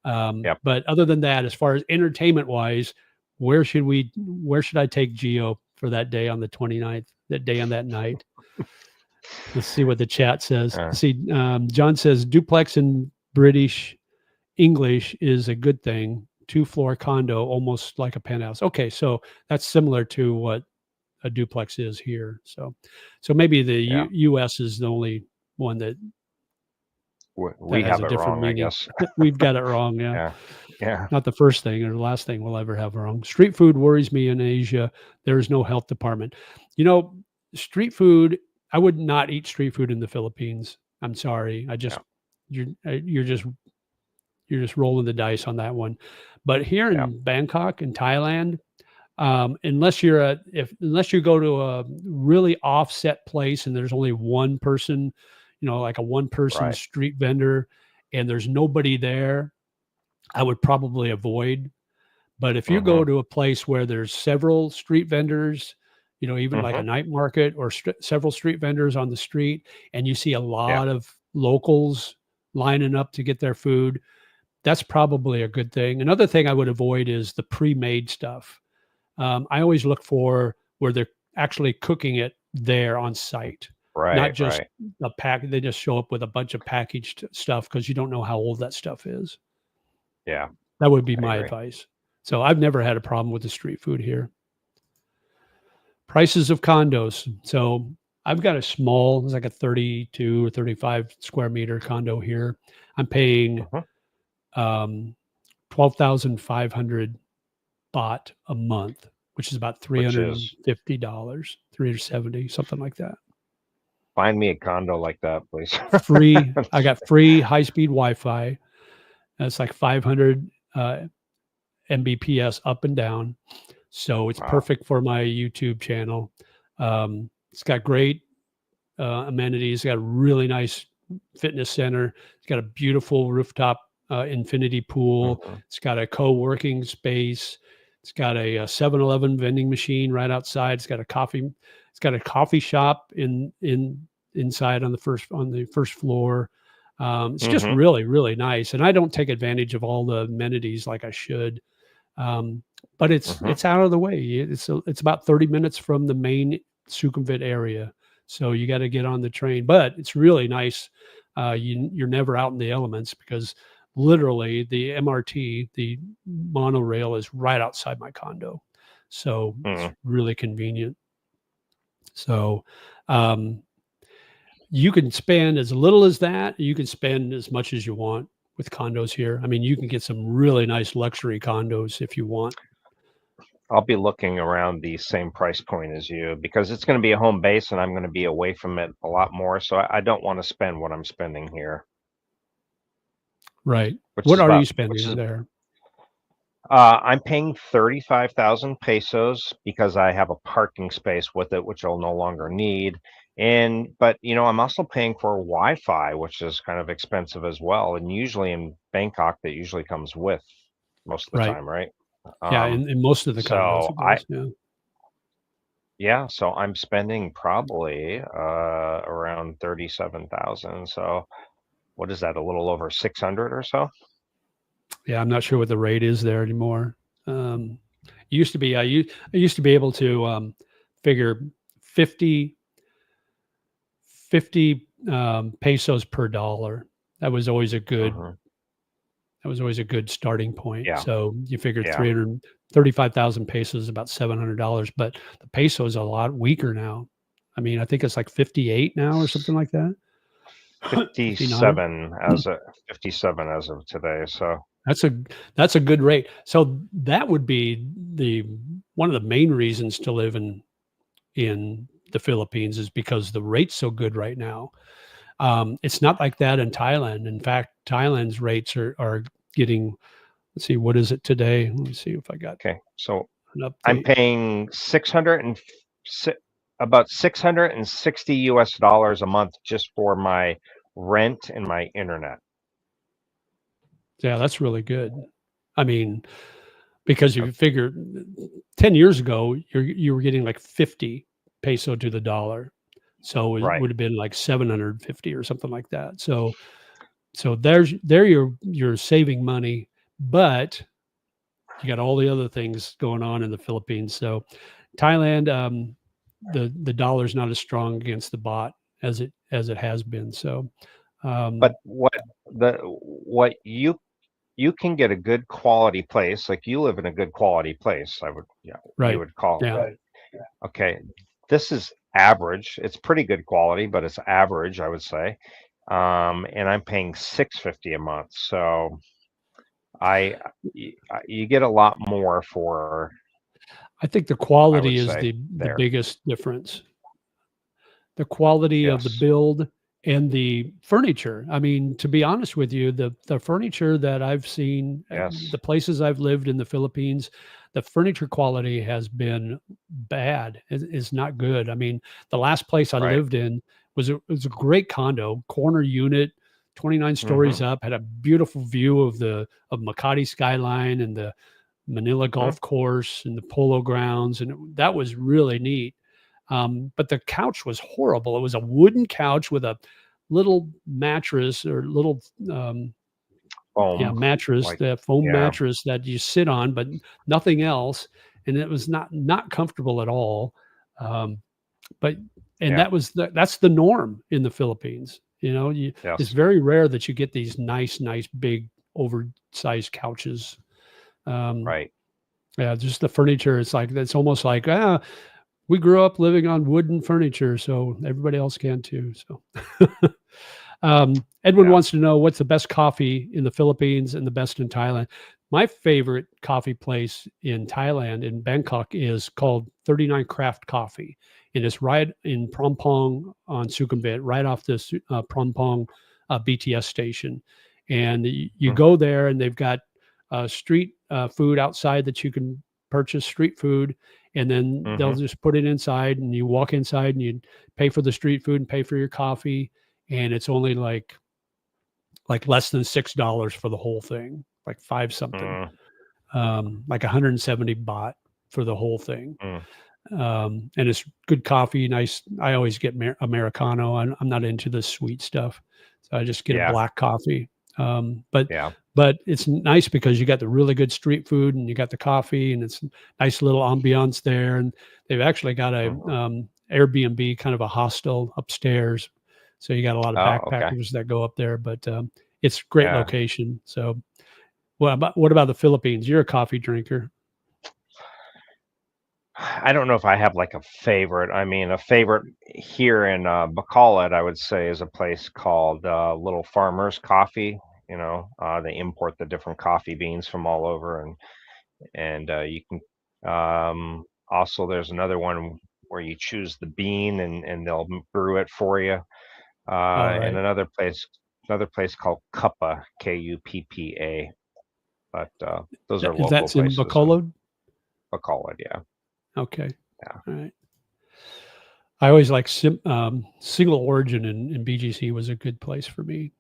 Yep. But other than that, as far as entertainment wise, where should I take Gio for that day on the 29th, that day on that night? Let's see what the chat says. Uh, See, John says duplex in British English is a good thing. 2-floor condo, almost like a penthouse. Okay, so that's similar to what a duplex is here. So maybe the yeah. U.S. is the only one that We has have a it different wrong, I meaning. guess. We've got it wrong. Yeah, Yeah. Yeah. not the first thing or the last thing we'll ever have wrong. Street food worries me in Asia. There is no health department. You know, street food. I would not eat street food in the Philippines. I'm sorry. Yeah. You're just rolling the dice on that one. But here Yeah. in Bangkok and Thailand, unless you go to a really offset place and there's only one person, like a one person Right. street vendor, and there's nobody there, I would probably avoid. But if you go hmm to a place where there's several street vendors, even like a hmm night market or several street vendors on the street, and you see a Yeah. lot of locals lining up to get their food, that's probably a good thing. Another thing I would avoid is the pre-made stuff. I always look for where they're actually cooking it there on site, not Right. just Right. a pack. They just show up with a bunch of packaged stuff because you don't know how old that stuff is. Yeah. That would be I my agree. advice. So I've never had a problem with the street food here. Prices of condos. So I've got a small, it's like a 32 or 35 square meter condo here. I'm paying hmm 12,500 baht a month, which is about Which is $350, 370, something like that. find me a condo like that, please. I got free high speed Wi Fi. That's like 500 Mbps up and down. So it's Wow. perfect for my YouTube channel. It's got great amenities. It's got a really nice fitness center. It's got a beautiful rooftop infinity pool. hmm It's got a co working space. It's got a 7-Eleven vending machine right outside. It's got a coffee. It's got a coffee shop inside on the first floor. It's just Mm-hmm. really, really nice. And I don't take advantage of all the amenities like I should. But Mm-hmm. it's out of the way. It's about 30 minutes from the main Sukhumvit area. So you got to get on the train, but it's really nice. You're never out in the elements because literally the MRT, the monorail is right outside my condo. So it's Mm. really convenient. So, um, you can spend as little as that. You can spend as much as you want with condos here. I mean, you can get some really nice luxury condos if you want. I'll be looking around the same price point as you because it's going to be a home base and I'm going to be away from it a lot more. So I don't want to spend what I'm spending here, Right. which What is are you about, which spending is, there? I'm paying 35,000 pesos because I have a parking space with it, which I'll no longer need. But I'm also paying for Wi-Fi, which is kind of expensive as well. And usually in Bangkok, that usually comes with most of the Right. time, right? Yeah, Um, in most of the condos so it I, does. Yeah. Yeah, so I'm spending probably around 37,000. So what is that? A little over 600 or so? Yeah, I'm not sure what the rate is there anymore. Used to be I used to be able to figure 50 50 pesos per dollar. That was always a good Hmm. that was always a good starting point. Yeah, So you figured yeah. 335,000 pesos is about $700, but the peso is a lot weaker now. I mean, I think it's like 58 now or something like that. 59. 57 as of today. So That's a that's a good rate. So that would be the one of the main reasons to live in the Philippines is because the rate's so good right now. It's not like that in Thailand. In fact, Thailand's rates are getting. Let's see, what is it today? Let me see if I got okay, so an I'm update. paying about 660 US dollars a month just for my rent and my internet. Yeah, that's really good. I mean, because you figure 10 years ago, you were getting like 50 peso to the dollar. So it Right. would have been like 750 or something like that. So you're saving money, but you got all the other things going on in the Philippines. So Thailand, the dollar's not as strong against the baht as it has been. So But um, what you can get a good quality place, like you live in a good quality place, yeah, you right, would call yeah, it. Okay, this is average. It's pretty good quality, but it's average, I would say. And I'm paying 650 a month. So I you get a lot more for, I think the I would quality is say, the there. biggest difference. The quality of the Yes. build and the furniture. I mean, to be honest with you, the furniture that I've seen at Yes. the places I've lived in the Philippines, the furniture quality has been bad. Is not good. I mean, the last place I Right. lived in was a great condo, corner unit, 29 stories Mm-hmm. up, had a beautiful view of Makati skyline and the Manila Mm-hmm. golf course and the polo grounds, and that was really neat. But the couch was horrible. It was a wooden couch with a little mattress or little yeah Foam. mattress, Like, the foam yeah. mattress that you sit on, but nothing else, and it was not comfortable at all. Um, but and Yeah. that's the norm in the Philippines. It's Yes. very rare that you get these nice big oversized couches. Um, Right. yeah, just the furniture. It's almost like we grew up living on wooden furniture, so everybody else can too. So, Edwin Yeah. wants to know what's the best coffee in the Philippines and the best in Thailand. My favorite coffee place in Thailand, in Bangkok, is called 39 Craft Coffee. And it's right in Prompong on Sukhumvit, right off the Prompong BTS station. And you Mm-hmm. go there, and they've got street food outside that you can purchase, street food, and then they'll Mm-hmm. just put it inside, and you walk inside and you pay for the street food and pay for your coffee, and it's only like less than $6 for the whole thing, like five something. Mm. like 170 baht for the whole thing. Mm. And it's good coffee, nice. I always get Americano. I'm not into the sweet stuff, so I just get a Yeah. black coffee. But Yeah. but it's nice because you got the really good street food and you got the coffee, and it's nice little ambiance there. And they've actually got a Mhm. Airbnb, kind of a hostel upstairs, so you got a lot of Oh, okay. backpackers that go up there. But it's a great Yeah. location. So what about the Philippines? You're a coffee drinker. I don't know if I have like a favorite. I mean, a favorite here in Bacolod, I would say, is a place called Little Farmers Coffee. They import the different coffee beans from all over, and you can also there's another one where you choose the bean and they'll brew it for you. All And right. another place called Cuppa, Kuppa. But those are local That's in places in Bacolod. Bacolod. Yeah. Okay. Yeah. All right. I always like single origin in BGC was a good place for me.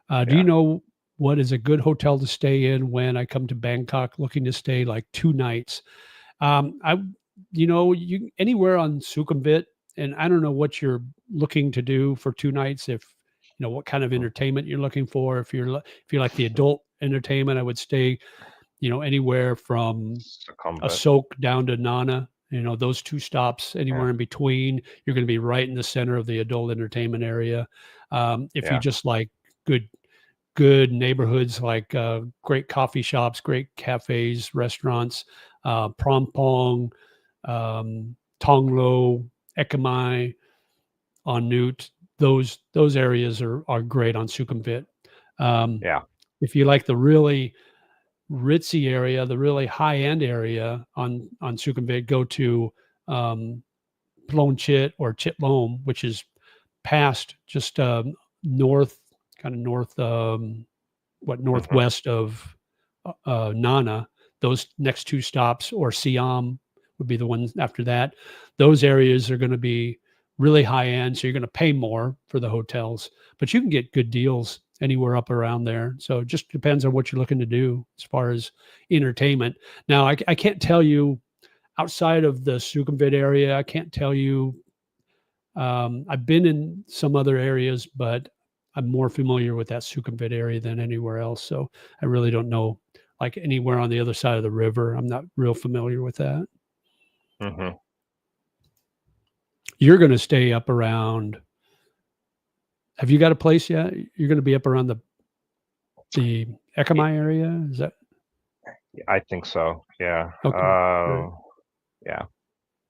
Do you Yeah. know what is a good hotel to stay in when I come to Bangkok looking to stay like 2 nights? I, you anywhere on Sukhumvit, and I don't know what you're looking to do for 2 nights. If what kind of Mm. entertainment you're looking for. If you like the adult entertainment, I would stay anywhere from Succumbat. Asok down to Nana. Those two stops, Yeah. anywhere in between, you're going to be right in the center of the adult entertainment area. If you Yeah. just like good good neighborhoods, like great coffee shops, great cafes, restaurants, Prompong, Tonglo, Ekamai, on Newt, those areas are great on Sukhumvit. Um, Yeah. if you like the really ritzy area, the really high end area on Sukhumvit, go to um, Plon Chit or Chitlom, which is past just north, kind of north, Hmm. northwest of Nana. Those next two stops, or Siam would be the ones after that. Those areas are going to be really high end, so you're going to pay more for the hotels, but you can get good deals anywhere up around there. So it just depends on what you're looking to do as far as entertainment. Now, I can't tell you outside of the Sukhumvit area. I can't tell you. I've been in some other areas, but I'm more familiar with that Sukhumvit area than anywhere else. So I really don't know, like anywhere on the other side of the river. I'm not real familiar with that. Hmm. You're going to stay up around. Have you got a place yet? You're going to be up around the Ekamai area. Is that I think so. Yeah. okay? All right. Yeah.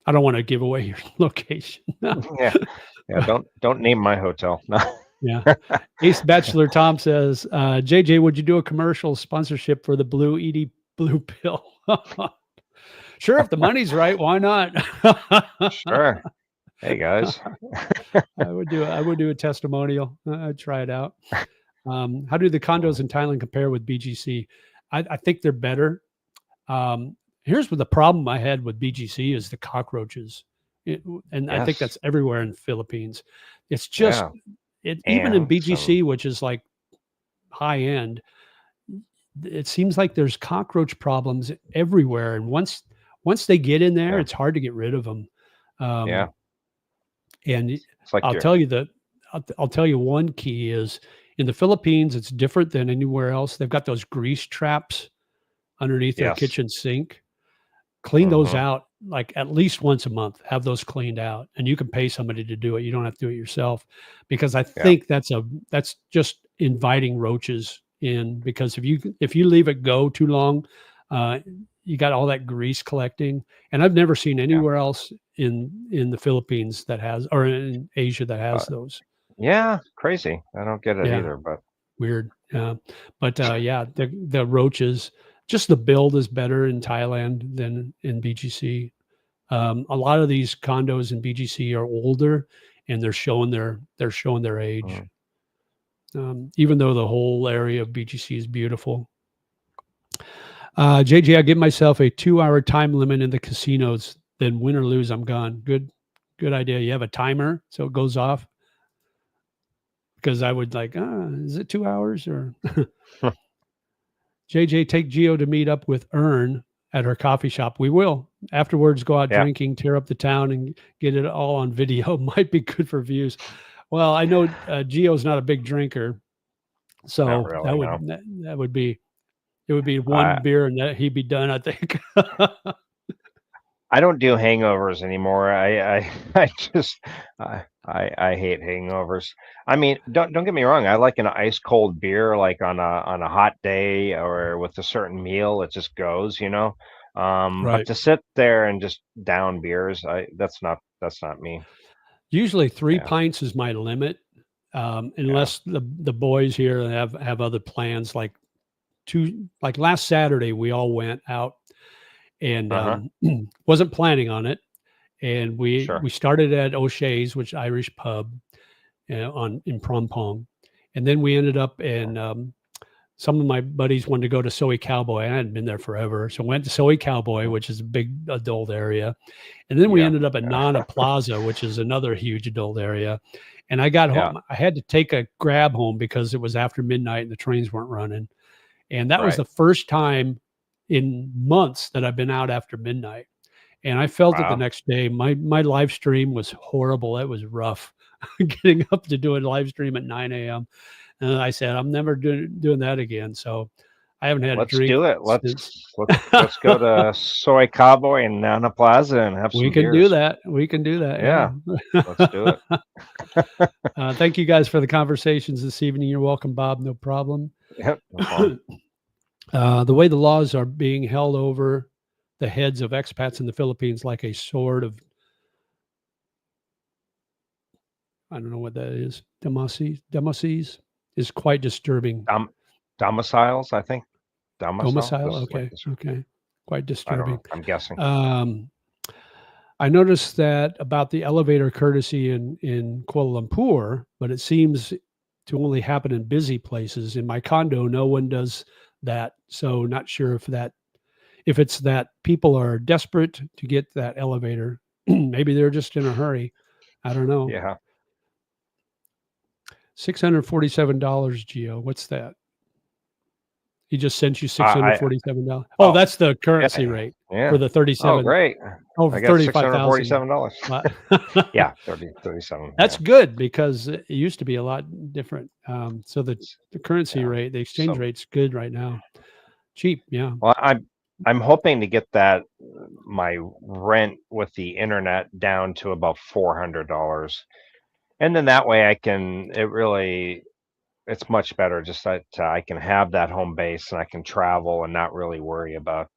I don't want to give away your location. Yeah. Yeah. Don't name my hotel. No. Yeah. Ace Bachelor Tom says, JJ, would you do a commercial sponsorship for the Blue Edie Blue Pill? Sure, if the money's right, why not? Sure. Hey guys. I would do a testimonial. I'd try it out. How do the condos in Thailand compare with BGC? I think they're better. Here's what the problem I had with BGC is the cockroaches. And I think Yes. that's everywhere in the Philippines. It's just Yeah. even in Ants and BGC, which is like high end, it seems like there's cockroach problems everywhere. And once they get in there, yeah. it's hard to get rid of them. Yeah. Um, and It's like I'll you're tell you that I'll tell you one key is in the Philippines, it's different than anywhere else. They've got those grease traps underneath their yes. kitchen sink. Clean those Hmm. out like at least once a month. Have those cleaned out, and you can pay somebody to do it. You don't have to do it yourself, because I Yeah. think that's just inviting roaches in. Because if you leave it go too long, uh, you got all that grease collecting. And I've never seen Yeah. anywhere else in the Philippines that has, or in Asia that Uh, has those. yeah. Crazy. I don't get it Yeah, either, but weird. Yeah, but yeah, the roaches. Just the build is better in Thailand than in BGC. A lot of these condos in BGC are older, and they're showing their age. mm, Even though the whole area of BGC is beautiful. JJ, I give myself a 2-hour time limit in the casinos. Then win or lose, I'm gone. Good idea. You have a timer so it goes off, because I would like, is it 2 hours or JJ, take Gio to meet up with Ern at her coffee shop. We will. Afterwards, go out Yeah, drinking, tear up the town, and get it all on video. Might be good for views. Well, I know Gio's not a big drinker, not so really. No, that would be it. Would be one I beer and that he'd be done. I think. I don't do hangovers anymore. I just I hate hangovers. I mean, don't get me wrong. I like an ice cold beer, like on a hot day or with a certain meal. It just goes, you know. But Right. to sit there and just down beers, I that's not me. Usually, three Yeah. pints is my limit, Yeah. unless the boys here have other plans. Like last Saturday, we all went out and Uh-huh. wasn't planning on it. And Sure. we started at O'Shea's, which Irish pub on in Prompong, and then we ended up in some of my buddies wanted to go to Soy Cowboy. I hadn't been there forever, so went to Soy Cowboy, Mhm. which is a big adult area, and then we Yeah. ended up at Nana Yeah. Plaza, which is another huge adult area. And I got Yeah. home. I had to take a grab home because it was after midnight and the trains weren't running. And that was Right. the first time in months that I've been out after midnight. And I felt it the Wow. next day. My live stream was horrible. It was rough getting up to do a live stream at 9 a.m. And I said, I'm never doing that again. So I haven't had a Let's drink do it. since. Let's go to Soy Cowboy and Nana Plaza and have We some can do beers. that. We can do that. Yeah. Let's do it. Yeah. Thank you guys for the conversations this evening. You're welcome, Bob. No problem. Yep. No problem. The way the laws are being held over the heads of expats in the Philippines like a sword of, I don't know what that is, Demacies is quite disturbing. Domiciles, I think. Domicile. Domicile? This is like Okay. this. Okay. Quite I don't disturbing. know. I'm guessing. Um, I noticed that about the elevator courtesy in Kuala Lumpur, but it seems to only happen in busy places. In my condo, no one does that. So not sure if it's that people are desperate to get that elevator. Maybe they're just in a hurry. I don't know. Yeah. $647, Gio. What's that? He just sent you I $647. Oh, oh that's the yeah, currency rate yeah. for the Oh 37. great. Oh, I got $35,000. $647. Yeah, 37. That's Yeah. good because it used to be a lot different. So the currency Yeah. rate, the exchange So rate's good right now. Cheap, yeah. well, I'm hoping to get that my rent with the internet down to about $400. And then that way it's much better just that I can have that home base and I can travel and not really worry about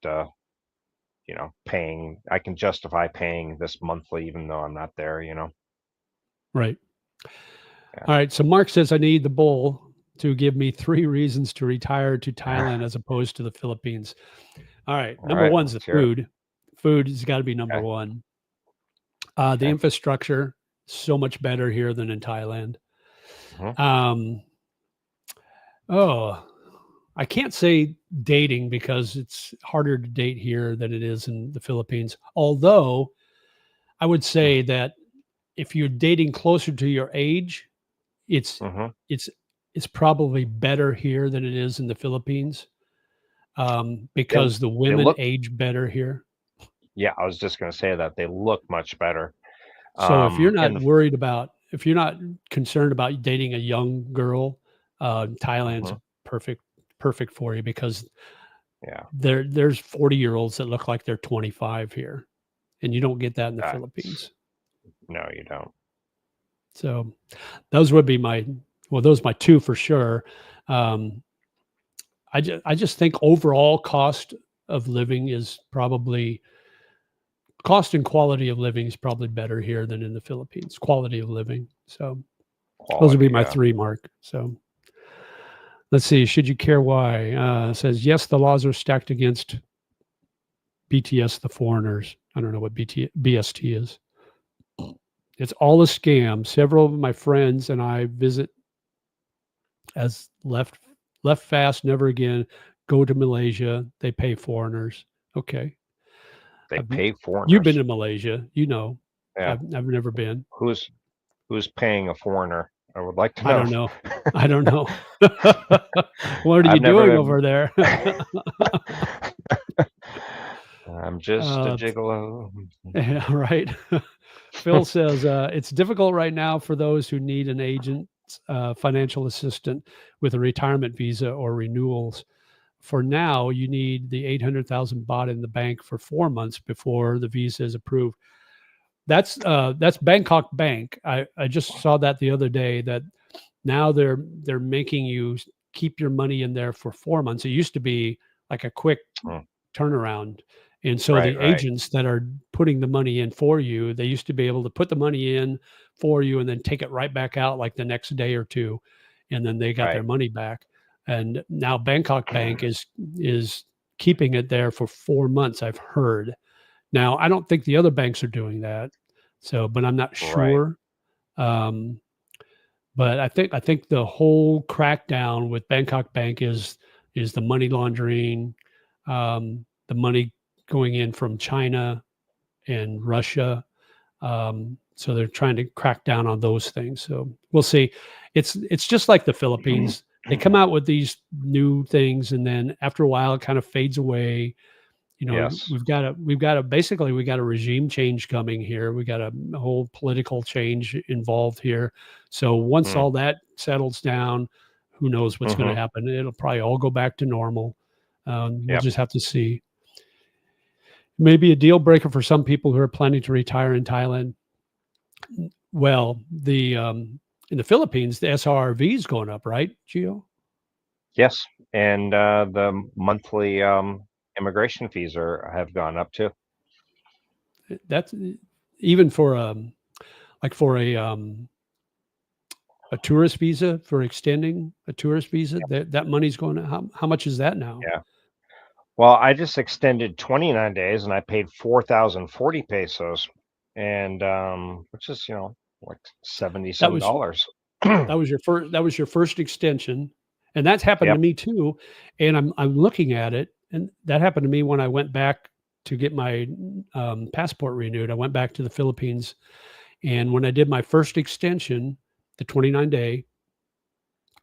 paying. I can justify paying this monthly even though I'm not there, you know. Right. Yeah. All right. So Mark says I need the bull to give me 3 reasons to retire to Thailand as opposed to the Philippines. All right. All Number right, one's the let's hear it. food. Food has got to be number Okay. one. The Okay. infrastructure, so much better here than in Thailand. Mhm. Um, oh, I can't say dating because it's harder to date here than it is in the Philippines. Although I would say that if you're dating closer to your age, it's Mhm. it's it's probably better here than it is in the Philippines They because the they women look age better here. yeah, I was just going to say that they look much better. So In the if you're not concerned about dating a young girl, Thailand's mhm. perfect for you because Yeah, there's 40-year-olds that look like they're 25 here, and you don't get that in the that's Philippines. no, you don't. So those would be those are my two for sure. Um, I just think overall cost of living is probably cost and quality of living is probably better here than in the Philippines. Quality of living. So those would be Quality, my yeah. 3, Mark. So let's see. Should you care why? Says yes. The laws are stacked against BTS, the foreigners. I don't know what BST is. It's all a scam. Several of my friends and I visit as left fast, never again. Go to Malaysia. They pay foreigners. Okay. They I've, pay you've been foreigners. to Malaysia. You know, Yeah. I've never been. Who's paying a foreigner? I would like to I know. don't know. I don't know. What are you I've doing never. over there? I'm just a uh, gigolo. yeah, right. Phil says it's difficult right now for those who need an agent, financial assistant with a retirement visa or renewals. For now, you need the 800,000 bought in the bank for 4 months before the visa is approved. That's Bangkok Bank. I just saw that the other day that now they're making you keep your money in there for 4 months. It used to be like a quick Mm, turnaround. And so right, the right, agents that are putting the money in for you, they used to be able to put the money in for you and then take it right back out like the next day or two, and then they got their right. money back. And now Bangkok Bank is keeping it there for 4 months, I've heard. Now, I don't think the other banks are doing that. So, but I'm not Right. sure. Um, but I think the whole crackdown with Bangkok Bank is the money laundering, the money going in from China and Russia. So they're trying to crack down on those things. So we'll see. It's just like the Philippines. They come out with these new things, and then after a while, it kind of fades away. You know, Yes. we've got a basically we got a regime change coming here. We got a whole political change involved here. So once Mm, all that settles down, who knows what's going to mm-hmm. happen? It'll probably all go back to normal. We'll Yep. just have to see. Maybe a deal breaker for some people who are planning to retire in Thailand. Well, the in the Philippines, the SRV is going up, right, Gio? Yes. And the monthly immigration fees are have gone up too. That's even for like for a tourist visa for extending a tourist visa. That money's going to how much is that now? Yeah. Well, I just extended 29 days and I paid 4,040 pesos, and which is, like 70 That some was dollars. that was your first extension, and that's happened to Yep. me too. And I'm looking at it, and that happened to me when I went back to get my passport renewed. I went back to the Philippines, and when I did my first extension, the 29-day,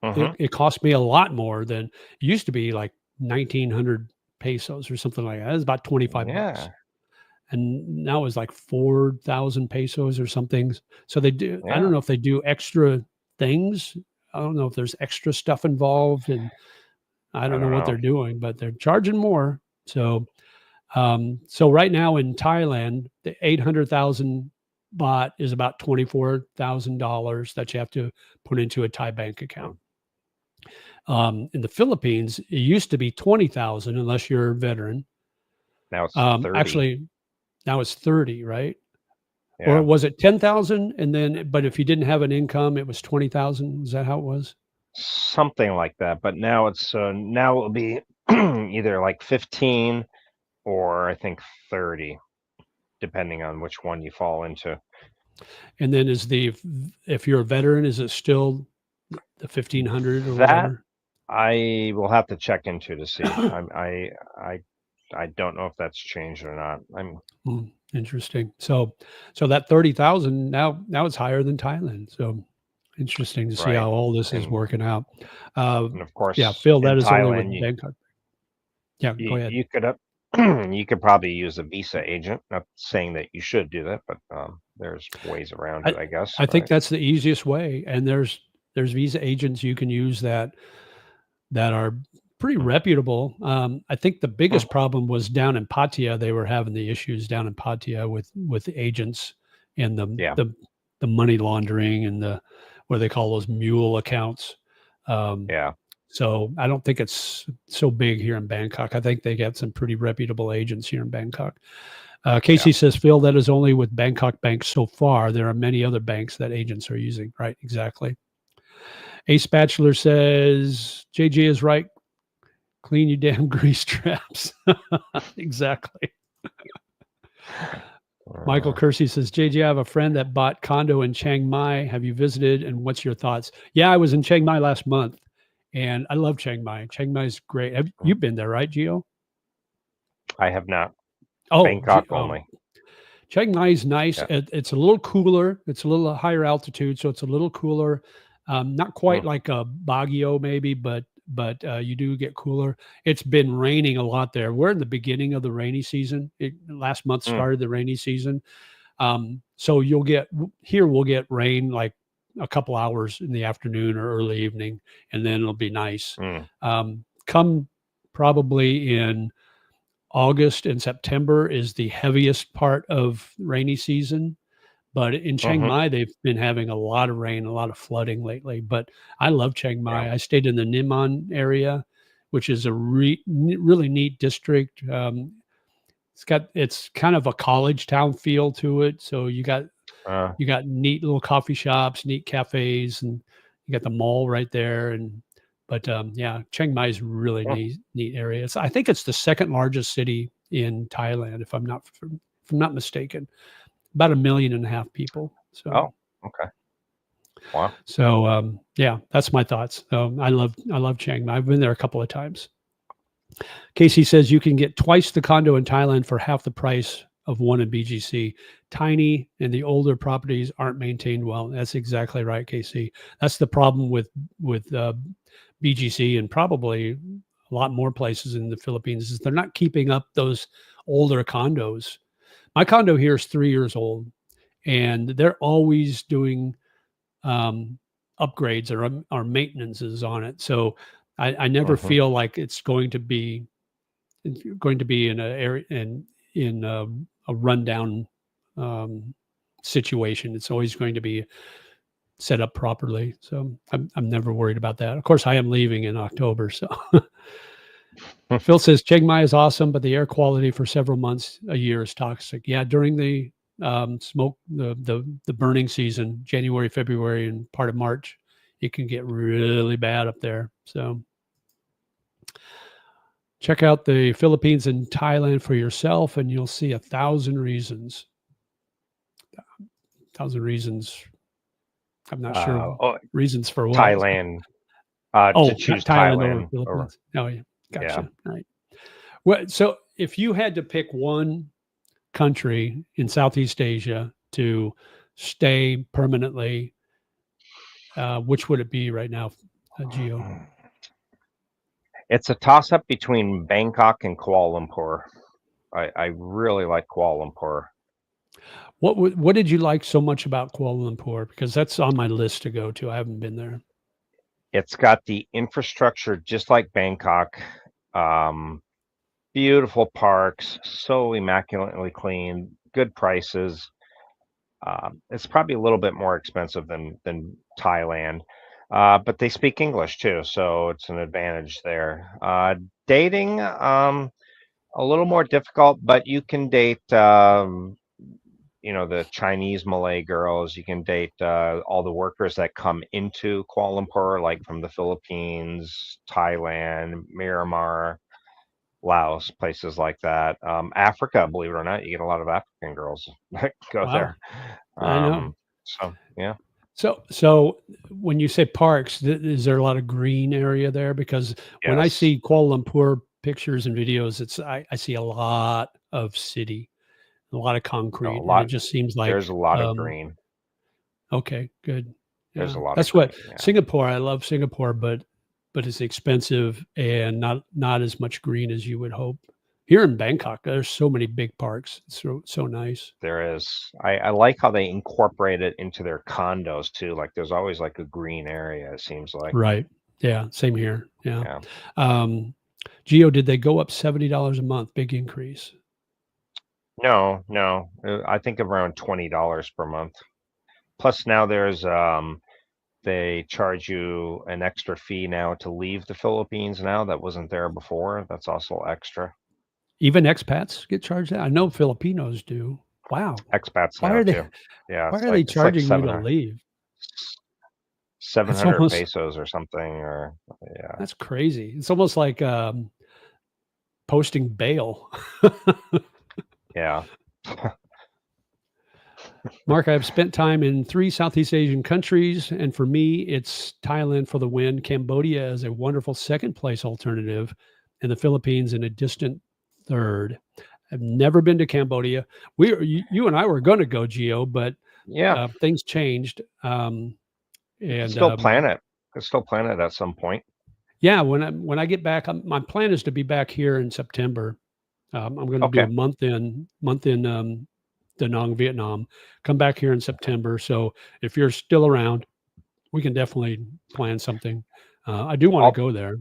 Hmm. it cost me a lot more than it used to be, like 1,900 pesos or something like that. It was about 25 bucks. Yeah. And now it's like 4,000 pesos or something. So they do, I don't Yeah. know if they do extra things. I don't know if there's extra stuff involved, and I I don't know don't what know. they're doing, but they're charging more. So right now in Thailand, the 800,000 baht is about $24,000 that you have to put into a Thai bank account. Mm. In the Philippines, it used to be 20,000 unless you're a veteran. Now it's 30. Actually, now it's 30, right? Or Yeah. was it 10,000 and then but if you didn't have an income it was 20,000? Is that how it was? Something like that. But now it'll be either like 15 or I think 30, depending on which one you fall into. And then if you're a veteran, is it still the 1,500 or That whatever? I will have to check into to see. I I don't know if that's changed or not. Interesting. So that 30,000 now it's higher than Thailand. So interesting to see Right. how all this is And working out. Uh, and of yeah, course Phil, in that is only with Thailand Bangkok. Yeah, go ahead. you could you could probably use a visa agent. Not saying that you should do that, but there's ways around I it, I guess, I think right? that's the easiest way. And there's visa agents you can use that are pretty Mm, reputable. I think the mm, biggest problem was down in Pattaya. They were having the issues down in Pattaya with the agents and yeah. the money laundering and the what they call those mule accounts. Um, Yeah. so I don't think it's so big here in Bangkok. I think they got some pretty reputable agents here in Bangkok. Yeah. Casey says, Phil, that is only with Bangkok Bank so far. There are many other banks that agents are using. Right, exactly. Ace Bachelor says, JJ is right. Clean your damn grease traps. Exactly. Michael Uh, Kersey says, JJ, I have a friend that bought condo in Chiang Mai. Have you visited? And what's your thoughts? Yeah, I was in Chiang Mai last month and I love Chiang Mai. Chiang Mai is great. Have you been there, right, Gio? I have not. Oh, Bangkok only. Chiang Mai is nice. Yeah. It's a little cooler. It's a little higher altitude, so it's a little cooler. Not quite Mm, like a Baguio maybe, but you do get cooler. It's been raining a lot there. We're in the beginning of the rainy season. Last month mm, started the rainy season. So you'll get here. We'll get rain like a couple hours in the afternoon or early evening, and then it'll be nice. mm, Come probably in August and September is the heaviest part of rainy season. But in Chiang hmm Mai, they've been having a lot of rain, a lot of flooding lately. But I love Chiang Yeah. Mai. I stayed in the Nimon area, which is a really neat district. It's kind of a college town feel to it. So Uh, you got neat little coffee shops, neat cafes, and you got the mall right there. And but yeah, Chiang Mai is really mm, neat area. I think it's the second largest city in Thailand, if I'm not mistaken. About 1.5 million people. oh, okay. Wow. Yeah, that's my thoughts. I love Chiang Mai. I've been there a couple of times. Casey says you can get twice the condo in Thailand for half the price of one in BGC. Tiny and the older properties aren't maintained well. That's exactly right, Casey. That's the problem with BGC and probably a lot more places in the Philippines is they're not keeping up those older condos. My condo here is 3 years old, and they're always doing um, upgrades or maintenances on it. So I never hmm feel like it's going to be in a area in a rundown um, situation. It's always going to be set up properly. So I'm never worried about that. Of course, I am leaving in October. So Phil says Chiang Mai is awesome, but the air quality for several months a year is toxic. Yeah, during the smoke the burning season, January, February, and part of March, it can get really bad up there. So check out the Philippines and Thailand for yourself, and you'll see 1,000 reasons. 1,000 reasons. I'm not sure oh, reasons for what. Thailand. To Oh, choose Thailand over Thailand over. Philippines. Oh, yeah, Yeah. gotcha. All right. Well, so if you had to pick one country in Southeast Asia to stay permanently, which would it be right now, Gio? It's a toss up between Bangkok and Kuala Lumpur. I really like Kuala Lumpur. What did you like so much about Kuala Lumpur? Because that's on my list to go to. I haven't been there. It's got the infrastructure just like Bangkok. Um, Beautiful parks, so immaculately clean, good prices. It's probably a little bit more expensive than Thailand, but they speak English too, so it's an advantage there. Dating, a little more difficult, but you can date, the Chinese Malay girls. You can date all the workers that come into Kuala Lumpur, like from the Philippines, Thailand, Myanmar, Laos, places like that. Africa, believe it or not, you get a lot of African girls that go Wow, there. I know. So yeah, So when you say parks, is there a lot of green area there? Because when I yes, see Kuala Lumpur pictures and videos, I see a lot of city, a lot of no, a concrete, and it lot. just seems There's like a lot of green. okay, good. There's Yeah, a lot of that's what green. Yeah, Singapore. I love Singapore, but it's expensive and not as much green as you would hope. Here in Bangkok, there's so many big parks. It's so nice. there is. I like how they incorporate it into their condos too. Like there's always like a green area. It seems like. Right. Yeah. Same here. Yeah. Yeah. Um, Geo, did they go up $70 a month? Big increase. No, no. I think around $20 per month. Plus now there's they charge you an extra fee now to leave the Philippines now that wasn't there before. That's also extra. Even expats get charged that? I know Filipinos do. Wow. Expats Why now are they too. Yeah, why are they it's like charging you to leave? seven That's hundred almost pesos or something. Or yeah, that's crazy. It's almost like posting bail. yeah. Mark, I've spent time in 3 Southeast Asian countries, and for me, it's Thailand for the win. Cambodia is a wonderful second place alternative, and the Philippines in a distant third. I've never been to Cambodia. You and I were going to go, Geo, but Yeah. things changed. You could And still plan it. Could still plan it at some point. yeah, when I get back, my plan is to be back here in September. I'm going to do Okay. a month in Da Nang, Vietnam. Come back here in September. So if you're still around, we can definitely plan something. I do want to I'll go there.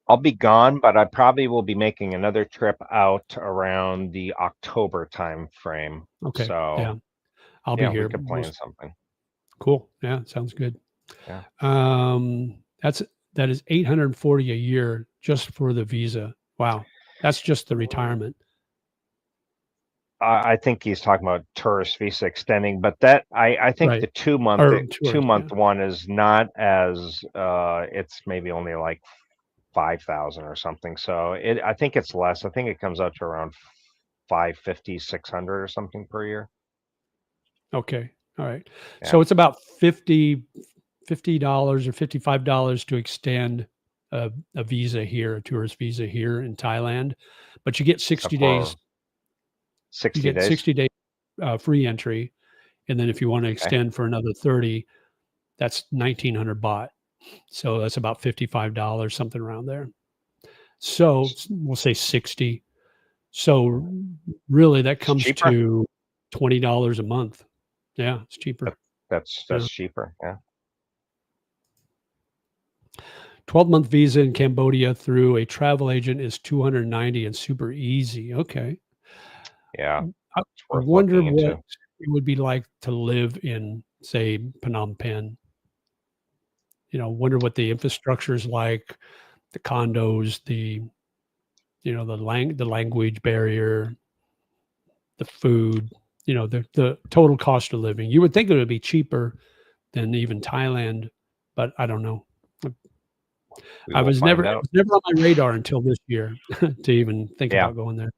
I'll be gone, but I probably will be making another trip out around the October time frame. Okay, yeah, So I'll be yeah, we here. could plan something. Cool. Yeah, sounds good. Yeah. That's that is 840 a year just for the visa. Wow, that's just the retirement. I think he's talking about tourist visa extending, but that I think Right. the 2 month Or tourist, yeah. one is not as it's maybe only like 5,000 or something. So I think it's less. I think it comes out to around 550, 600 or something per year. Okay. All right. So Yeah. it's about $50 or $55 to extend a visa here, a tourist visa here in Thailand, but you get So 60 days. for You 60 get days. 60 days free entry, and then if you want to Okay. extend for another 30, that's 1,900 baht. So that's about $55, something around there. So we'll say 60. So really, that It's comes cheaper. to $20 a month. Yeah, it's cheaper. That's Yeah. cheaper. Yeah. 12-month visa in Cambodia through a travel agent is 290 and super easy. Okay. Yeah. I It's worth wonder looking what into. it would be like to live in, say, Phnom Penh. Wonder what the infrastructure is like, the condos, the language barrier, the food, the total cost of living. You would think it would be cheaper than even Thailand, but I don't know. We I will was never find it out. was never on my radar until this year to even think Yeah. about going there.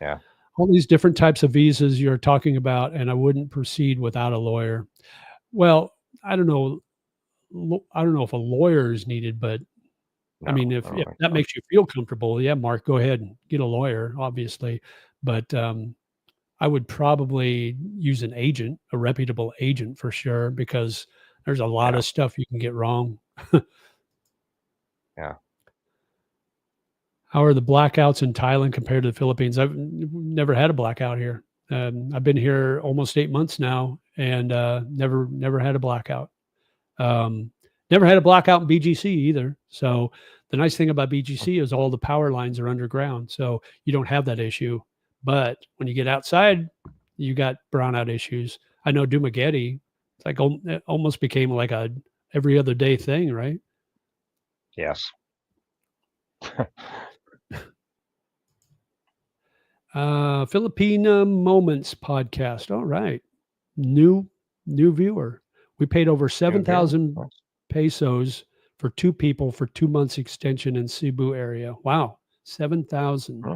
Yeah. All these different types of visas you're talking about, and I wouldn't proceed without a lawyer. Well, I don't know. I don't know if a lawyer is needed, but I No, mean, I if don't think that so. makes you feel comfortable, yeah, Mark, go ahead and get a lawyer, obviously. But I would probably use an agent, a reputable agent for sure, because there's a lot Yeah. of stuff you can get wrong. Yeah. How are the blackouts in Thailand compared to the Philippines? I've never had a blackout here. I've been here almost 8 months now, and never had a blackout. Um, Never had a blackout in BGC either. So the nice thing about BGC is all the power lines are underground, so you don't have that issue. But when you get outside, you got brownout issues. I know Dumaguete, it's like it almost became like a every other day thing, right? Yes. Filipina Moments podcast. All right. New viewer. We paid over New viewer. 7,000 pesos for 2 people for 2 months extension in Cebu area. Wow. 7,000. Hmm.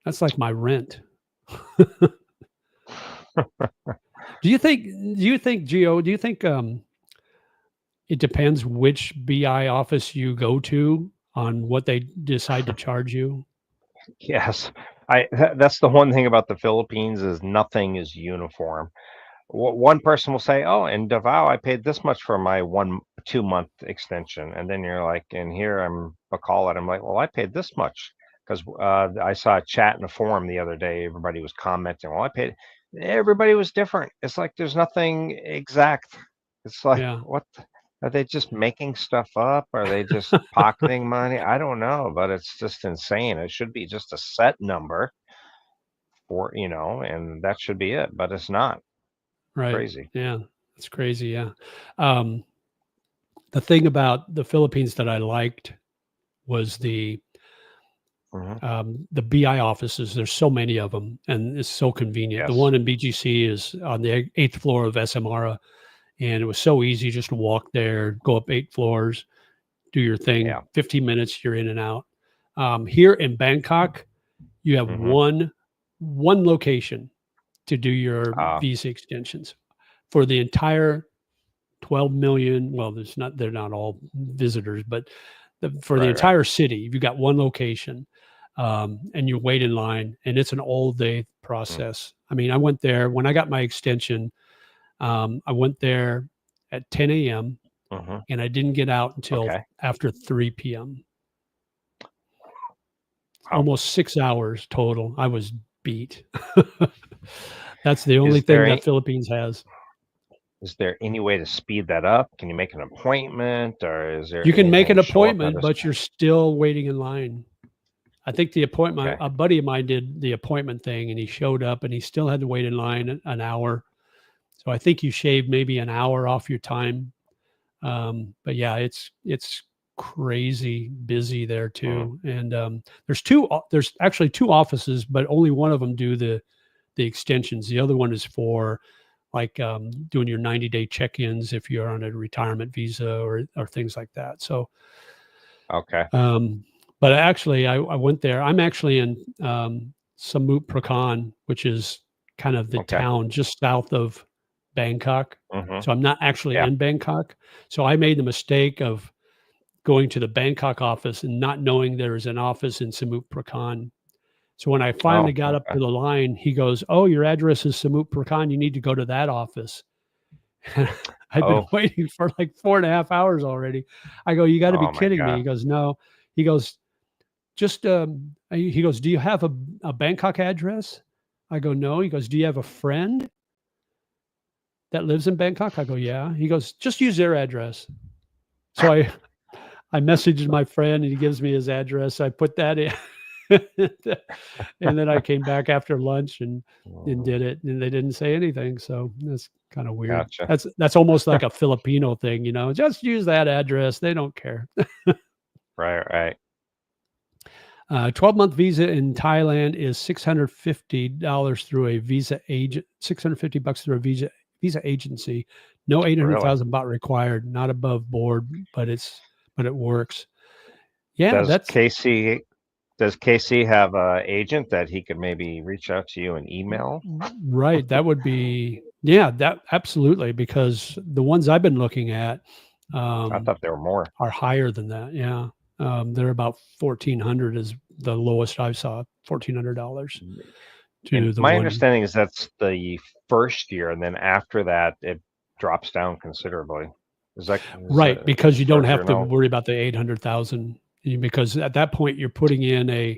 That's like my rent. Do you think Gio, do you think it depends which BI office you go to on what they decide to charge you? Yes. That's the one thing about the Philippines is nothing is uniform. One person will say, "Oh, in Davao, I paid this much for my 2 month extension," and then you're like, "And here I'm Bacolod." I'm like, "Well, I paid this much because I saw a chat in a forum the other day. Everybody was commenting. Well, I paid. Everybody was different. It's like there's nothing exact. It's like Yeah. what are they just making stuff up? Are they just pocketing money? I don't know, but it's just insane. It should be just a set number for and that should be it, but it's not. Right. Crazy. Yeah. That's crazy. Yeah. Um, the thing about the Philippines that I liked was Hmm. the BI offices. There's so many of them, and it's so convenient. The Yes. one in BGC is on the eighth floor of SMRA, and it was so easy just to walk there, go up 8 floors, do your thing. Yeah. 15 minutes, you're in and out. Here in Bangkok, you have Hmm. one location to do your Uh, visa extensions for the entire 12 million. Well, they're not all visitors, but for the right, right. entire city, you've got one location, and you wait in line, and it's an all day Mm. process. I mean, I went there when I got my extension. I went there at 10 a.m. Mm-hmm. and I didn't get out until Okay. after 3 p.m. Wow. Almost 6 hours total. I was beat. That's the only Is there thing any, that Philippines has. is there any way to speed that up? Can you make an appointment, or is there You can make anything an show up at appointment, a but you're still waiting in line. I think the appointment, Okay. a buddy of mine did the appointment thing and he showed up and he still had to wait in line an hour. So I think you shave maybe an hour off your time. But yeah, it's crazy busy there too. And there's actually two offices, but only one of them do the extensions. The other one is for like doing your 90-day check-ins if you're on a retirement visa or things like that. So Okay. but actually, I went there. I'm actually in Samut Prakan, which is kind of the Okay. town just south of Bangkok. Mm-hmm. So I'm not actually Yeah. in Bangkok. So I made the mistake of going to the Bangkok office and not knowing there was an office in Samut Prakan. So when I Oh, finally got up okay. to the line, he goes, "Oh, your address is Samut Prakan. You need to go to that office." I'd been Oh, waiting for like 4.5 hours already. I go, "You got to be oh my kidding me." God. He goes, "No." He goes, just he goes, "Do you have a Bangkok address?" I go, "No." He goes, "Do you have a friend that lives in Bangkok?" I go, "Yeah." He goes, "Just use their address." So I messaged my friend and he gives me his address. I put that in. And then I came back after lunch and did it and they didn't say anything. So that's kind of weird. Gotcha. That's almost like a Filipino thing, just use that address. They don't care. Right, right. 12-month visa in Thailand is $650 through a visa agent, $650 through a visa agency. No Really? 800,000 baht required, not above board, but it works. Yeah, Does that's Casey does Casey have a agent that he could maybe reach out to you and email? right. That would be that absolutely, because the ones I've been looking at I thought there were more. are higher than that. Yeah. They're about 1,400 is the lowest I saw, $1,400 And to the my one. understanding is that's the first year, and then after that, it drops down considerably. Right, because as you far don't as have your to knowledge? worry about the 800,000 because at that point you're putting in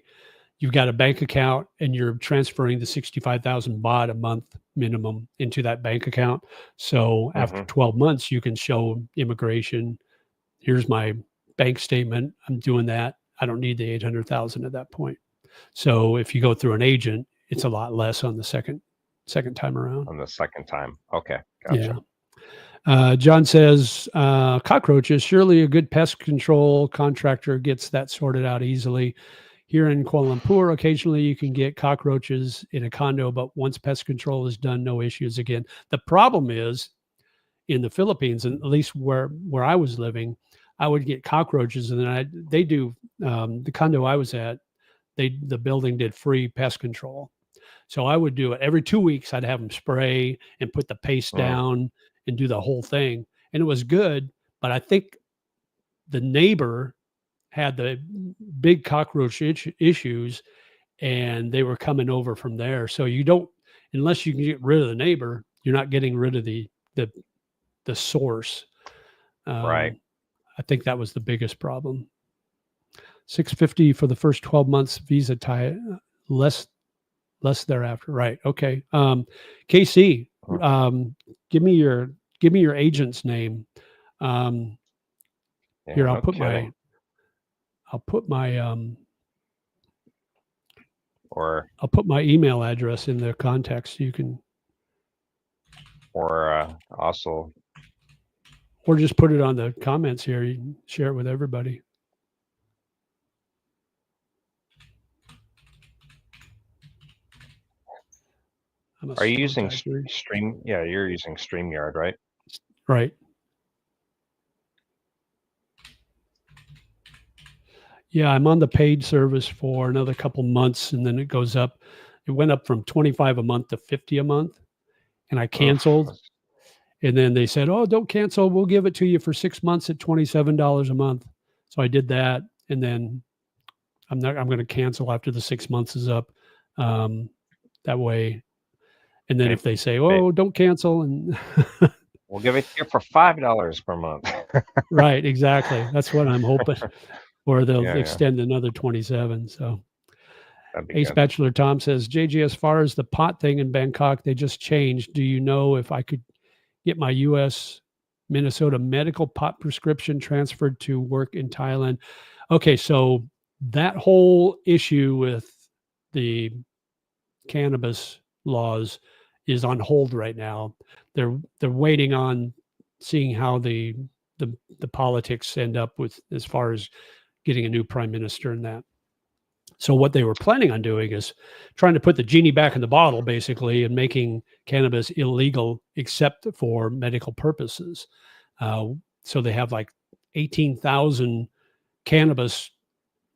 you've got a bank account and you're transferring the 65,000 baht a month minimum into that bank account. So after Mm-hmm. 12 months, you can show immigration, here's my bank statement. I'm doing that. I don't need the 800,000 at that point. So if you go through an agent, it's a lot less on the second time around. On the second time. Okay, Yeah. gotcha. John says, cockroaches, surely a good pest control contractor gets that sorted out easily. Here in Kuala Lumpur, occasionally you can get cockroaches in a condo, but once pest control is done, no issues again. The problem is in the Philippines, and at least where I was living, I would get cockroaches, and then they do the condo I was at. The building did free pest control, so I would do it every 2 weeks. I'd have them spray and put the paste Mm, down and do the whole thing. And it was good. But I think the neighbor had the big cockroach issues and they were coming over from there. So you don't, unless you can get rid of the neighbor, you're not getting rid of the source. right. I think that was the biggest problem. 650 for the first 12 months visa tie, less thereafter. Right. Okay. KC, Mm, give me your agent's name. yeah, Here, no kidding. I'll put my Or I'll put my email address in the context. You can, also, or just put it on the comments here. You can share it with everybody. I'm a are you slow using typer. Stream? Yeah, you're using StreamYard, right? Right. Yeah, I'm on the paid service for another couple months, and then it goes up. It went up from 25 a month to 50 a month, and I Oof. canceled. And then they said, "Oh, don't cancel. We'll give it to you for 6 months at $27 a month." So I did that, and then I'm going to cancel after the 6 months is up. That way, And then They, if they say, they, "Oh, don't cancel," and we'll give it to you for $5 per month. right, exactly. That's what I'm hoping, or they'll Yeah, yeah, extend another 27. So that'd be Ace good. Bachelor Tom says, JG, as far as the pot thing in Bangkok, they just changed. Do you know if I could get my US Minnesota medical pot prescription transferred to work in Thailand? Okay, so that whole issue with the cannabis laws is on hold right now. They're waiting on seeing how the politics end up with as far as getting a new prime minister and that. So what they were planning on doing is trying to put the genie back in the bottle, basically, and making cannabis illegal except for medical purposes. Uh, so they have like 18,000 cannabis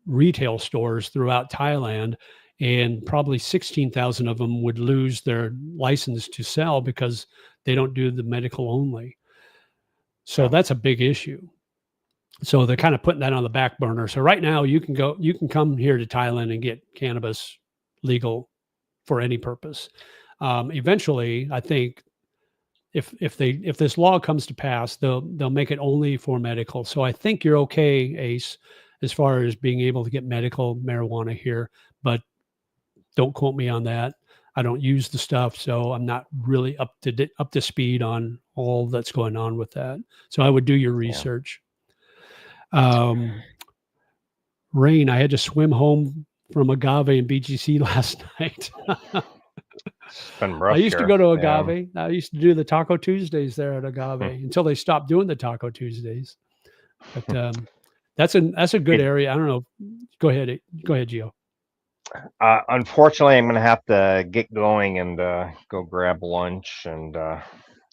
retail stores throughout Thailand, and probably 16,000 of them would lose their license to sell because they don't do the medical only. So Yeah. that's a big issue. So they're kind of putting that on the back burner. So right now you can come here to Thailand and get cannabis legal for any purpose. Eventually, I think if this law comes to pass, they'll make it only for medical. So I think you're okay, Ace, as far as being able to get medical marijuana here, but don't quote me on that. I don't use the stuff, so I'm not really up to speed on all that's going on with that. So I would do your Yeah. research. Rain, I had to swim home from Agave and BGC last night. It's been I rough used to here. go to Yeah. Agave. I used to do the Taco Tuesdays there at Agave until they stopped doing the Taco Tuesdays. But that's a good It, area. I don't know. Go ahead, Gio. unfortunately, I'm going to have to get going and go grab lunch and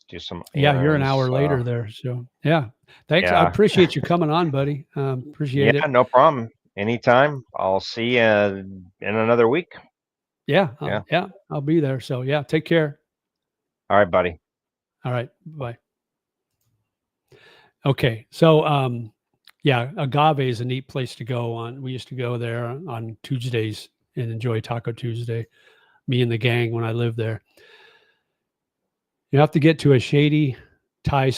do some Yeah, you're an errands. hour later there. So yeah, thanks. I Yeah. appreciate you coming on, buddy. Yeah, Appreciate it. no problem. Anytime. I'll see you in another week. Yeah, Yeah. yeah, I'll be there. So yeah, take care. All right, buddy. All right, bye. Okay, so yeah, Agave is a neat place to go on. We used to go there on Tuesdays and enjoy Taco Tuesday. Me and the gang when I lived there. You have to get to a shady Thai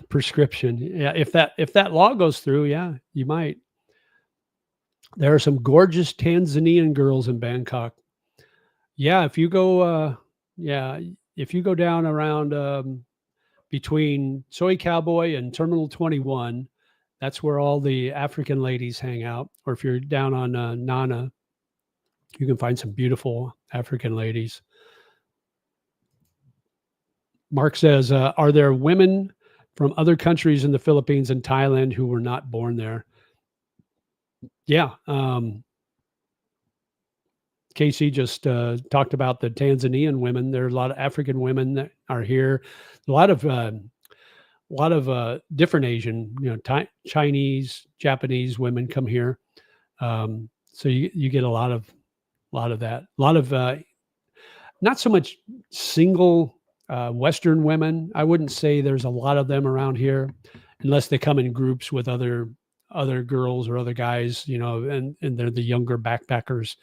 prescription. Yeah, if that law goes through, yeah, you might. There are some gorgeous Tanzanian girls in Bangkok. Yeah, if you go down around between Soy Cowboy and Terminal 21, that's where all the African ladies hang out. Or if you're down on Nana, you can find some beautiful African ladies. Mark says, are there women from other countries in the Philippines and Thailand who were not born there? Yeah. Casey just talked about the Tanzanian women. There are a lot of African women that are here. A lot of different Asian, Chinese, Japanese women come here. So you get a lot of that. A lot of not so much single Western women. I wouldn't say there's a lot of them around here, unless they come in groups with other girls or other guys, and they're the younger backpackers.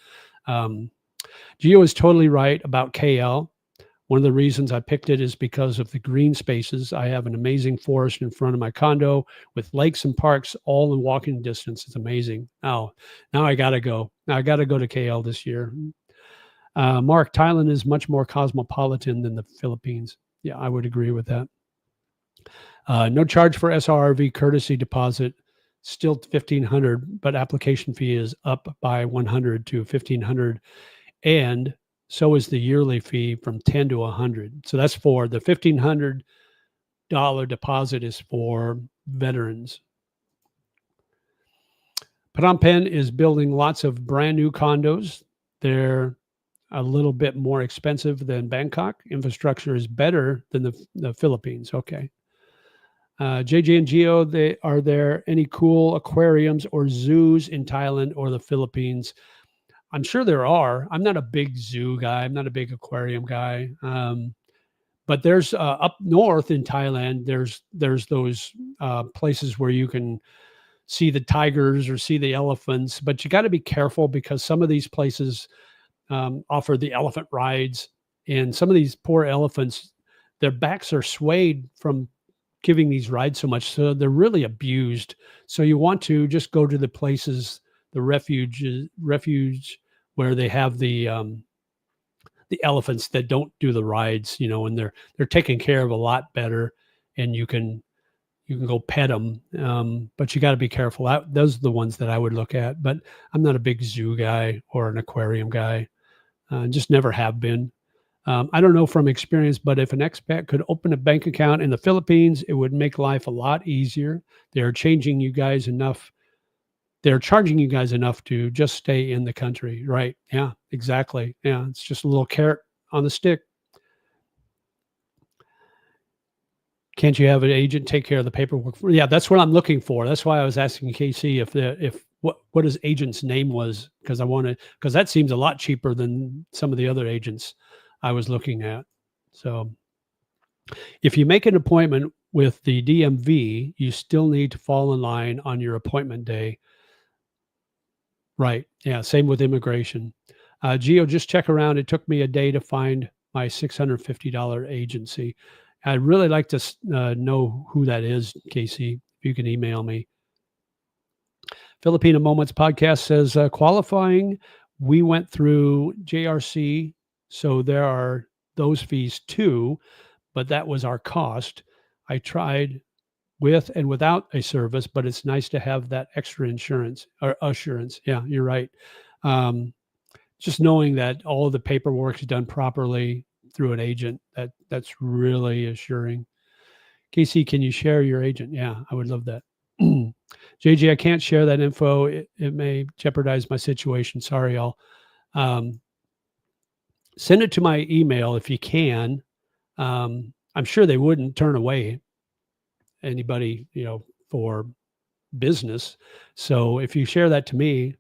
Gio is totally right about KL. One of the reasons I picked it is because of the green spaces. I have an amazing forest in front of my condo with lakes and parks all in walking distance. It's amazing. Now I got to go. I got to go to KL this year. Mark, Thailand is much more cosmopolitan than the Philippines. Yeah, I would agree with that. No charge for SRV courtesy deposit, still $1,500, but application fee is up by $100 to $1,500, and so is the yearly fee from $10 to $100. So that's for the $1,500 deposit is for veterans. Phnom Penh is building lots of brand new condos. They're a little bit more expensive than Bangkok. Infrastructure is better than the Philippines. Okay. JJ and Gio, are there any cool aquariums or zoos in Thailand or the Philippines? I'm sure there are. I'm not a big zoo guy. I'm not a big aquarium guy. But there's up north in Thailand, there's those places where you can see the tigers or see the elephants, but you got to be careful because some of these places offer the elephant rides, And some of these poor elephants, their backs are swayed from giving these rides so much. So they're really abused. So you want to just go to the places, the refuge where they have the elephants that don't do the rides, and they're taken care of a lot better, and you can go pet them. But you got to be careful. Those are the ones that I would look at. But I'm not a big zoo guy or an aquarium guy. Just never have been. I don't know from experience, but if an expat could open a bank account in the Philippines, it would make life a lot easier. They're charging you guys enough to just stay in the country, right? Yeah, exactly. Yeah, it's just a little carrot on the stick. Can't you have an agent take care of the paperwork? Yeah, that's what I'm looking for. That's why I was asking Casey if what his agent's name was, because that seems a lot cheaper than some of the other agents I was looking at. So if you make an appointment with the DMV, you still need to fall in line on your appointment day. Right. Yeah. Same with immigration. Gio, just check around. It took me a day to find my $650 agency. I'd really like to know who that is, Casey. If you can email me. Filipino Moments Podcast says qualifying. We went through JRC, so there are those fees too, but that was our cost. I tried with and without a service, but it's nice to have that extra insurance or assurance. Yeah, you're right. Just knowing that all of the paperwork is done properly through an agent, that's really assuring. Casey, can you share your agent? Yeah, I would love that. JJ, I can't share that info. It may jeopardize my situation. Sorry, y'all. Send it to my email if you can. I'm sure they wouldn't turn away anybody, for business. So if you share that to me,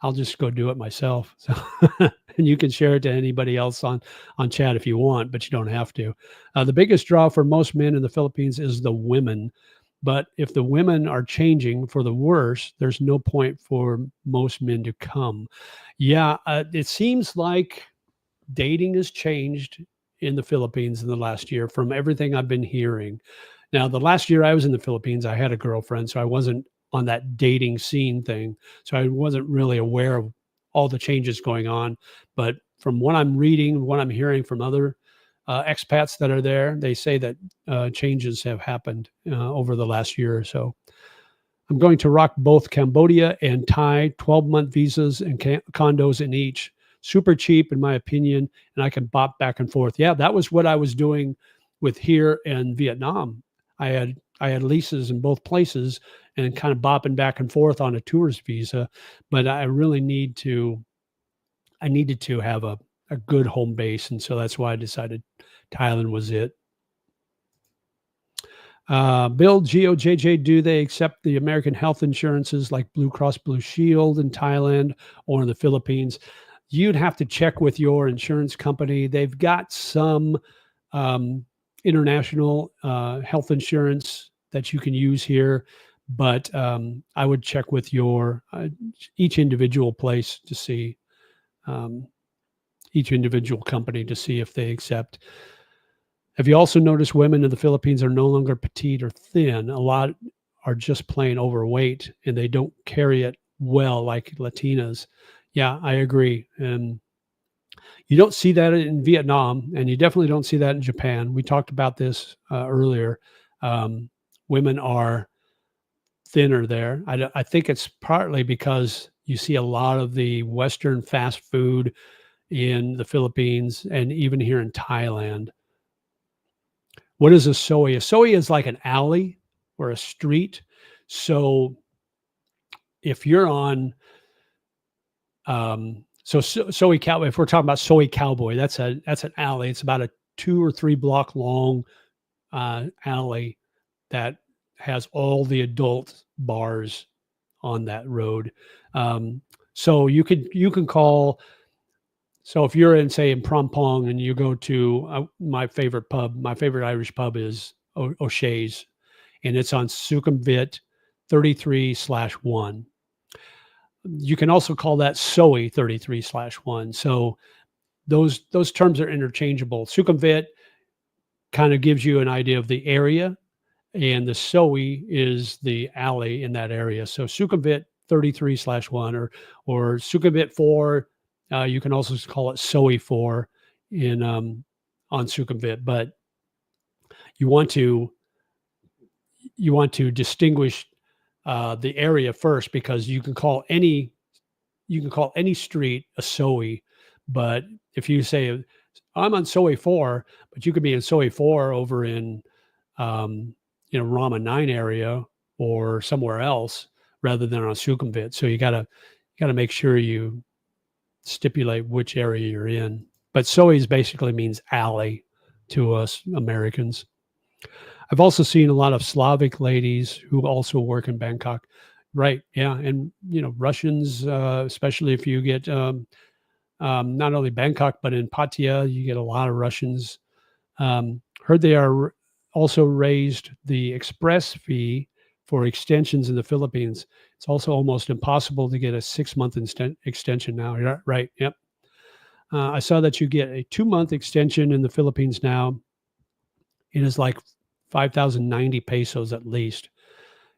I'll just go do it myself. So, and you can share it to anybody else on chat if you want, but you don't have to. The biggest draw for most men in the Philippines is the women. But if the women are changing for the worse, there's no point for most men to come. Yeah, it seems like dating has changed in the Philippines in the last year from everything I've been hearing. Now, the last year I was in the Philippines, I had a girlfriend, so I wasn't on that dating scene thing. So I wasn't really aware of all the changes going on. But from what I'm reading, what I'm hearing from other expats that are there, they say that changes have happened over the last year or so. I'm going to rock both Cambodia and Thai, 12-month visas and condos in each. Super cheap, in my opinion, and I can bop back and forth. Yeah, that was what I was doing with here in Vietnam. I had leases in both places and kind of bopping back and forth on a tourist visa, but I needed to have a good home base, and so that's why I decided Thailand was it. Bill, Gio, JJ, do they accept the American health insurances like Blue Cross Blue Shield in Thailand or in the Philippines? You'd have to check with your insurance company. They've got some international health insurance that you can use here, but I would check with your each individual place to see, each individual company to see if they accept. Have you also noticed women in the Philippines are no longer petite or thin? A lot are just plain overweight, and they don't carry it well like Latinas. Yeah, I agree. And you don't see that in Vietnam, and you definitely don't see that in Japan. We talked about this earlier. Women are thinner there. I think it's partly because you see a lot of the Western fast food in the Philippines and even here in Thailand. What is a soy? A soy is like an alley or a street. So if you're on, soy cowboy, if we're talking about soy cowboy, that's an alley. It's about a 2 or 3 block long alley that has all the adult bars on that road. So you can call. So if you're in, say, in Prompong and you go to my favorite Irish pub is O'Shea's, and it's on Sukhumvit 33/1. You can also call that Soy 33/1. So those terms are interchangeable. Sukhumvit kind of gives you an idea of the area, and the Soe is the alley in that area. So Sukhumvit 33/1 or Sukhumvit 4. You can also call it Soe 4 in on Sukhumvit, but you want to distinguish the area first, because you can call any street a Soe, but if you say I'm on Soe 4, but you could be in Soe 4 over in Rama 9 area or somewhere else rather than on Sukhumvit. So you gotta make sure you stipulate which area you're in. But Soes basically means alley to us Americans. I've also seen a lot of Slavic ladies who also work in Bangkok. Right. Yeah. And, Russians, especially if you get not only Bangkok, but in Pattaya, you get a lot of Russians. Heard they are also raised the express fee for extensions in the Philippines. It's also almost impossible to get a 6-month extension now. Right. Yep. I saw that you get a 2-month extension in the Philippines now. It is like 5,090 pesos at least.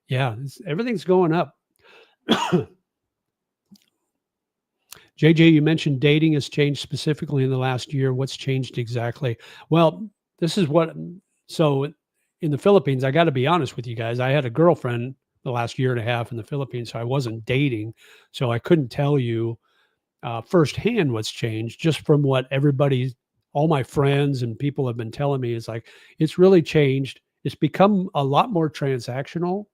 Yeah, everything's going up. JJ, you mentioned dating has changed specifically in the last year. What's changed exactly? Well, so in the Philippines, I got to be honest with you guys. I had a girlfriend the last year and a half in the Philippines, so I wasn't dating. So I couldn't tell you firsthand what's changed. Just from what all my friends and people have been telling me, is like, it's really changed. It's become a lot more transactional.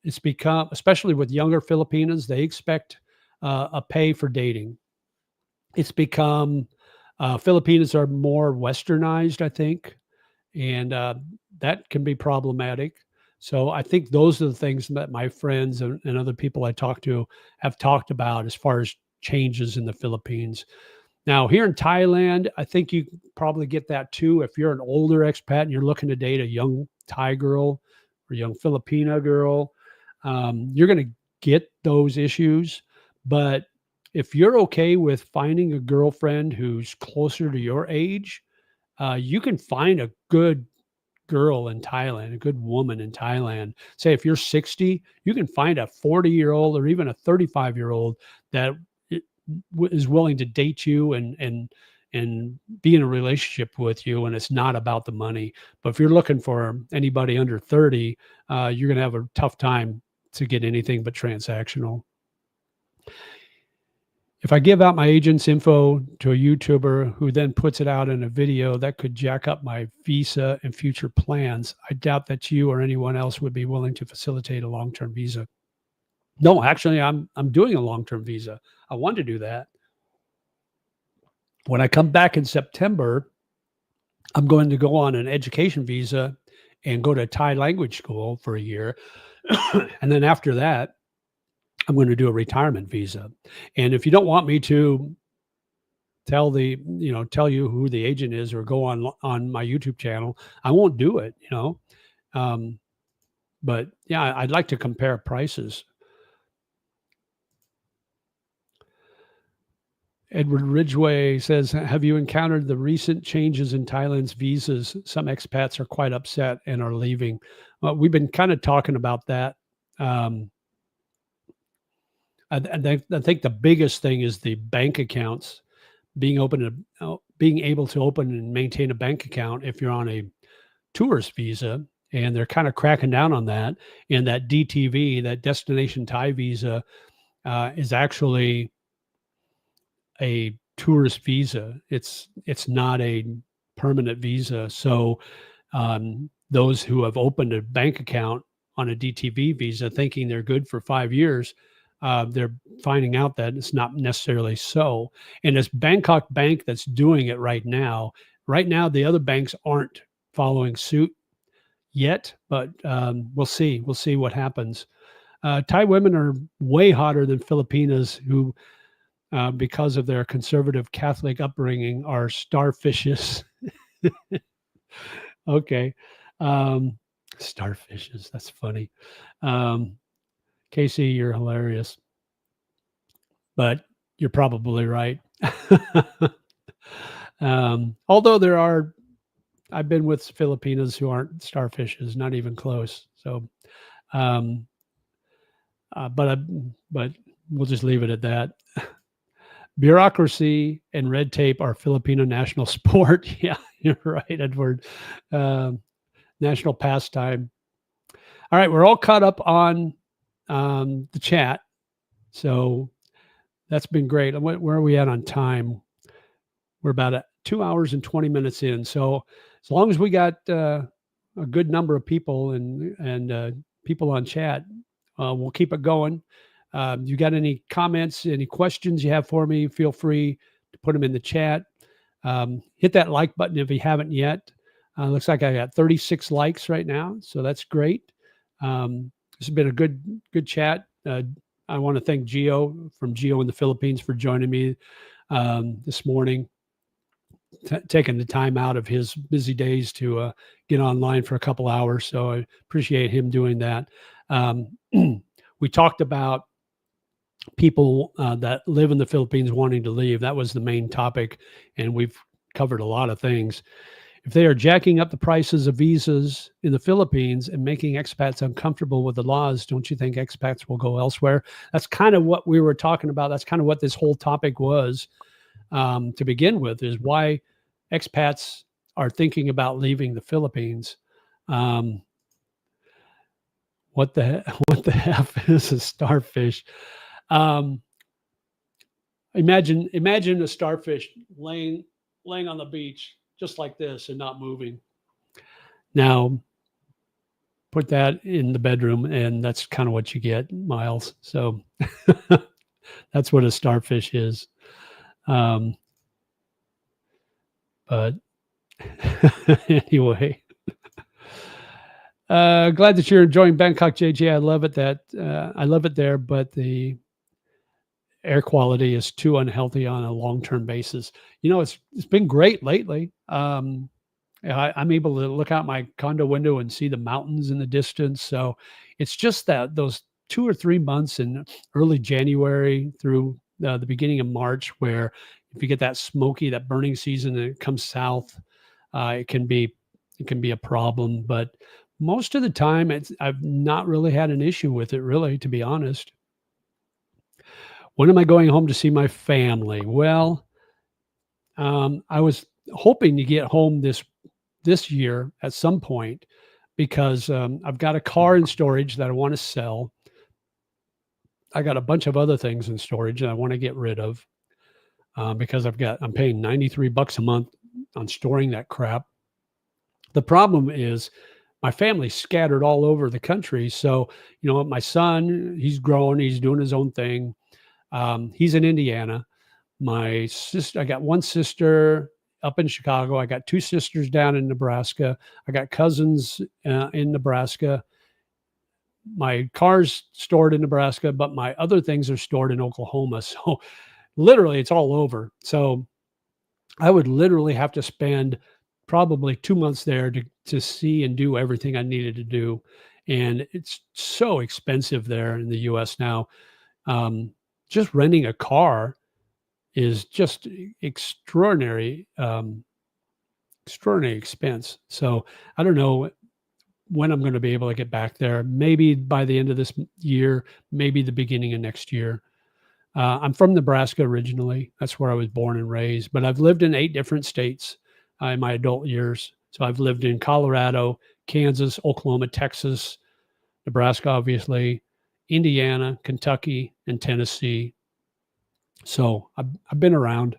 It's become, especially with younger Filipinas, they expect a pay for dating. It's become, Filipinas are more westernized, I think, and that can be problematic. So I think those are the things that my friends and other people I talk to have talked about as far as changes in the Philippines. Now, here in Thailand, I think you probably get that too. If you're an older expat and you're looking to date a young Thai girl or young Filipina girl, you're going to get those issues. But if you're okay with finding a girlfriend who's closer to your age, you can find a good girl in Thailand, a good woman in Thailand. Say if you're 60, you can find a 40-year-old or even a 35-year-old that is willing to date you and be in a relationship with you, and it's not about the money. But if you're looking for anybody under 30, you're going to have a tough time to get anything but transactional. If I give out my agent's info to a YouTuber who then puts it out in a video, that could jack up my visa and future plans. I doubt that you or anyone else would be willing to facilitate a long-term visa. No, actually, I'm doing a long-term visa. I want to do that. When I come back in September, I'm going to go on an education visa and go to Thai language school for a year. And then after that, I'm going to do a retirement visa. And if you don't want me to tell you who the agent is or go on my YouTube channel, I won't do it, but yeah, I'd like to compare prices. Edward Ridgway says, have you encountered the recent changes in Thailand's visas? Some expats are quite upset and are leaving. We've been kind of talking about that. I think the biggest thing is the bank accounts, being able to open and maintain a bank account if you're on a tourist visa, and they're kind of cracking down on that. And that DTV, that destination Thai visa, is actually a tourist visa. It's not a permanent visa. So those who have opened a bank account on a DTV visa thinking they're good for 5 years, they're finding out that it's not necessarily so. And it's Bangkok Bank that's doing it right now. Right now, the other banks aren't following suit yet, but we'll see. We'll see what happens. Thai women are way hotter than Filipinas, who, because of their conservative Catholic upbringing, are starfishes. Okay. Starfishes. That's funny. Casey, you're hilarious. But you're probably right. Although I've been with Filipinas who aren't starfishes, not even close. So, um, but we'll just leave it at that. Bureaucracy and red tape are Filipino national sport. Yeah, you're right, Edward. Um, National pastime. All right, we're all caught up on the chat, so that's been great. Where are we at on time? We're about 2 hours and 20 minutes in. So as long as we got a good number of people and people on chat, we'll keep it going. You got any comments, any questions you have for me? Feel free to put them in the chat. Hit that like button if you haven't yet. Looks like I got 36 likes right now, so that's great. This has been a good chat. I want to thank Gio from Gio in the Philippines for joining me this morning, taking the time out of his busy days to get online for a couple hours. So I appreciate him doing that. We talked about people that live in the Philippines wanting to leave. That was the main topic, and we've covered a lot of things. If they are jacking up the prices of visas in the Philippines and making expats uncomfortable with the laws, don't you think expats will go elsewhere? That's kind of what we were talking about. That's kind of what this whole topic was to begin with, is why expats are thinking about leaving the Philippines. What the F is a starfish? Imagine a starfish laying on the beach just like this and not moving. Now, put that in the bedroom, and that's kind of what you get, Miles. So that's what a starfish is. But anyway, glad that you're enjoying Bangkok, JJ. I love it I love it there, but the air quality is too unhealthy on a long-term basis. It's been great lately. I'm able to look out my condo window and see the mountains in the distance. So it's just that those 2 or 3 months in early January through the beginning of March, where if you get that smoky, that burning season and it comes south, it can be a problem. But most of the time, I've not really had an issue with it, really, to be honest. When am I going home to see my family? Well, I was hoping to get home this year at some point, because I've got a car in storage that I want to sell. I got a bunch of other things in storage that I want to get rid of because I'm paying $93 a month on storing that crap. The problem is my family's scattered all over the country. So, my son, he's growing, he's doing his own thing. He's in Indiana. My sister, I got one sister up in Chicago. I got 2 sisters down in Nebraska. I got cousins in Nebraska. My car's stored in Nebraska, but my other things are stored in Oklahoma. So literally it's all over. So I would literally have to spend probably 2 months there to see and do everything I needed to do. And it's so expensive there in the US now. Just renting a car is just extraordinary expense. So I don't know when I'm going to be able to get back there. Maybe by the end of this year, maybe the beginning of next year. I'm from Nebraska originally. That's where I was born and raised, but I've lived in 8 different states in my adult years. So I've lived in Colorado, Kansas, Oklahoma, Texas, Nebraska, obviously, Indiana, Kentucky, and Tennessee. So I've been around.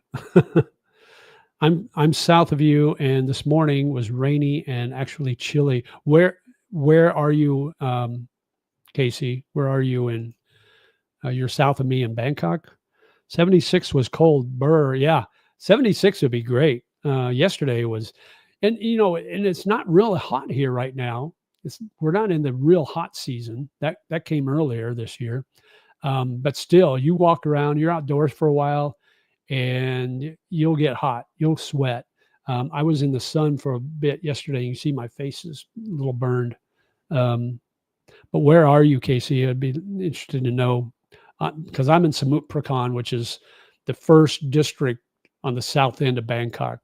I'm south of you, and this morning was rainy and actually chilly. Where are you, Casey? Where are you in? You're south of me in Bangkok. 76 was cold. Burr, yeah. 76 would be great. Yesterday was, and it's not real hot here right now. We're not in the real hot season. That came earlier this year. But still, you walk around, you're outdoors for a while, and you'll get hot. You'll sweat. I was in the sun for a bit yesterday. You see my face is a little burned. But where are you, Casey? I'd be interested to know, because I'm in Samut Prakan, which is the first district on the south end of Bangkok.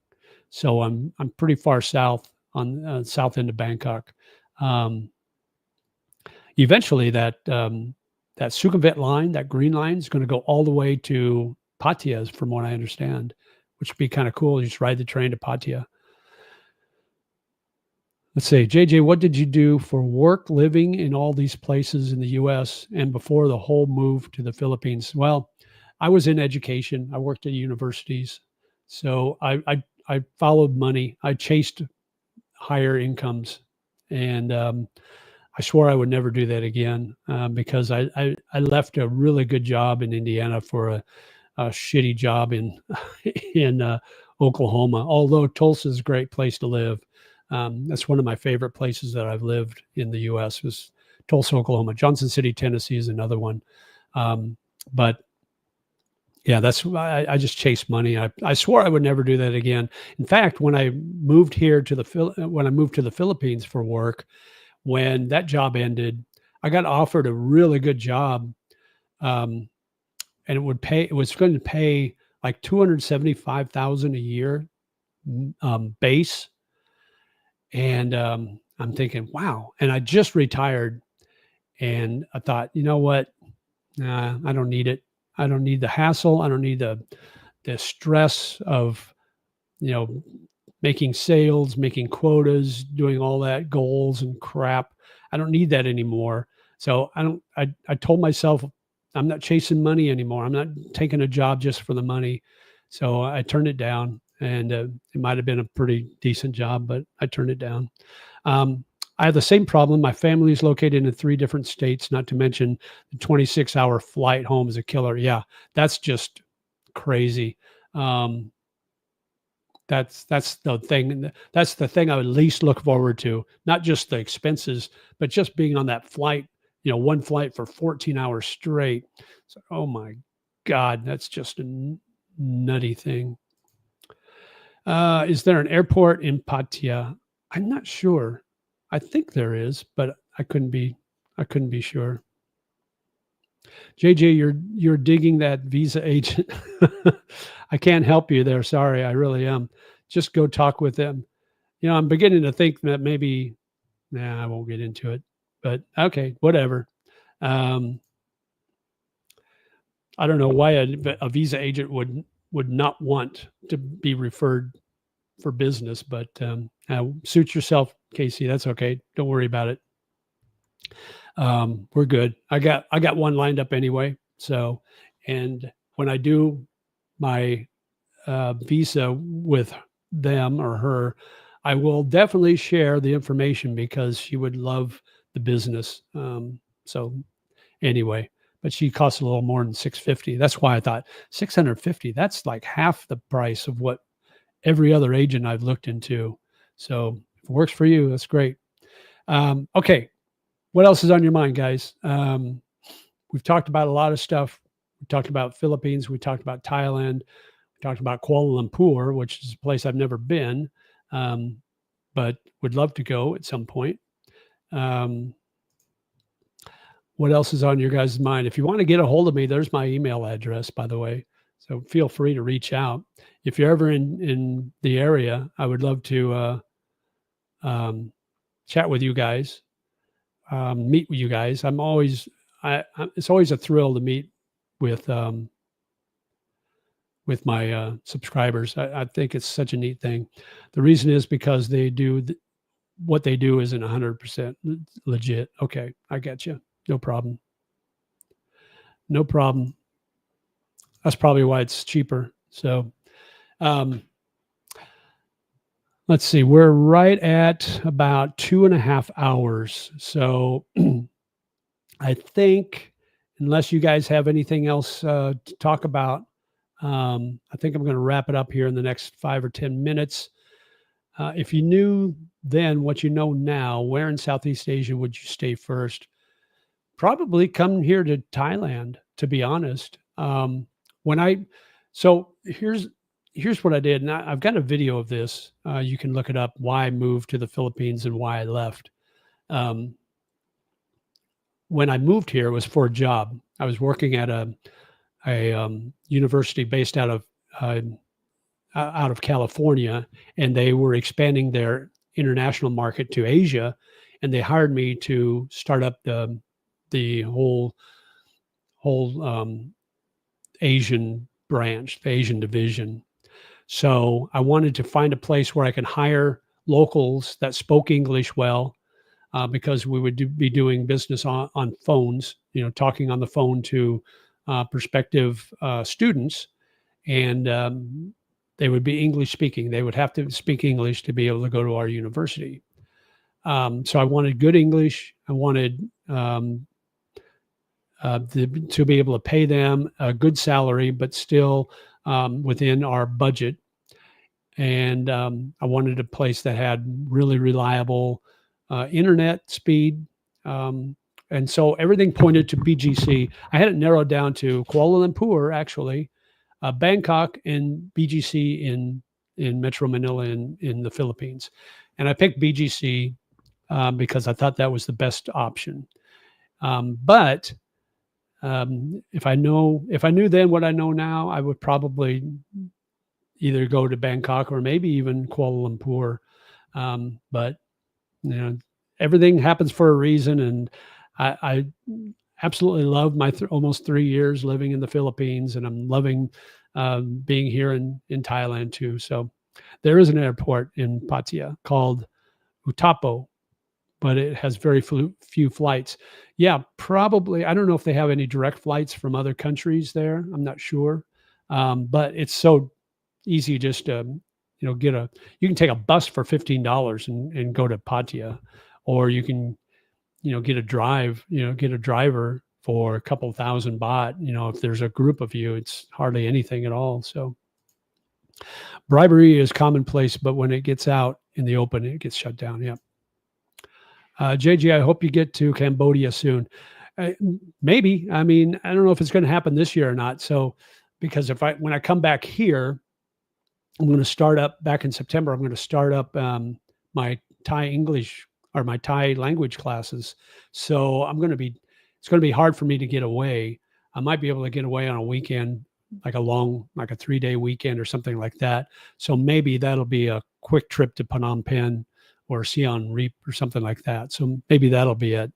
So I'm pretty far south on south end of Bangkok. Um, Eventually, that Sukhumvit line, that green line, is going to go all the way to Pattaya, from what I understand, which would be kind of cool. You just ride the train to Pattaya. Let's see, JJ, what did you do for work, living in all these places in the U.S. and before the whole move to the Philippines? Well, I was in education. I worked at universities, so I followed money. I chased higher incomes, and I swore I would never do that again because I left a really good job in Indiana for a shitty job in in Oklahoma. Although Tulsa is a great place to live, that's one of my favorite places that I've lived in the U.S. was Tulsa, Oklahoma. Johnson City, Tennessee is another one, but yeah, I just chased money. I swore I would never do that again. In fact, when I moved here to the Philippines for work, when that job ended, I got offered a really good job, and it was going to pay like 275,000 a year base, and I'm thinking, wow. And I just retired, and I thought, you know what? Nah, I don't need it. I don't need the hassle. I don't need the stress of, making sales, making quotas, doing all that goals and crap. I don't need that anymore. So I told myself I'm not chasing money anymore. I'm not taking a job just for the money. So I turned it down, and it might have been a pretty decent job, but I turned it down. I have the same problem. My family is located in 3 different states, not to mention the 26-hour flight home is a killer. Yeah, that's just crazy. That's the thing. That's the thing I would least look forward to. Not just the expenses, but just being on that flight. One flight for 14 hours straight. So, oh my God, that's just a nutty thing. Is there an airport in Pattaya? I'm not sure. I think there is, but I couldn't be sure. JJ, you're digging that visa agent. I can't help you there. Sorry, I really am. Just go talk with them. I'm beginning to think that maybe, I won't get into it, but okay, whatever. I don't know why a visa agent would not want to be referred for business, but suit yourself, Casey. That's okay. Don't worry about it. We're good. I got one lined up anyway. So, and when I do my visa with them or her, I will definitely share the information because she would love the business. So anyway, but she costs a little more than 650. That's why I thought 650. That's like half the price of what every other agent I've looked into. So if it works for you, that's great. Okay. What else is on your mind, guys? We've talked about a lot of stuff. We talked about Philippines. We talked about Thailand. We talked about Kuala Lumpur, which is a place I've never been, but would love to go at some point. What else is on your guys' mind? If you want to get a hold of me, there's my email address, by the way. So feel free to reach out. If you're ever in the area, I would love to chat with you guys, meet with you guys. It's always a thrill to meet with my subscribers. I think it's such a neat thing. The reason is because they do what they do isn't 100% legit. Okay, I get you. No problem. No problem. That's probably why it's cheaper. So, let's see. We're right at about 2.5 hours. So, I think, unless you guys have anything else to talk about, I think I'm going to wrap it up here in the next 5 or 10 minutes. If you knew then what you know now, where in Southeast Asia would you stay first? Probably come here to Thailand, to be honest. So here's what I did, and I've got a video of this. You can look it up, why I moved to the Philippines and why I left. When I moved here, it was for a job. I was working at a university based out of out of California, and they were expanding their international market to Asia, and they hired me to start up the whole Asian branch, the Asian division. So I wanted to find a place where I could hire locals that spoke English well, because we would be doing business on phones, talking on the phone to prospective students, and they would be English speaking. They would have to speak English to be able to go to our university. So I wanted good English. I wanted to be able to pay them a good salary, but still within our budget. And I wanted a place that had really reliable internet speed. And so everything pointed to BGC. I had it narrowed down to Kuala Lumpur, actually, Bangkok, and BGC in Metro Manila in the Philippines. And I picked BGC because I thought that was the best option. But if I knew then what I know now, I would probably either go to Bangkok or maybe even Kuala Lumpur. But everything happens for a reason, and I absolutely love my almost 3 years living in the Philippines, and I'm loving being here in Thailand too. So there is an airport in Pattaya called Utapo, but it has very few flights. Yeah, probably. I don't know if they have any direct flights from other countries there. I'm not sure. But it's so easy just to, you can take a bus for $15 and go to Pattaya, or you can, get a driver for a couple thousand baht. If there's a group of you, it's hardly anything at all. So bribery is commonplace, but when it gets out in the open, it gets shut down. Yeah. JG, I hope you get to Cambodia soon. Maybe. I mean, I don't know if it's going to happen this year or not. So, because when I come back here, I'm going to start up back in September. I'm going to start up my Thai English or my Thai language classes. So it's going to be hard for me to get away. I might be able to get away on a weekend, like a 3-day weekend or something like that. So maybe that'll be a quick trip to Phnom Penh or Siem Reap or something like that. So maybe that'll be it.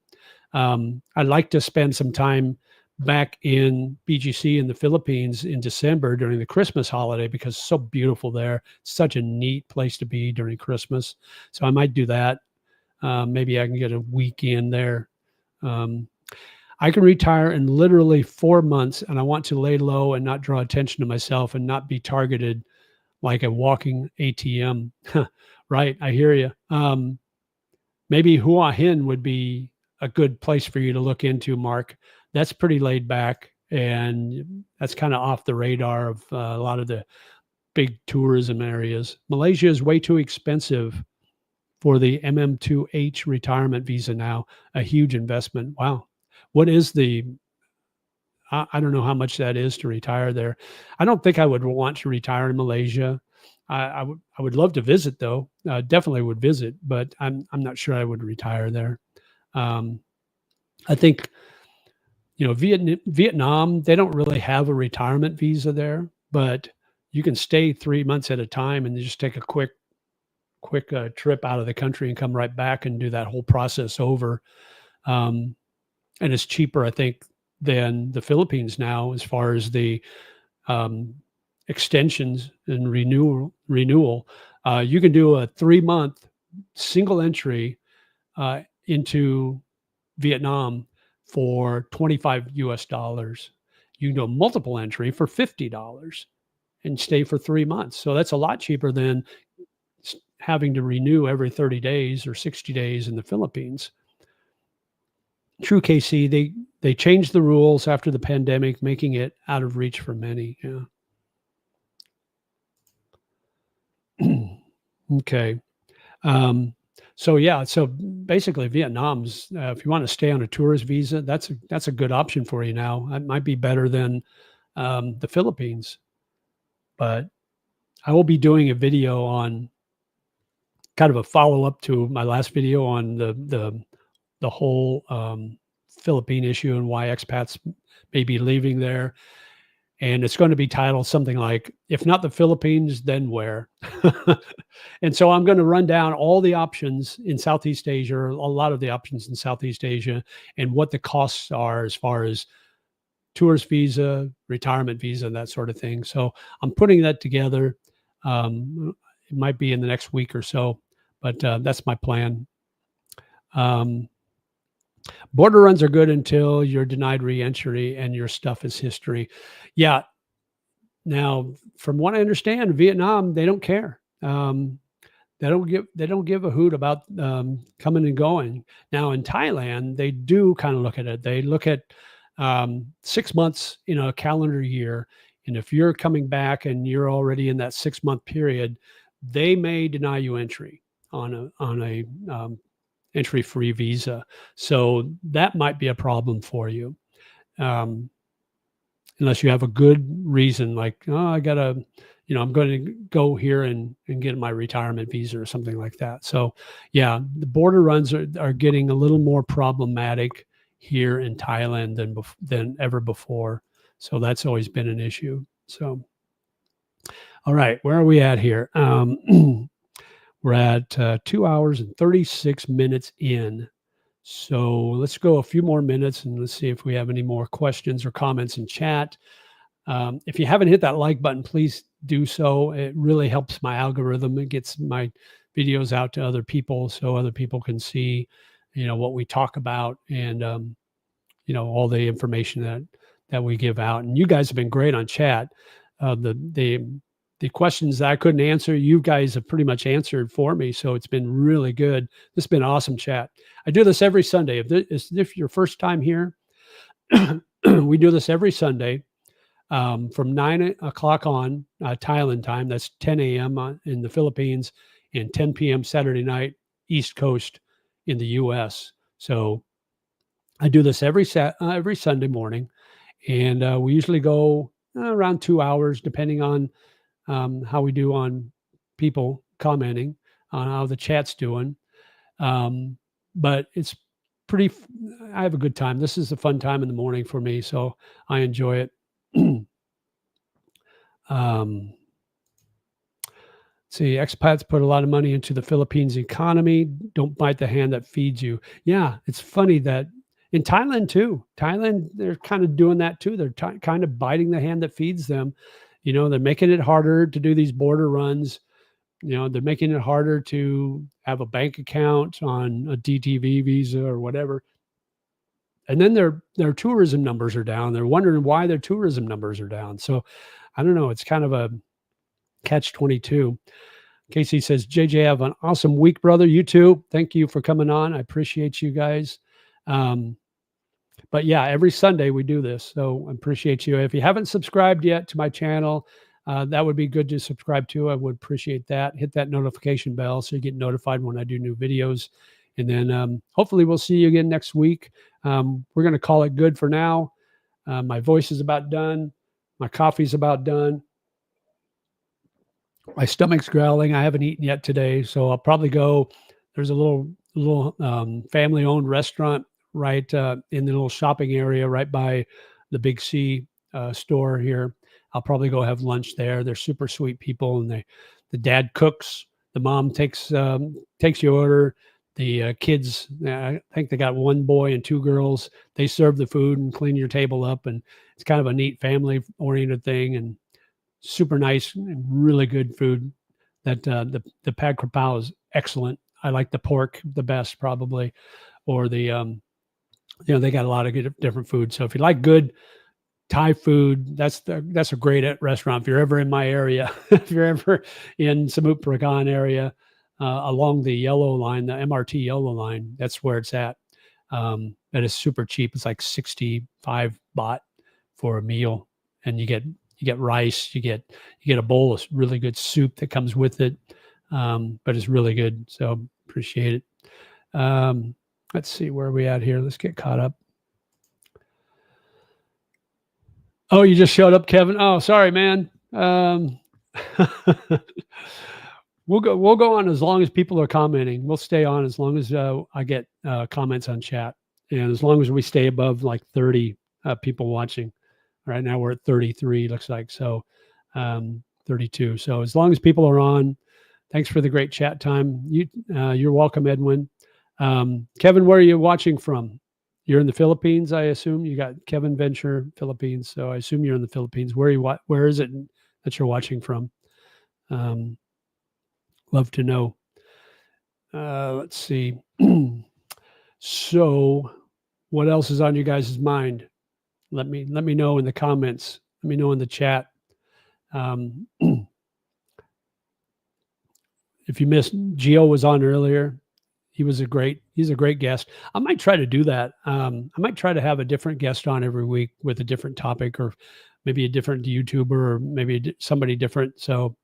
I'd like to spend some time back in BGC in the Philippines in December during the Christmas holiday, because it's so beautiful there. Such a neat place to be during Christmas. So I might do that. Maybe I can get a weekend there. I can retire in literally 4 months, and I want to lay low and not draw attention to myself and not be targeted like a walking ATM. Right. I hear you. Maybe Hua Hin would be a good place for you to look into, Mark. That's pretty laid back, and that's kind of off the radar of a lot of the big tourism areas. Malaysia is way too expensive for the MM2H retirement visa now, a huge investment. Wow. What is I don't know how much that is to retire there. I don't think I would want to retire in Malaysia. I would love to visit though. Definitely would visit, but I'm not sure I would retire there. I think, Vietnam, they don't really have a retirement visa there, but you can stay 3 months at a time and just take a quick trip out of the country and come right back and do that whole process over. And it's cheaper, I think, than the Philippines now, as far as the extensions and renewal. You can do a 3-month single entry into Vietnam for $25. You can do a multiple entry for $50 and stay for 3 months. So that's a lot cheaper than having to renew every 30 days or 60 days in the Philippines. True, KC, they changed the rules after the pandemic, making it out of reach for many. Yeah. Okay. So basically Vietnam's, if you want to stay on a tourist visa, that's a good option for you now. That might be better than the Philippines. But I will be doing a video on kind of a follow-up to my last video on the whole Philippine issue and why expats may be leaving there. and it's going to be titled something like, "If not the Philippines, then where?" And so I'm going to run down all the options in Southeast Asia, or a lot of the options in Southeast Asia, and what the costs are as far as tourist visa, retirement visa, and that sort of thing. So I'm putting that together. It might be in the next week or so, but that's my plan. Border runs are good until you're denied reentry and your stuff is history. Yeah. Now, from what I understand, Vietnam, they don't care. They don't give a hoot about coming and going. Now in Thailand, they do kind of look at it. They look at 6 months in a calendar year, and if you're coming back and you're already in that 6-month period, they may deny you entry on a entry-free visa. So that might be a problem for you. Unless you have a good reason, like, oh, I gotta, I'm going to go here and get my retirement visa or something like that. So yeah, the border runs are getting a little more problematic here in Thailand than ever before. So that's always been an issue. So, all right, where are we at here? We're at 2 hours and 36 minutes in. So let's go a few more minutes and let's see if we have any more questions or comments in chat. If you haven't hit that like button, please do so. It really helps my algorithm. It gets my videos out to other people so other people can see, what we talk about and, all the information that we give out. And you guys have been great on chat. The questions that I couldn't answer, you guys have pretty much answered for me. So it's been really good. This has been awesome chat. I do this every Sunday. If your first time here, we do this every Sunday from 9 o'clock on Thailand time. That's 10 a.m. In the Philippines and 10 p.m. Saturday night, East Coast in the U.S. So I do this every Sunday morning. And we usually go around 2 hours, depending on how we do on people commenting on how the chat's doing. But it's I have a good time. This is a fun time in the morning for me, so I enjoy it. See, expats put a lot of money into the Philippines economy. Don't bite the hand that feeds you. Yeah, it's funny that in Thailand too. Thailand, they're kind of doing that too. They're kind of biting the hand that feeds them. They're making it harder to do these border runs. They're making it harder to have a bank account on a DTV visa or whatever. And then their tourism numbers are down. They're wondering why their tourism numbers are down. So I don't know. It's kind of a catch-22. Casey says, JJ, have an awesome week, brother. You too. Thank you for coming on. I appreciate you guys. But yeah, every Sunday we do this. So I appreciate you. If you haven't subscribed yet to my channel, that would be good to subscribe to. I would appreciate that. Hit that notification bell so you get notified when I do new videos. And then hopefully we'll see you again next week. We're going to call it good for now. My voice is about done. My coffee's about done. My stomach's growling. I haven't eaten yet today. So I'll probably go. There's a little family-owned restaurant right in the little shopping area right by the Big C store here. I'll probably go have lunch there. They're super sweet people, and the dad cooks. The mom takes your order. The kids, I think they got one boy and 2 girls. They serve the food and clean your table up, and it's kind of a neat family-oriented thing, and super nice and really good food. That the pad krapao is excellent. I like the pork the best probably, or the they got a lot of good different food. So if you like good Thai food, that's a great restaurant. If you're ever in my area, if you're ever in Samut Prakan area, along the yellow line, the MRT yellow line, that's where it's at. That is super cheap. It's like 65 baht for a meal, and you get rice, you get a bowl of really good soup that comes with it. But it's really good. So appreciate it. Let's see, where are we at here? Let's get caught up. Oh, you just showed up, Kevin. Oh, sorry, man. We'll go on as long as people are commenting. We'll stay on as long as I get comments on chat, and as long as we stay above like 30 people watching. Right now we're at 33, looks like. So 32. So as long as people are on, thanks for the great chat time. You're welcome, Edwin. Kevin, where are you watching from? You're in the Philippines, I assume. You got Kevin Venture, Philippines. So I assume you're in the Philippines. Where is it that you're watching from? Love to know. Let's see. So what else is on you guys' mind? Let me know in the comments. Let me know in the chat. If you missed, Gio was on earlier. He's a great guest. I might try to do that. I might try to have a different guest on every week with a different topic, or maybe a different YouTuber, or maybe somebody different. So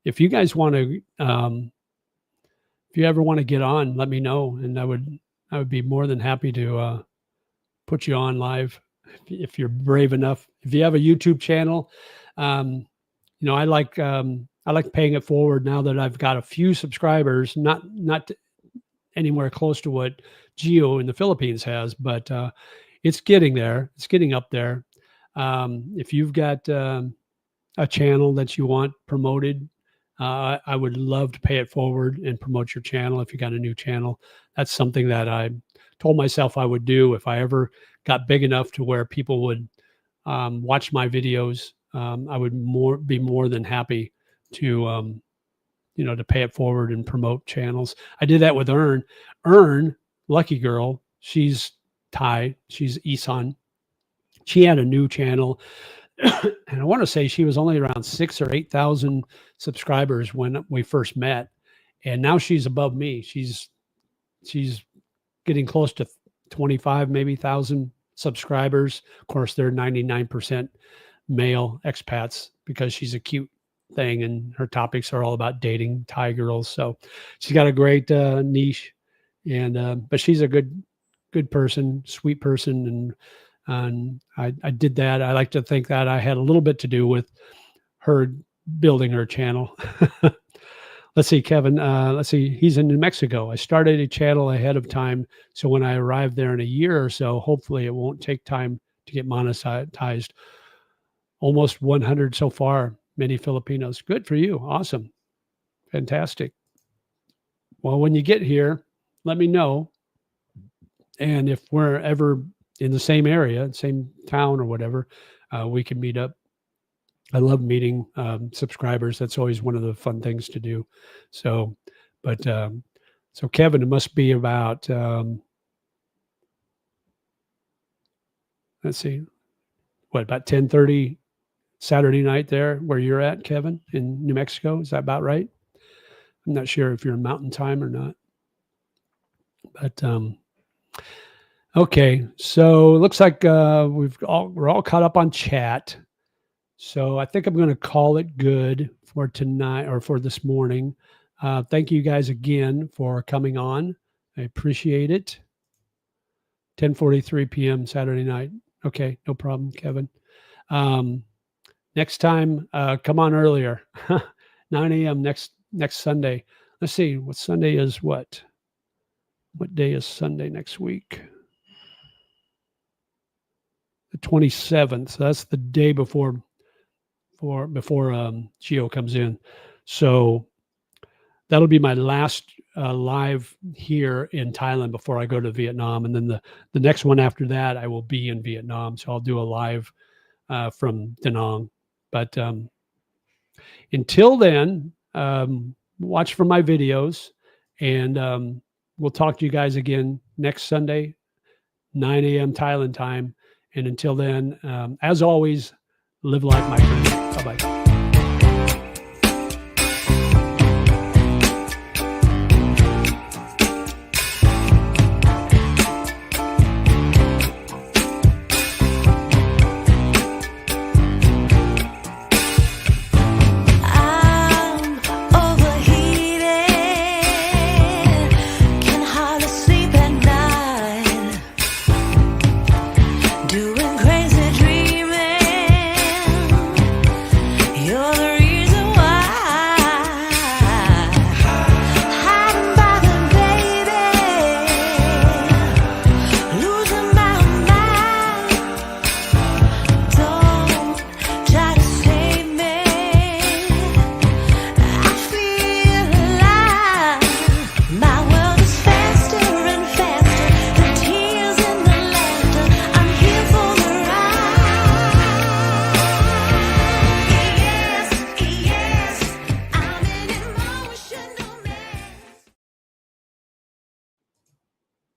if you guys want to, if you ever want to get on, let me know, and I would be more than happy to put you on live if you're brave enough. If you have a YouTube channel, I like paying it forward now that I've got a few subscribers, not anywhere close to what Gio in the Philippines has, but it's getting there. It's getting up there. If you've got a channel that you want promoted, I would love to pay it forward and promote your channel. If you got a new channel, that's something that I told myself I would do if I ever got big enough to where people would watch my videos. I would be more than happy to to pay it forward and promote channels. I did that with Earn, lucky girl. She's Thai. She's Isan. She had a new channel. And I want to say she was only around 6,000 or 8,000 subscribers when we first met. And now she's above me. She's getting close to 25, maybe 1,000 subscribers. Of course, they're 99% male expats because she's a cute thing, and her topics are all about dating Thai girls. So she's got a great niche, and but she's a good person, sweet person, and I did that. I like to think that I had a little bit to do with her building her channel. Let's see, Kevin. Let's see. He's in New Mexico. I started a channel ahead of time, so when I arrive there in a year or so, hopefully it won't take time to get monetized. Almost 100 so far. Many Filipinos. Good for you. Awesome. Fantastic. Well, when you get here, let me know. And if we're ever in the same area, same town or whatever, we can meet up. I love meeting subscribers. That's always one of the fun things to do. So, but so Kevin, it must be about, let's see, what, about 10:30 Saturday night there where you're at, Kevin, in New Mexico. Is that about right? I'm not sure if you're in mountain time or not. But okay, so it looks like we're all caught up on chat. So I think I'm going to call it good for tonight, or for this morning. Thank you guys again for coming on. I appreciate it. 10:43 p.m. Saturday night. Okay, no problem, Kevin. Next time, come on earlier. 9 a.m. next Sunday. Let's see, what Sunday is what? What day is Sunday next week? The 27th. So that's the day before Gio comes in. So that'll be my last live here in Thailand before I go to Vietnam. And then the next one after that, I will be in Vietnam. So I'll do a live from Da Nang. But until then, watch for my videos, and we'll talk to you guys again next Sunday, 9 a.m. Thailand time. And until then, as always, live life, my friend. Bye-bye.